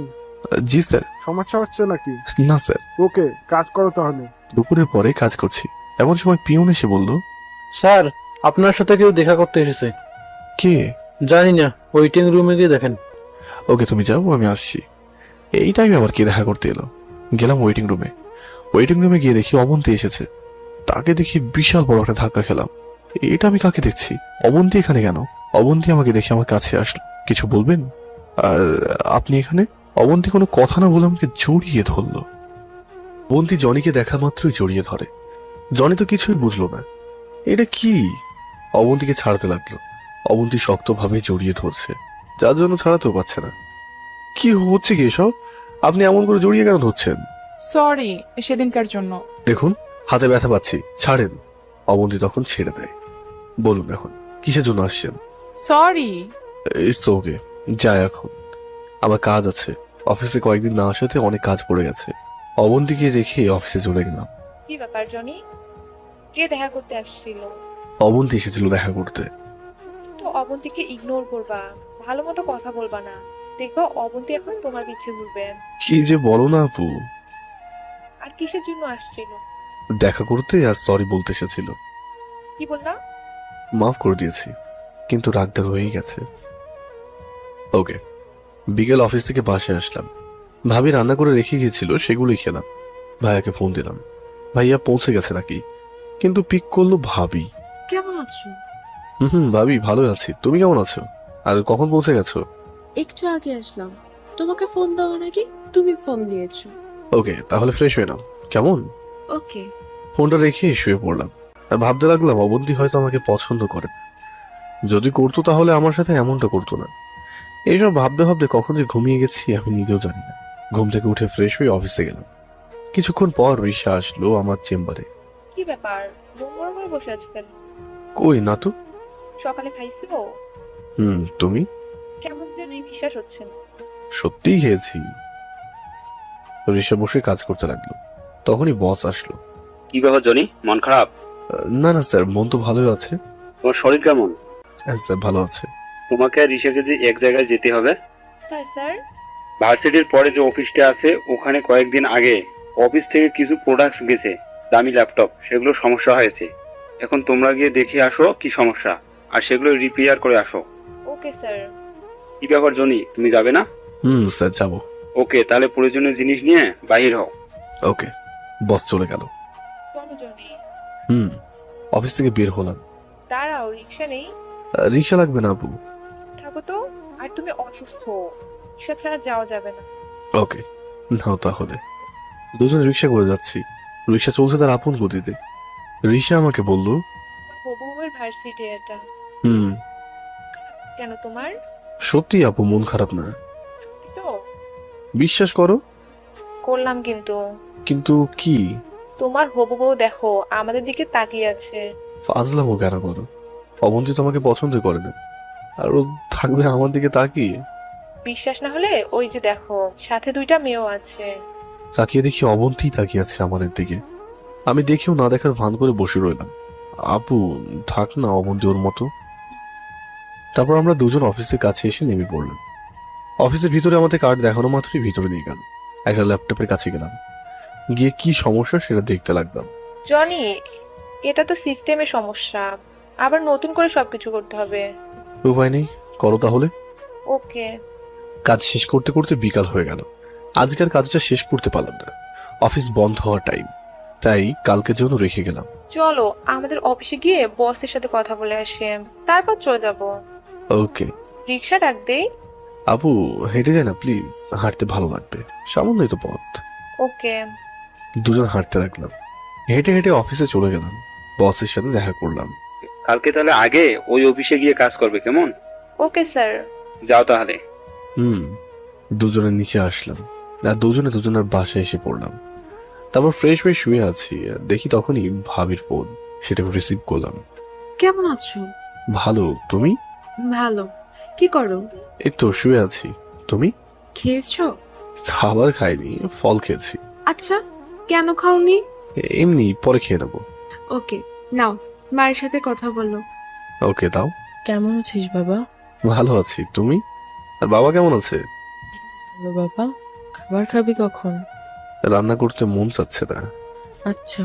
জি স্যার।
সমস্যা হচ্ছে নাকি?
না স্যার।
ওকে, কাজ করো তাহলে।
দুপুরের পরে কাজ করছি, এমন সময় পিয়ন এসে বলল,
স্যার, আপনার সাথে কেউ দেখা করতে এসেছে।
কে?
জানি না, ওয়েটিং রুমে গিয়ে দেখেন।
ওকে, তুমি যাও, আমি আসছি। এই টাইমে আবার কে দেখা করতে এলো? গেলাম ওয়েটিং রুমে। ওয়েটিং রুমে গিয়ে দেখি অবন্তী এসেছে। তাকে দেখি বিশাল বড় একটা ধাক্কা খেলাম। এটা আমি কাকে দেখছি? অবন্তী এখানে কেন? অবন্তী আমাকে দেখে আমার কাছে আসলো। কিছু বলবেন? আর আপনি এখানে? অবন্তী কোনো কথা না বলে আমাকে জড়িয়ে ধরলো। অবন্তী জনিকে দেখা মাত্রই জড়িয়ে ধরে। জনি তো কিছুই বুঝলো না, এটা কি? অবন্তীকে ছাড়তে লাগলো। অবন্তী শক্তভাবে জড়িয়ে ধরছে, যার জন্য ছাড়াতেও পারছে না। কি হচ্ছে কি এসব? আপনি এমন করে জড়িয়ে কেন ধরছেন?
সরি সেদিনকার জন্য।
দেখুন, হাতে ব্যথা পাচ্ছি, ছাড়েন। অবন্তী তখন ছেড়ে দেয়। বলুন এখন কিসের জন্য আসছেন?
সরি।
ইটস ওকে, যাই এখন, আমার কাজ আছে। অফিসে কয়েকদিন না আসাতে অনেক কাজ পড়ে গেছে। অবন্তীকে রেখে অফিসে চলে গেলাম।
কি ব্যাপার জনি? কে দেখা করতে আসছিল?
অবন্তী এসেছিল দেখা করতে।
তো অবন্তীকে ইগনোর করবা, ভালো মতো কথা বলবা না, দেখবা অবন্তী এখন তোমার পিছে ঘুরবে।
কি যে বলো না আপু।
আর কিসের জন্য আসছিল?
দেখা করতে আর সরি বলতে এসেছিল।
কি বললা?
মাফ করে দিয়েছি, কিন্তু রাগটা রয়েই গেছে। ওকে, বিকেল অফিস থেকে বাসায় আসলাম। ভাবি রান্না করে রেখে গিয়েছিল, সেগুলোই খেলাম। ভাইয়াকে ফোন দিলাম, ভাইয়া পৌঁছে গেছে নাকি, কিন্তু পিক করলো ভাবি।
কেমন আছো?
ভাবি ভালো আছি, তুমি কেমন আছো? আর কখন পৌঁছে গেছো?
একটু আগে আসলাম। তোমাকে ফোন দেওয়া নাকি তুমি ফোন দিয়েছো?
ওকে, তাহলে ফ্রেশ হয়ে নাও। কেমন?
ওকে।
ফোনটা রেখে শুয়ে পড়লাম আর ভাবতে লাগলাম অবন্তী হয়তো আমাকে পছন্দ করে না। যদি করতো তাহলে আমার সাথে এমনটা করতো না। এইসব ভাবতে ভাবতে কখন যে ঘুমিয়ে গেছি আমি নিজেও জানি না। ঘুম থেকে উঠে ফ্রেশ হয়ে অফিসে গেলাম। কিছুক্ষণ পর রিশা আসলো আমার চেম্বারে।
কি ব্যাপার, মন মরা হয়ে বসে আছো কেন?
কই না তো।
সকালে খাইছো?
তুমি?
কেমন যেন বিশ্বাস হচ্ছে না।
সত্যিই খেয়েছি। রিশা বসে কাজ করতে লাগলো, তখনই বস আসলো।
কি ব্যাপার জনি, মন খারাপ?
না না স্যার, মন তো ভালোই আছে।
তোমার শরীর কেমন?
হ্যাঁ স্যার, ভালো আছে।
তোমাকে আর ঋষাকে যে এক জায়গায় যেতে হবে।
তাই স্যার?
ভার্সিটির পরে যে অফিসটা আছে ওখানে কয়েকদিন আগে অফিস থেকে কিছু প্রোডাক্টস গেছে, দামি ল্যাপটপ, সেগুলো সমস্যা হয়েছে। এখন তোমরা গিয়ে দেখে আসো কি সমস্যা, আর সেগুলো রিপেয়ার করে আসো।
Okay sir.
কি ব্যাপার জনি, তুমি যাবে না?
স্যার যাবো।
ওকে, তাহলে প্রয়োজনীয় জিনিস নিয়ে বাহির হও।
ওকে। বস চলে গেল।
চলো জনি।
অফিস থেকে বের হলাম।
দাঁড়াও, রিক্সা নেই?
রিক্সা লাগবে না আপু।
থাকো তো, আর তুমি অসুস্থ, রিক্সা ছাড়া যাওয়া যাবে না।
ওকে, নাও তাহলে। দুজন রিক্সা করে যাচ্ছি। রিক্সা চলছে তার আপন গতিতে। রিক্সা আমাকে বলল,
হবু বউয়ের ভার্সিটি এটা। কেন তোমার?
সত্যি আপু, মন খারাপ না।
সত্যি তো?
বিশ্বাস করো।
করলাম কিন্তু।
কিন্তু কি?
তোমার হবু বউ দেখো আমাদের দিকে তাকিয়ে আছে।
ফাজলামো কেন করো? অবন্তী তো আমাকে পছন্দ করে না, আর ও থাকবে আমার দিকে তাকিয়ে।
বিশ্বাস না হলে ওই যে দেখো, সাথে দুইটা মেয়েও আছে।
তাকিয়ে দেখি অবন্তী তাকিয়ে আছে আমাদের দিকে। আমি দেখেও না দেখার ভান করে বসে রইলাম। আপু থাক না, অবন্তী ওর মতো। তারপর আমরা দুজন অফিসের কাছে এসে নেমে পড়লাম। অফিসের ভিতরে আমাদের কার্ড দেখানো মাত্রই ভিতরে নিয়ে গেল। একটা ল্যাপটপের কাছে গেলাম, গিয়ে কি সমস্যা সেটা দেখতে লাগলাম।
জনি, এটা তো সিস্টেমের সমস্যা, আবার নতুন করে সবকিছু করতে হবে।
উপায় নেই, করো তাহলে।
ওকে।
কাজ শেষ করতে করতে বিকাল হয়ে গেল। আজকের কাজটা শেষ করতে পারলাম না, অফিস বন্ধ হওয়ার টাইম, তাই কালকের জন্য রেখে গেলাম।
চলো আমাদের অফিসে গিয়ে বসের সাথে কথা বলে আসি, তারপর চলে যাব।
ওকে।
রিক্সা ডাক দেই?
আপু হেঁটে যায় না প্লিজ, হাঁটতে ভালো লাগবে, সামান্যই তো পথ।
ওকে।
দুজন হাঁটতে লাগলাম। হেঁটে হেঁটে অফিসে চলে গেলাম, বসের সাথে দেখা করলাম।
কালকে তাহলে আগে ওই অফিসে গিয়ে কাজ করবে, কেমন?
Okay sir.
যাও তাহলে।
দুজনের নিচে আসলাম আর দুজনে দুজনের বাসায় এসে পড়লাম। তারপর ফ্রেশ হয়ে শুয়ে আছি, দেখি তখনই ভাবির ফোন। সেটাকে রিসিভ করলাম।
কেমন আছো?
ভালো, তুমি?
ভালো। কি করো?
এই তো শুয়ে আছি। তুমি?
খেয়েছো?
খাবার খাইনি, ফল খেয়েছি।
আচ্ছা, কেন খাওনি?
এমনি, পরে খেয়ে নেবো।
ওকে, নাও মায়ের সাথে কথা বলো।
ওকে দাও।
কেমন আছিস বাবা?
ভালো আছি, তুমি? আর বাবা কেমন আছে?
ভালো বাবা। খাবার খাবি কখন?
রান্না করতে মন চাচ্ছে না।
আচ্ছা,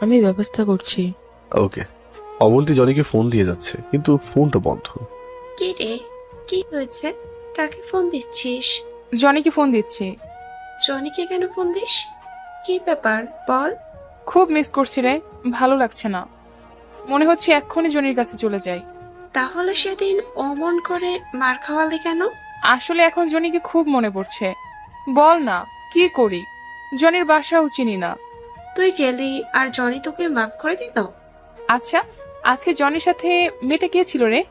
আমি ব্যবস্থা করছি।
ওকে। অবন্তী জনিকে ফোন দিয়ে যাচ্ছে, কিন্তু ফোনটা বন্ধ।
কি রে, কি হয়েছে? কাকে ফোন দিচ্ছিস?
জনিকে ফোন দিচ্ছি।
জনিকে কেন ফোন দিস? কি ব্যাপার বল।
খুব মিস করছি রে, ভালো লাগছে না, মনে হচ্ছে এক্ষুনি জনির কাছে চলে যাই।
তাহলে সেদিন অমন করে মার খাওয়ালি কেন?
আসলে এখন জনিকে খুব মনে পড়ছে। বল না, কি করি? জনির বাসাও চিনি না।
তুই গেলি আর জনি তোকে মাফ করে দিল?
আচ্ছা, আজকে জনির সাথে মেয়েটা কে ছিল রে?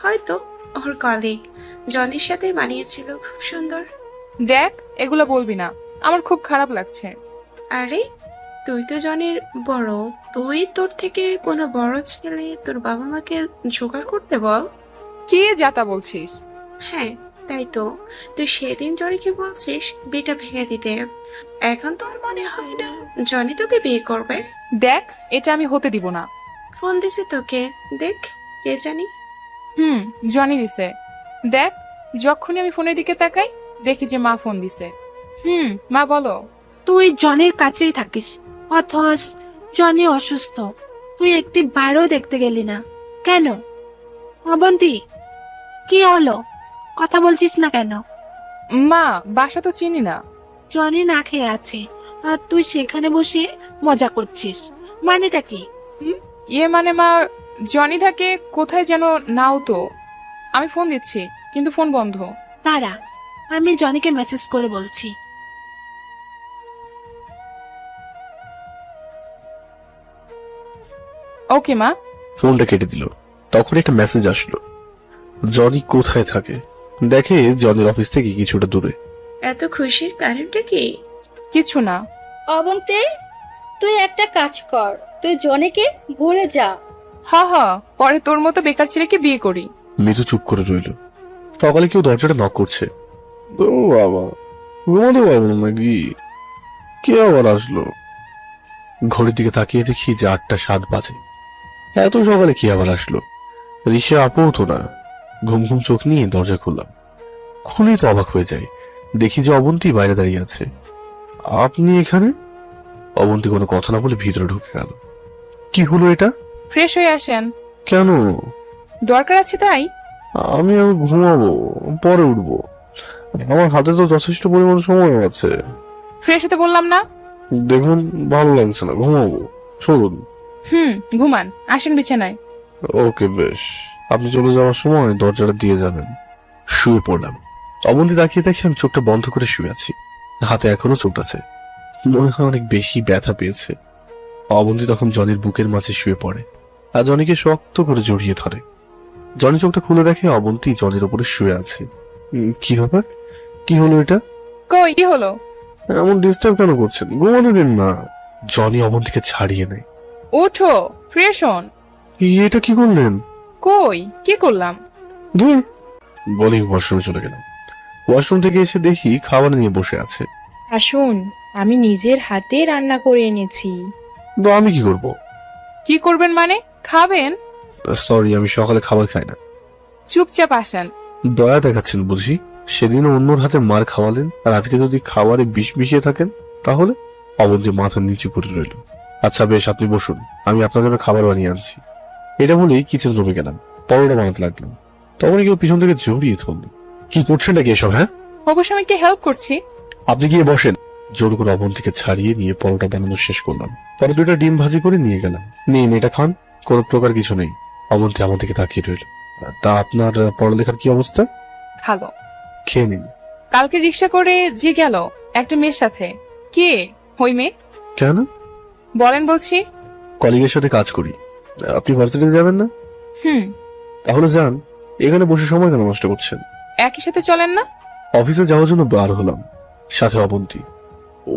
হয়তো ওর কলিগ, জনির সাথে মানিয়েছিল, খুব সুন্দর।
দেখ, এগুলো বলবি না, আমার খুব খারাপ লাগছে।
আরে তুই তো জনির বড়, তুই তোর থেকে কোনো বড় ছেলে তোর বাবা মাকে জোগাড় করতে বল।
কি যাতা বলছিস?
হ্যাঁ তাই তো, তুই সেদিন জনিকে বলছিস বিয়েটা ভেঙে দিতে, এখন তোর মনে হয় না জনি তোকে বিয়ে করবে?
দেখ, এটা আমি হতে দিব না।
ফোন দিছে তোকে, দেখ কে জানি।
জনি দিছে। দেখ, যখনই আমি ফোনের দিকে তাকাই দেখি যে মা ফোন দিছে। মা বলো।
তুই জনের কাছেই থাকিস, অথচ
জনি অসুস্থ, তুই একটি বারও দেখতে গেলি না কেন? অবন্তী, কি হলো? কথা বলছিস না কেন?
মা, বাসা তো চিনি না।
জনি না খেয়ে আছে আর তুই সেখানে বসে মজা করছিস, মানেটা কি?
ইয়ে মানে মা, জনি থাকে কোথায় যেন, নাও তো। আমি ফোন দিচ্ছি কিন্তু ফোন বন্ধ।
দাঁড়া, আমি জনিকে মেসেজ করে বলছি।
ওকে মা।
ফোনটা কেটে দিল। তখন একটা মেসেজ আসলো, জনি কোথায় থাকে। দেখে জনির অফিস থেকে কিছুটা দূরে।
এত খুশির কারণটা কি?
কিছু না।
অবন্তে, তুই একটা কাজ কর, তুই জনিকে ভুলে যা।
হ, পরে তোর মতো বেকার ছেলেকে বিয়ে করি।
মৃদু চুপ করে রইল। সকালে কেউ দরজাটা নক করছে। তো বাবা, ঘুমাতে পারবো না নাকি? কে আবার আসলো? ঘড়ির দিকে তাকিয়ে দেখি যে 8:07 বাজে। এত সকালে কি আবার আসলো? ঋষা আপু তো না। ঘুম ঘুম চোখ নিয়ে দরজা খুললাম। খুলেই তো অবাক হয়ে যায়, দেখি যে অবন্তী বাইরে দাঁড়িয়ে আছে। আপনি এখানে? অবন্তী কোনো কথা না বলে ভিতরে ঢুকে গেল। কি হলো এটা?
ফ্রেশ হয়ে আসেন।
কেন?
দরকার আছে তাই।
আমি ঘুমাবো, পরে উঠবো। আমার হাতে তো যথেষ্ট পরিমাণ সময় আছে।
ফ্রেশ হতে বললাম না?
দেখুন, ভালো লাগছে না, ঘুমাবো। চলুন।
ঘুমান, আসেন বিছানায়।
ওকে, বেশ। আপনি চলে যাওয়ার সময় দরজাটা দিয়ে যাবেন। শুয়ে পড়লাম। অবন্তী তাকিয়ে দেখি আমি চোখটা বন্ধ করে শুয়ে আছি। হাতে এখনো চোট আছে, মনে হয় অনেক বেশি ব্যথা পেয়েছে। অবন্তী তখন জনির বুকের মাঝে শুয়ে পড়ে আর জনিকে শক্ত করে জড়িয়ে ধরে। জনি চোখটা খুলে দেখে অবন্তী জনির উপরে শুয়ে আছে। কি ব্যাপার? কি হলো এটা?
কই, কি হলো?
এমন ডিস্টার্ব কেন করছেন? ঘুমাতে দিন না। জনি অবন্তীকে ছাড়িয়ে নেয়।
ওঠো, ফ্রেশ হন।
এটা কি করলেন?
কই, কি করলাম?
ধুর, বলে ওয়াশরুমে চলে গেলাম। ওয়াশরুম থেকে এসে দেখি খাবার নিয়ে বসে আছে।
আসুন, আমি নিজের হাতে রান্না করে এনেছি।
তো আমি কি করব?
কি করবেন মানে? খাবেন?
সরি, আমি সকালে খাবার খাই না।
চুপচাপ আসেন।
দয়া দেখাচ্ছেন বুঝি? সেদিনও অন্যর হাতে মার খাওয়ালেন, আর আজকে যদি খাবারে বিষ মিশিয়ে থাকেন তাহলে? অবন্তী মাথা নিচু করে রইল। আচ্ছা বেশ, আপনি বসুন, আমি আপনার জন্য খাবার বানিয়ে আনছি। এটা বলেই কিচেন রুমে গেলাম, পরোটা বানাতে লাগলাম। তখন কেউ পিছন থেকে জড়িয়ে ধরল। কি করছেন নাকি এসব? হ্যাঁ,
অবশ্যই আমি কি হেল্প করছি।
আপনি গিয়ে বসেন। জোর করে অবন্তীকে ছাড়িয়ে নিয়ে পরোটা বানানো শেষ করলাম। পরে 2টা ডিম ভাজি করে নিয়ে গেলাম। নিন, এটা খান, কোনো প্রকার কিছু নেই। অবন্তী আমার দিকে তাকিয়ে রইল। তা আপনার পড়ালেখার কি অবস্থা?
ভালো।
খেয়ে নিন।
কালকে রিক্সা করে যে গেল একটা মেয়ের সাথে। কে ওই মেয়ে?
কেন?
বলেন বলছি।
কলিগের সাথে কাজ করি। আপনি ভার্সিটিতে যাবেন না? তাহলে যান, এখানে বসে সময় কেন নষ্ট করছেন?
একই সাথে চলেন না?
অফিসে যাওয়ার জন্য বার হলাম, সাথে অবন্তী।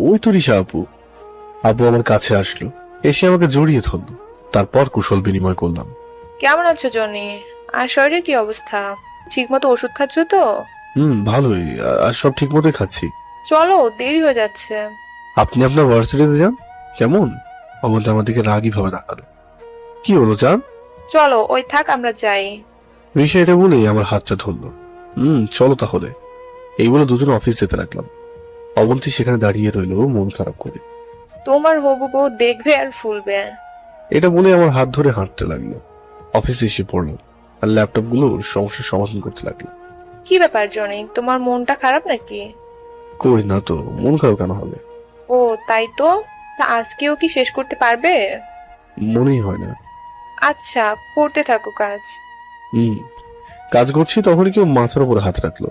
ওই তো ঋষা আপু। আপু আমার কাছে আসলো, এসে আমাকে জড়িয়ে ধরল। তারপর কুশল বিনিময় করলাম।
কেমন আছো জনি? আর শরীরের কি অবস্থা? ঠিক মতো ওষুধ খাচ্ছ তো?
ভালোই, আর সব ঠিক মতোই খাচ্ছি।
চলো, দেরি হয়ে যাচ্ছে।
আপনি আপনার ভার্সিটিতে যান। কেমন? অবন্তী আমার দিকে রাগী ভাবে তাকালো। কি হলো, যান।
চলো, ওই থাক, আমরা যাই।
ঋষা এটা বলেই আমার হাতটা ধরলো। চলো তাহলে। এই বলে দুজন অফিস যেতে লাগলাম। অবন্তী সেখানে দাঁড়িয়ে রইল মন খারাপ করে।
তোমার হবু বউ দেখবে আর ফুলবে।
এটা বলে আমার হাত ধরে হাঁটতে লাগলো। অফিসে এসে পড়লাম আর ল্যাপটপ গুলো সমস্যার সমাধান করতে লাগলাম।
কি ব্যাপার জনি, তোমার মনটা খারাপ নাকি?
কই না তো, মন খারাপ কেন হবে?
ও তাই তো। তা আজকেও কি শেষ করতে পারবে?
মনেই হয় না।
আচ্ছা, করতে থাকো কাজ।
কাজ করছি তখনই কেউ মাথার উপরে হাত রাখলো।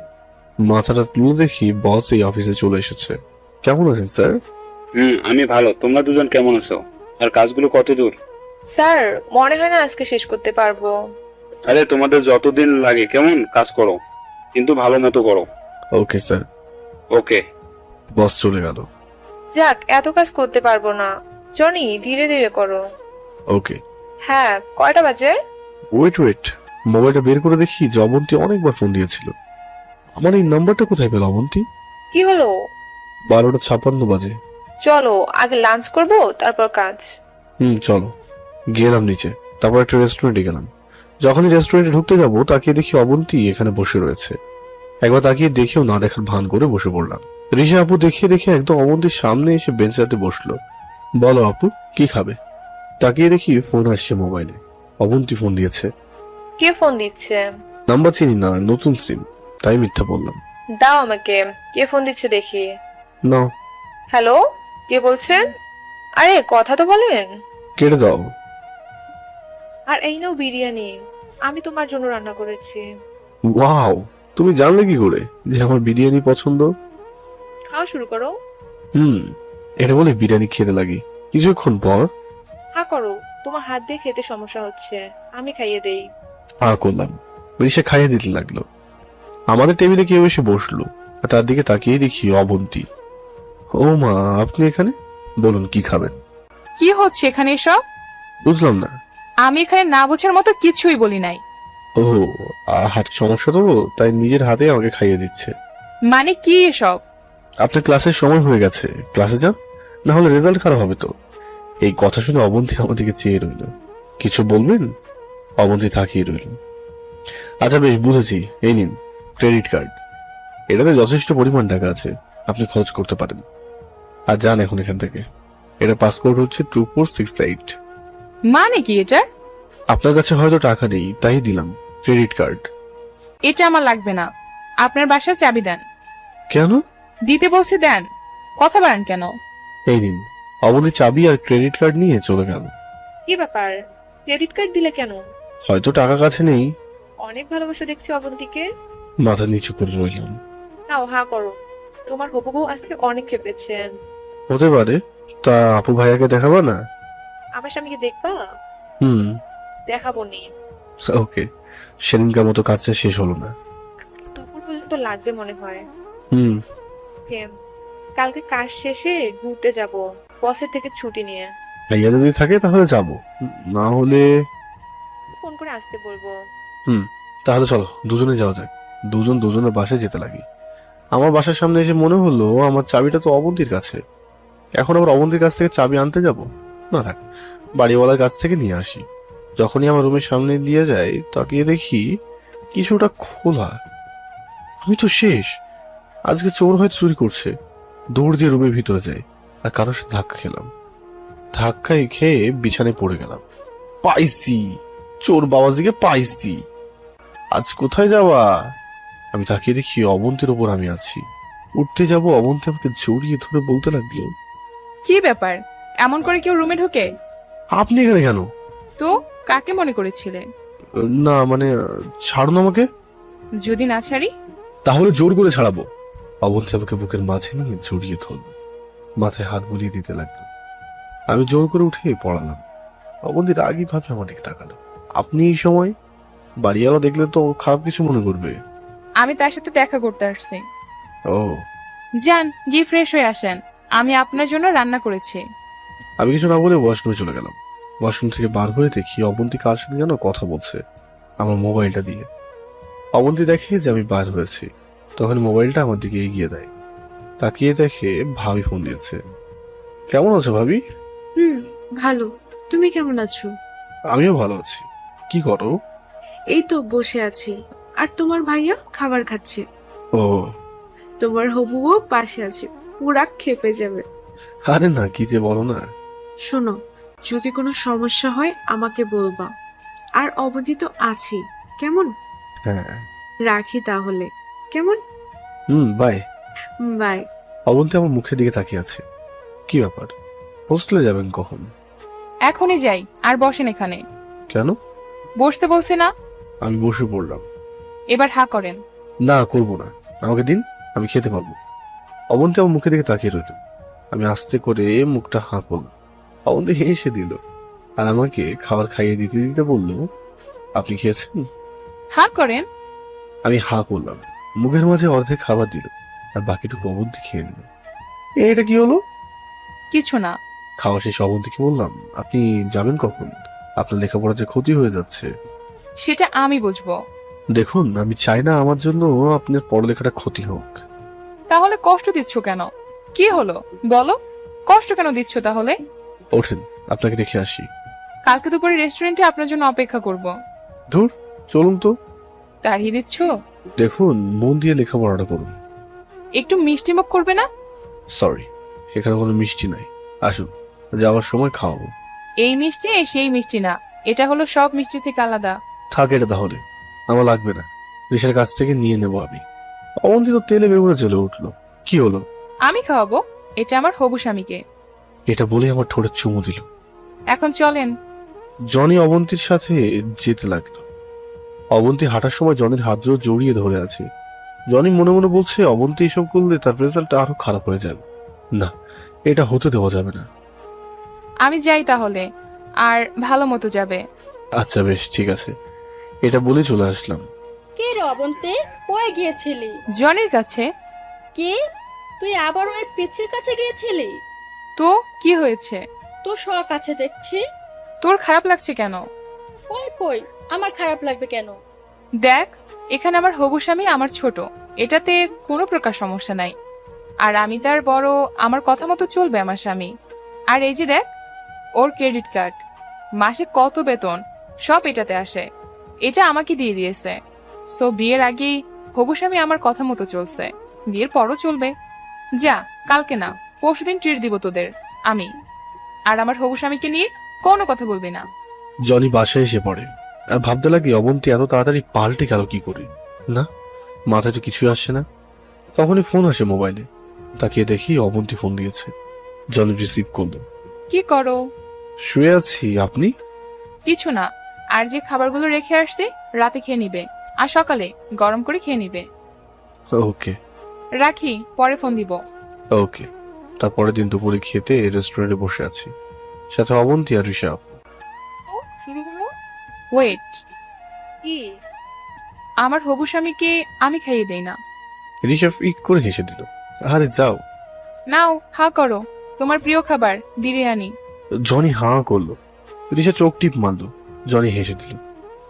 মাথাটা তুলে দেখি বস এই অফিসে চলে এসেছে। কেমন আছেন স্যার?
আমি ভালো। তোমরা দুজন কেমন আছো? আর কাজগুলো কত দূর?
স্যার, মনে হয় না আজকে শেষ করতে পারবো।
আরে তোমাদের যতদিন লাগে কেমন কাজ করো, কিন্তু ভালো মতো করো।
Okay sir.
ওকে।
বস চলে গেল।
যাক, এত কাজ করতে পারবো না। জনি, ধীরে ধীরে করো।
ওকে।
হ্যাঁ, কয়টা বাজে?
ওয়েট, মোবাইলটা বের করে দেখি যে অবন্তী অনেকবার ফোন দিয়েছিল। আমার এই নাম্বারটা কোথায় পেল অবন্তী?
কি হলো?
12:56 বাজে।
চলো, আগে লাঞ্চ করবো, তারপর কাজ।
চলো। গেলাম নিচে, তারপর একটা রেস্টুরেন্টে গেলাম। যখনই রেস্টুরেন্টে ঢুকতে যাবো তাকিয়ে দেখি অবন্তী এখানে বসে রয়েছে। একবার তাকিয়ে দেখেও না দেখার ভান করে বসে পড়লাম। ঋষা আপু দেখে একদম অবন্তীর সামনে এসে বেঞ্চটাতে বসলো। বলো আপু, কি খাবে? তাকিয়ে দেখি ফোন আসছে মোবাইলে। অবন্তী ফোন দিয়েছে।
কে ফোন দিচ্ছে?
নাম্বার চিনি না, নতুন সিম, তাই মিথ্যা বললাম।
দাও আমাকে, কে ফোন দিচ্ছে দেখি।
না।
হ্যালো, কে বলছেন? আরে কথা তো বলেন।
কেটে দাও।
আর এই নাও বিরিয়ানি, আমি তোমার জন্য রান্না করেছি।
ওয়াও, তুমি জানলে কি করে যে আমার বিরিয়ানি পছন্দ?
খাওয়া শুরু করো।
এটা বলে বিরিয়ানি খেতে লাগি। কিছুক্ষণ পর
হ্যাঁ করো, তোমার হাত দিয়ে খেতে সমস্যা হচ্ছে, আমি খাইয়ে দেই।
করলাম। সে খাইয়ে দিতে লাগলো। আমাদের টেবিলে কেউ এসে বসলো, আর তার দিকে তাকিয়ে দেখি অবন্তী। ও মা, আপনি এখানে? বলুন কি খাবেন?
কি হচ্ছে এখানে এসব?
বুঝলাম না।
আমি এখানে না বোঝার মতো কিছুই বলি নাই।
ও, হাত সমস্যা তো, তাই নিজের হাতে আমাকে খাইয়ে দিচ্ছে।
মানে কি এসব?
আপনার ক্লাসের সময় হয়ে গেছে, ক্লাসে যান, না হলে রেজাল্ট খারাপ হবে তো। এই কথা শুনে অবন্তী আমাদেরকে চেয়ে রইল। কিছু বলবেন? অবন্তী তাকিয়ে রইল। আচ্ছা বেশ, বুঝেছি, এই নিন ক্রেডিট কার্ড। এটাতে যথেষ্ট পরিমাণ টাকা আছে, আপনি খরচ করতে পারেন। আর যান এখন এখান থেকে। এটা পাসপোর্ট হচ্ছে 2468।
মানে কি এটা?
আপনার কাছে হয়তো টাকা নেই, তাই দিলাম ক্রেডিট কার্ড।
এটা আমার লাগবে না, আপনার বাসার চাবি দেন।
কেন?
দিতে বলছি দেন, কথা বাড়ান কেন?
এই নিন। অবন্তী চাবি আর ক্রেডিট কার্ড নিয়ে চলে গেল।
কি ব্যাপার, ক্রেডিট কার্ড দিলে কেন?
হয়তো টাকা কাছে নেই।
অনেক ভালোবাসা দেখছি অবন্তীকে।
মাথা নিচু করে রইলাম।
নাও হা করো, তোমার হবু বউ আজকে অনেক খেপেছেন।
হতে পারে, তা আপু ভাইয়াকে দেখাবো না?
আমার স্বামীকে দেখবা? দেখাবো নি।
ওকে। সেদিনকার মতো কাজটা শেষ হলো না।
দুপুর পর্যন্ত লাগবে মনে হয়। কেম, কালকে কাজ শেষে ঘুরতে যাব, বসের থেকে ছুটি নিয়ে।
ভাইয়া যদি থাকে তাহলে যাব, না হলে
ফোন করে আসতে বলবো।
তাহলে চলো দুজনে যাওয়া যাক। দুজন দুজনের বাসায় যেতে লাগি। আমার বাসার সামনে এসে মনে হলো আমার চাবিটা তো অবন্তীর কাছে। এখন আবার অবন্তীর কাছ থেকে চাবি আনতে যাব? না থাক, বাড়িওয়ালার কাছ থেকে নিয়ে আসি। যখনই আমার রুমের সামনে দিয়ে যাই, তাকিয়ে দেখি কিছুটা খোলা। আমি তো শেষ। আজকে চোর হয়তো চুরি করছে। দৌড় দিয়ে রুমের ভিতরে যাই, আর কারোর সাথে ধাক্কা খেলাম। ধাক্কায় খেয়ে বিছানায় পড়ে গেলাম। পাইছি, চোর বাবাজিকে পাইছি। আজ কোথায় যাওয়া? আমি তাকিয়ে দেখি অবন্তীর ওপর আমি আছি। উঠতে যাব, অবন্তী আমাকে জড়িয়ে ধরে বলতে লাগলো,
কি ব্যাপার, এমন করে কেউ রুমে ঢোকে?
আপনি এখানে কেন?
তো কাকে মনে করেছিলে?
না মানে, ছাড়ুন আমাকে।
যদি না ছাড়ি?
তাহলে জোর করে ছাড়াবো। অবন্তী আমাকে বুকের মাঝে নিয়ে জড়িয়ে ধরল, মাথায় হাত বুলিয়ে দিতে লাগলো। আমি জোর করে উঠে পড়ালাম। অবন্তী রাগী ভাবে আমার দিকে তাকালো। আপনি এই সময়? বাড়িওয়ালা দেখলে তো খারাপ কিছু মনে করবে।
আমি তার সাথে দেখা করতে আসছি।
ও,
যান গিয়ে ফ্রেশ হয়ে আসেন, আমি আপনার জন্য রান্না করেছি।
আমি কিছু না বলে ওয়াশরুমে চলে গেলাম। ওয়াশরুম থেকে বার হয়ে দেখি অবন্তী কার সাথে যেন কথা বলছে, আমার মোবাইলটা দিয়ে। অবন্তী দেখে যে আমি বার হয়েছি, তখন মোবাইলটা আমার দিকে এগিয়ে দেয়। তাকিয়ে দেখে ভাবি ফোন দিয়েছে। কেমন আছো ভাবি?
ভালো, তুমি কেমন আছো?
আমিও ভালো আছি। কি করো?
এই তো বসে আছি, আর তোমার ভাইয়া খাবার খাচ্ছে।
ও,
তোমার হবু বউ পাশে আছে, পুরা খেপে যাবে।
আরে না, কি যে বলো না।
শোনো, যদি কোনো সমস্যা হয় আমাকে বলবা, আর অবধি তো আছি, কেমন?
হ্যাঁ,
রাখি তাহলে, কেমন?
বাই।
বাই।
অবন্তী আমার মুখের দিকে তাকিয়ে আছে। কি ব্যাপার, হোস্টেলে যাবেন কখন?
এখনই যাই, আর বসেন এখানে।
কেন?
বসতে বলছি না?
আমি বসে পড়লাম।
এবার হা করেন।
না, করবো না, আমাকে দিন, আমি খেতে পারবো। অবন্তী আমার মুখের দিকে তাকিয়ে রইল। আমি আস্তে করে মুখটা হাঁ করলাম। অবন্তী হেসে দিল, আর আমাকে খাবার খাইয়ে দিতে দিতে বলল, আপনি খেয়েছেন?
হা করেন।
আমি হা করলাম। মুখের মাঝে অর্ধেক খাবার দিল, আর বাকিটুকু অবন্তী খেয়ে নিল। এটা কি হলো?
কিছু না।
খাওয়া শেষে অবন্তীকে বললাম, আপনি যাবেন কখন? আপনার লেখাপড়া যে ক্ষতি হয়ে যাচ্ছে।
সেটা আমি বুঝবো।
দেখুন, আমি চাই না আমার জন্য আপনার পড়ালেখাটা ক্ষতি হোক।
তাহলে কষ্ট দিচ্ছ কেন? কি হলো বলো, কষ্ট কেন দিচ্ছ তাহলে?
ওঠেন, আপনাকে রেখে আসি।
কালকে দুপুরে রেস্টুরেন্টে আপনার জন্য অপেক্ষা করব।
ধুর, চলুন তো।
তাড়িয়ে দিচ্ছ?
দেখুন, মন দিয়ে লেখাপড়াটা করুন।
একটু মিষ্টি মুখ করবে না?
সরি, এখানে কোনো মিষ্টি নাই। আসুন, যাওয়ার সময় খাওয়াবো।
এই মিষ্টি সেই মিষ্টি না, এটা হলো সব মিষ্টি থেকে আলাদা।
থাক এটা তাহলে, আমার লাগবে না। ঋষার কাছ থেকে নিয়ে নেব আমি। অবন্তী তো তেলে বেগুনে জ্বলে উঠলো। কি হলো?
আমি খাওয়াবো, এটা আমার হবু স্বামীকে।
এটা বলে আমার ঠোঁটে চুমু দিল।
এখন চলেন।
জনি অবন্তীর সাথে যেতে লাগলো। অবন্তী হাঁটার সময় জনির হাত ধরে জড়িয়ে ধরে আছে। জনি মনে মনে বলছে অবন্তী এসব করলে তার রেজাল্ট আরো খারাপ হয়ে যাবে। না, এটা হতে দেওয়া যাবে না।
আমি যাই তাহলে, আর ভালো মতো যাবে।
আচ্ছা বেশ, ঠিক আছে। এটা বলে চলে আসলাম।
কে রে অবন্তে, কই গিয়েছিলি?
জনির কাছে।
কি, তুই আবার ওই পিচ্ছির কাছে গিয়েছিলি?
তো কি হয়েছে?
তো শখ আছে দেখছি।
তোর খারাপ লাগছে কেন?
কই কই, আমার খারাপ লাগবে কেন?
দেখ, এখানে আমার হবু স্বামী আমার ছোট, এটাতে কোনো প্রকার সমস্যা নাই। আর আমি তার বড়, আমার কথা মতো চলবে আমার স্বামী। আর এই যে দেখ, ওর ক্রেডিট কার্ড, মাসে কত বেতন, সব এটাতে আসে। এটা আমাকে দিয়ে দিয়েছে। সো বিয়ের আগেই হবু স্বামী আমার কথা মতো চলছে, বিয়ের পরও চলবে। যা, কালকে না পরশুদিন ট্রিট দিব তোদের আমি। আর আমার হবু স্বামীকে নিয়ে কোনো কথা বলবি না।
জনি বাসায় এসে পড়ে আর ভাবতে লাগে অবন্তী এত তাড়াতাড়ি পাল্টে গেল কি করে। না, মাথায় তো কিছুই আসছে না। তখনই ফোন আসে মোবাইলে। তাকিয়ে দেখি অবন্তী ফোন দিয়েছে। জনি রিসিভ করলো।
কি করো?
শুয়ে আছি। আপনি?
কিছু না, আর যে খাবারগুলো রেখে আসছি রাতে খেয়ে নিবে, আর সকালে গরম করে খেয়ে নিবে।
ওকে
রাখি, পরে ফোন দিব।
ওকে। তারপরের দিন দুপুরে খেতে রেস্টুরেন্টে বসে আছি, সাথে অবন্তী আর ঋষা।
শুরু করো।
ওয়েট,
কি?
আমার হবু স্বামীকে আমি খাইয়ে দেই না।
ঋষা ফিক করে হেসে দিল। আরে যাও।
নাও, হা করো, তোমার প্রিয় খাবার বিরিয়ানি।
জনি হাঁ করলো। ঋষা চোখ টিপ মারলো। জনি হেসে দিল।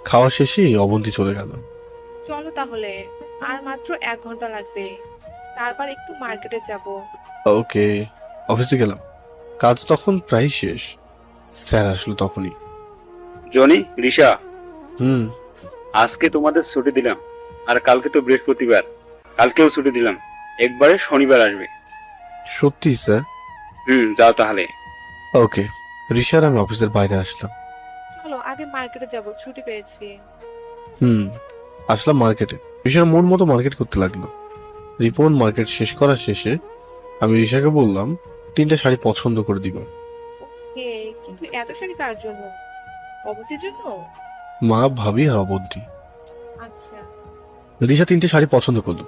খাওয়া শেষে অবন্তী চলে গেল।
চলো তাহলে, আর মাত্র 1 ঘন্টা লাগবে, তারপর একটু মার্কেটে যাব।
ওকে। অফিসে গেলাম। কাজ তখন প্রায় শেষ। স্যার আসলো তখনই।
জনি, রিশা,
আজকে
তোমাদের ছুটি দিলাম। আর কালকে তো বৃহস্পতিবার, কালকেও ছুটি দিলাম। একবারে শনিবার আসবে।
সত্যি স্যার?
যাও তাহলে।
ওকে। ঋষার আমি অফিসের বাইরে আসলাম।
চলো আগে মার্কেটে যাব, ছুটি পেয়েছি।
আসলাম মার্কেটে। ঋষার মন মতো মার্কেট করতে লাগলো। রিপন মার্কেট শেষ করার শেষে আমি ঋষাকে বললাম 3টা শাড়ি পছন্দ করে দিব।
কিন্তু এত শাড়ি কার জন্য? অবন্তীর জন্য?
মা, ভাবি আর অবন্তী।
আচ্ছা।
ঋষা 3টে শাড়ি পছন্দ করলো,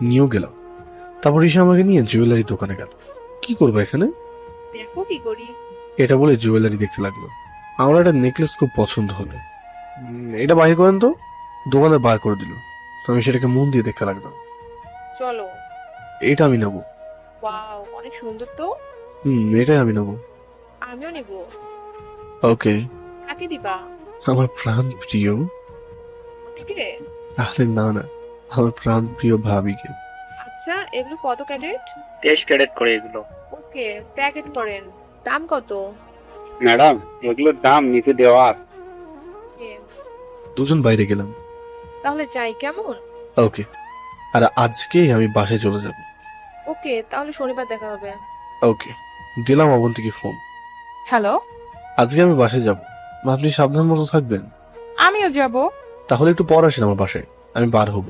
নিয়েও গেলাম। তারপর ঋষা আমাকে নিয়ে জুয়েলারি দোকানে গেল। কি করবো এখানে?
দেখো কি করি।
এটা বলে জুয়েলারি দেখতে লাগলো। আমার একটা নেকলেস খুব পছন্দ হলো। এটা বাইর করেন তো। দোকানে বার করে দিল। আমি সেটাকে মন দিয়ে দেখতে লাগলাম।
চলো।
এটা আমি নেবো।
ওয়াও, অনেক সুন্দর তো।
এটাই আমি নেবো।
আমিও নেব।
ওকে।
কাকে দিবা?
আমার প্রাণ প্রিয়।
ওকে।
আরে না না, আমার প্রাণ প্রিয় ভাবিকে।
আচ্ছা, এগুলো কত ক্যারেট?
23 ক্যারেট করে এগুলো।
ওকে, প্যাকেট করেন। দাম কত?
ম্যাডাম, এগুলোর দাম নিচে দেওয়া আছে।
দুজন বাইরে গেলাম।
তাহলে যাই কেমন?
ওকে। আর আজকেই আমি বাসায় চলে যাব।
ওকে, তাহলে শনিবার দেখা হবে।
ওকে। দিলাম অবন্তীকে ফোন।
হ্যালো।
আজকে আমি বাসায় যাব। আপনি সাবধান মতো থাকবেন।
আমিও যাব।
তাহলে একটু পর আসেন আমার বাসায়, আমি বার হব।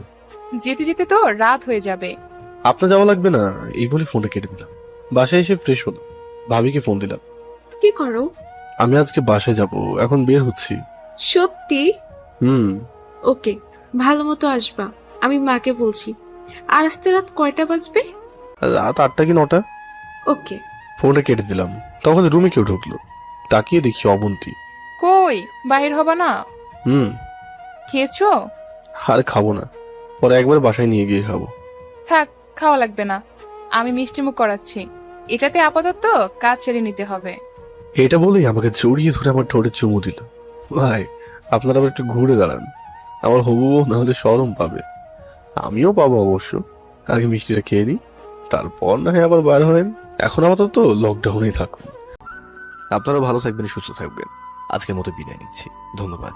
যেতে যেতে তো রাত হয়ে যাবে।
আপনার যাওয়া লাগবে না, এই বলে ফোনটা কেটে দিলাম। বাসায় এসে ফ্রেশ হলো। ভাবিকে ফোন দিলাম।
কি করো?
আমি আজকে বাসায় যাব, এখন বের হচ্ছি।
সত্যি? ওকে, ভালো মতো আসবা, আমি মাকে বলছি। আর আসতে রাত কয়টা বাজবে?
রাত 8টা কি 9টা।
ওকে।
ফোনটা কেটে দিলাম। তখন রুমে কেউ ঢুকলো। তাকিয়ে দেখি অবন্তী।
কই, বাহির হবা না? খেয়েছো?
আর খাবো না, পরে একবার বাসায় নিয়ে গিয়ে খাবো।
থাক, খাওয়া লাগবে না, আমি মিষ্টি মুখ করাচ্ছি। এটাতে আপাতত কাজ ছেড়ে নিতে হবে।
এটা বলেই আমাকে জড়িয়ে ধরে আমার ঠোঁটে চুমু দিল। ভাই, আপনারা আবার একটু ঘুরে দাঁড়ান। আমার হবু বউ না হলে শরম পাবে, আমিও পাবো অবশ্য। আগে মিষ্টিটা খেয়ে নিই, তারপর না হয় আবার বার হবেন। এখন আপাতত লকডাউনেই থাকুন। আপনারা ভালো থাকবেন, সুস্থ থাকবেন। আজকের মতো বিদায় নিচ্ছি। ধন্যবাদ।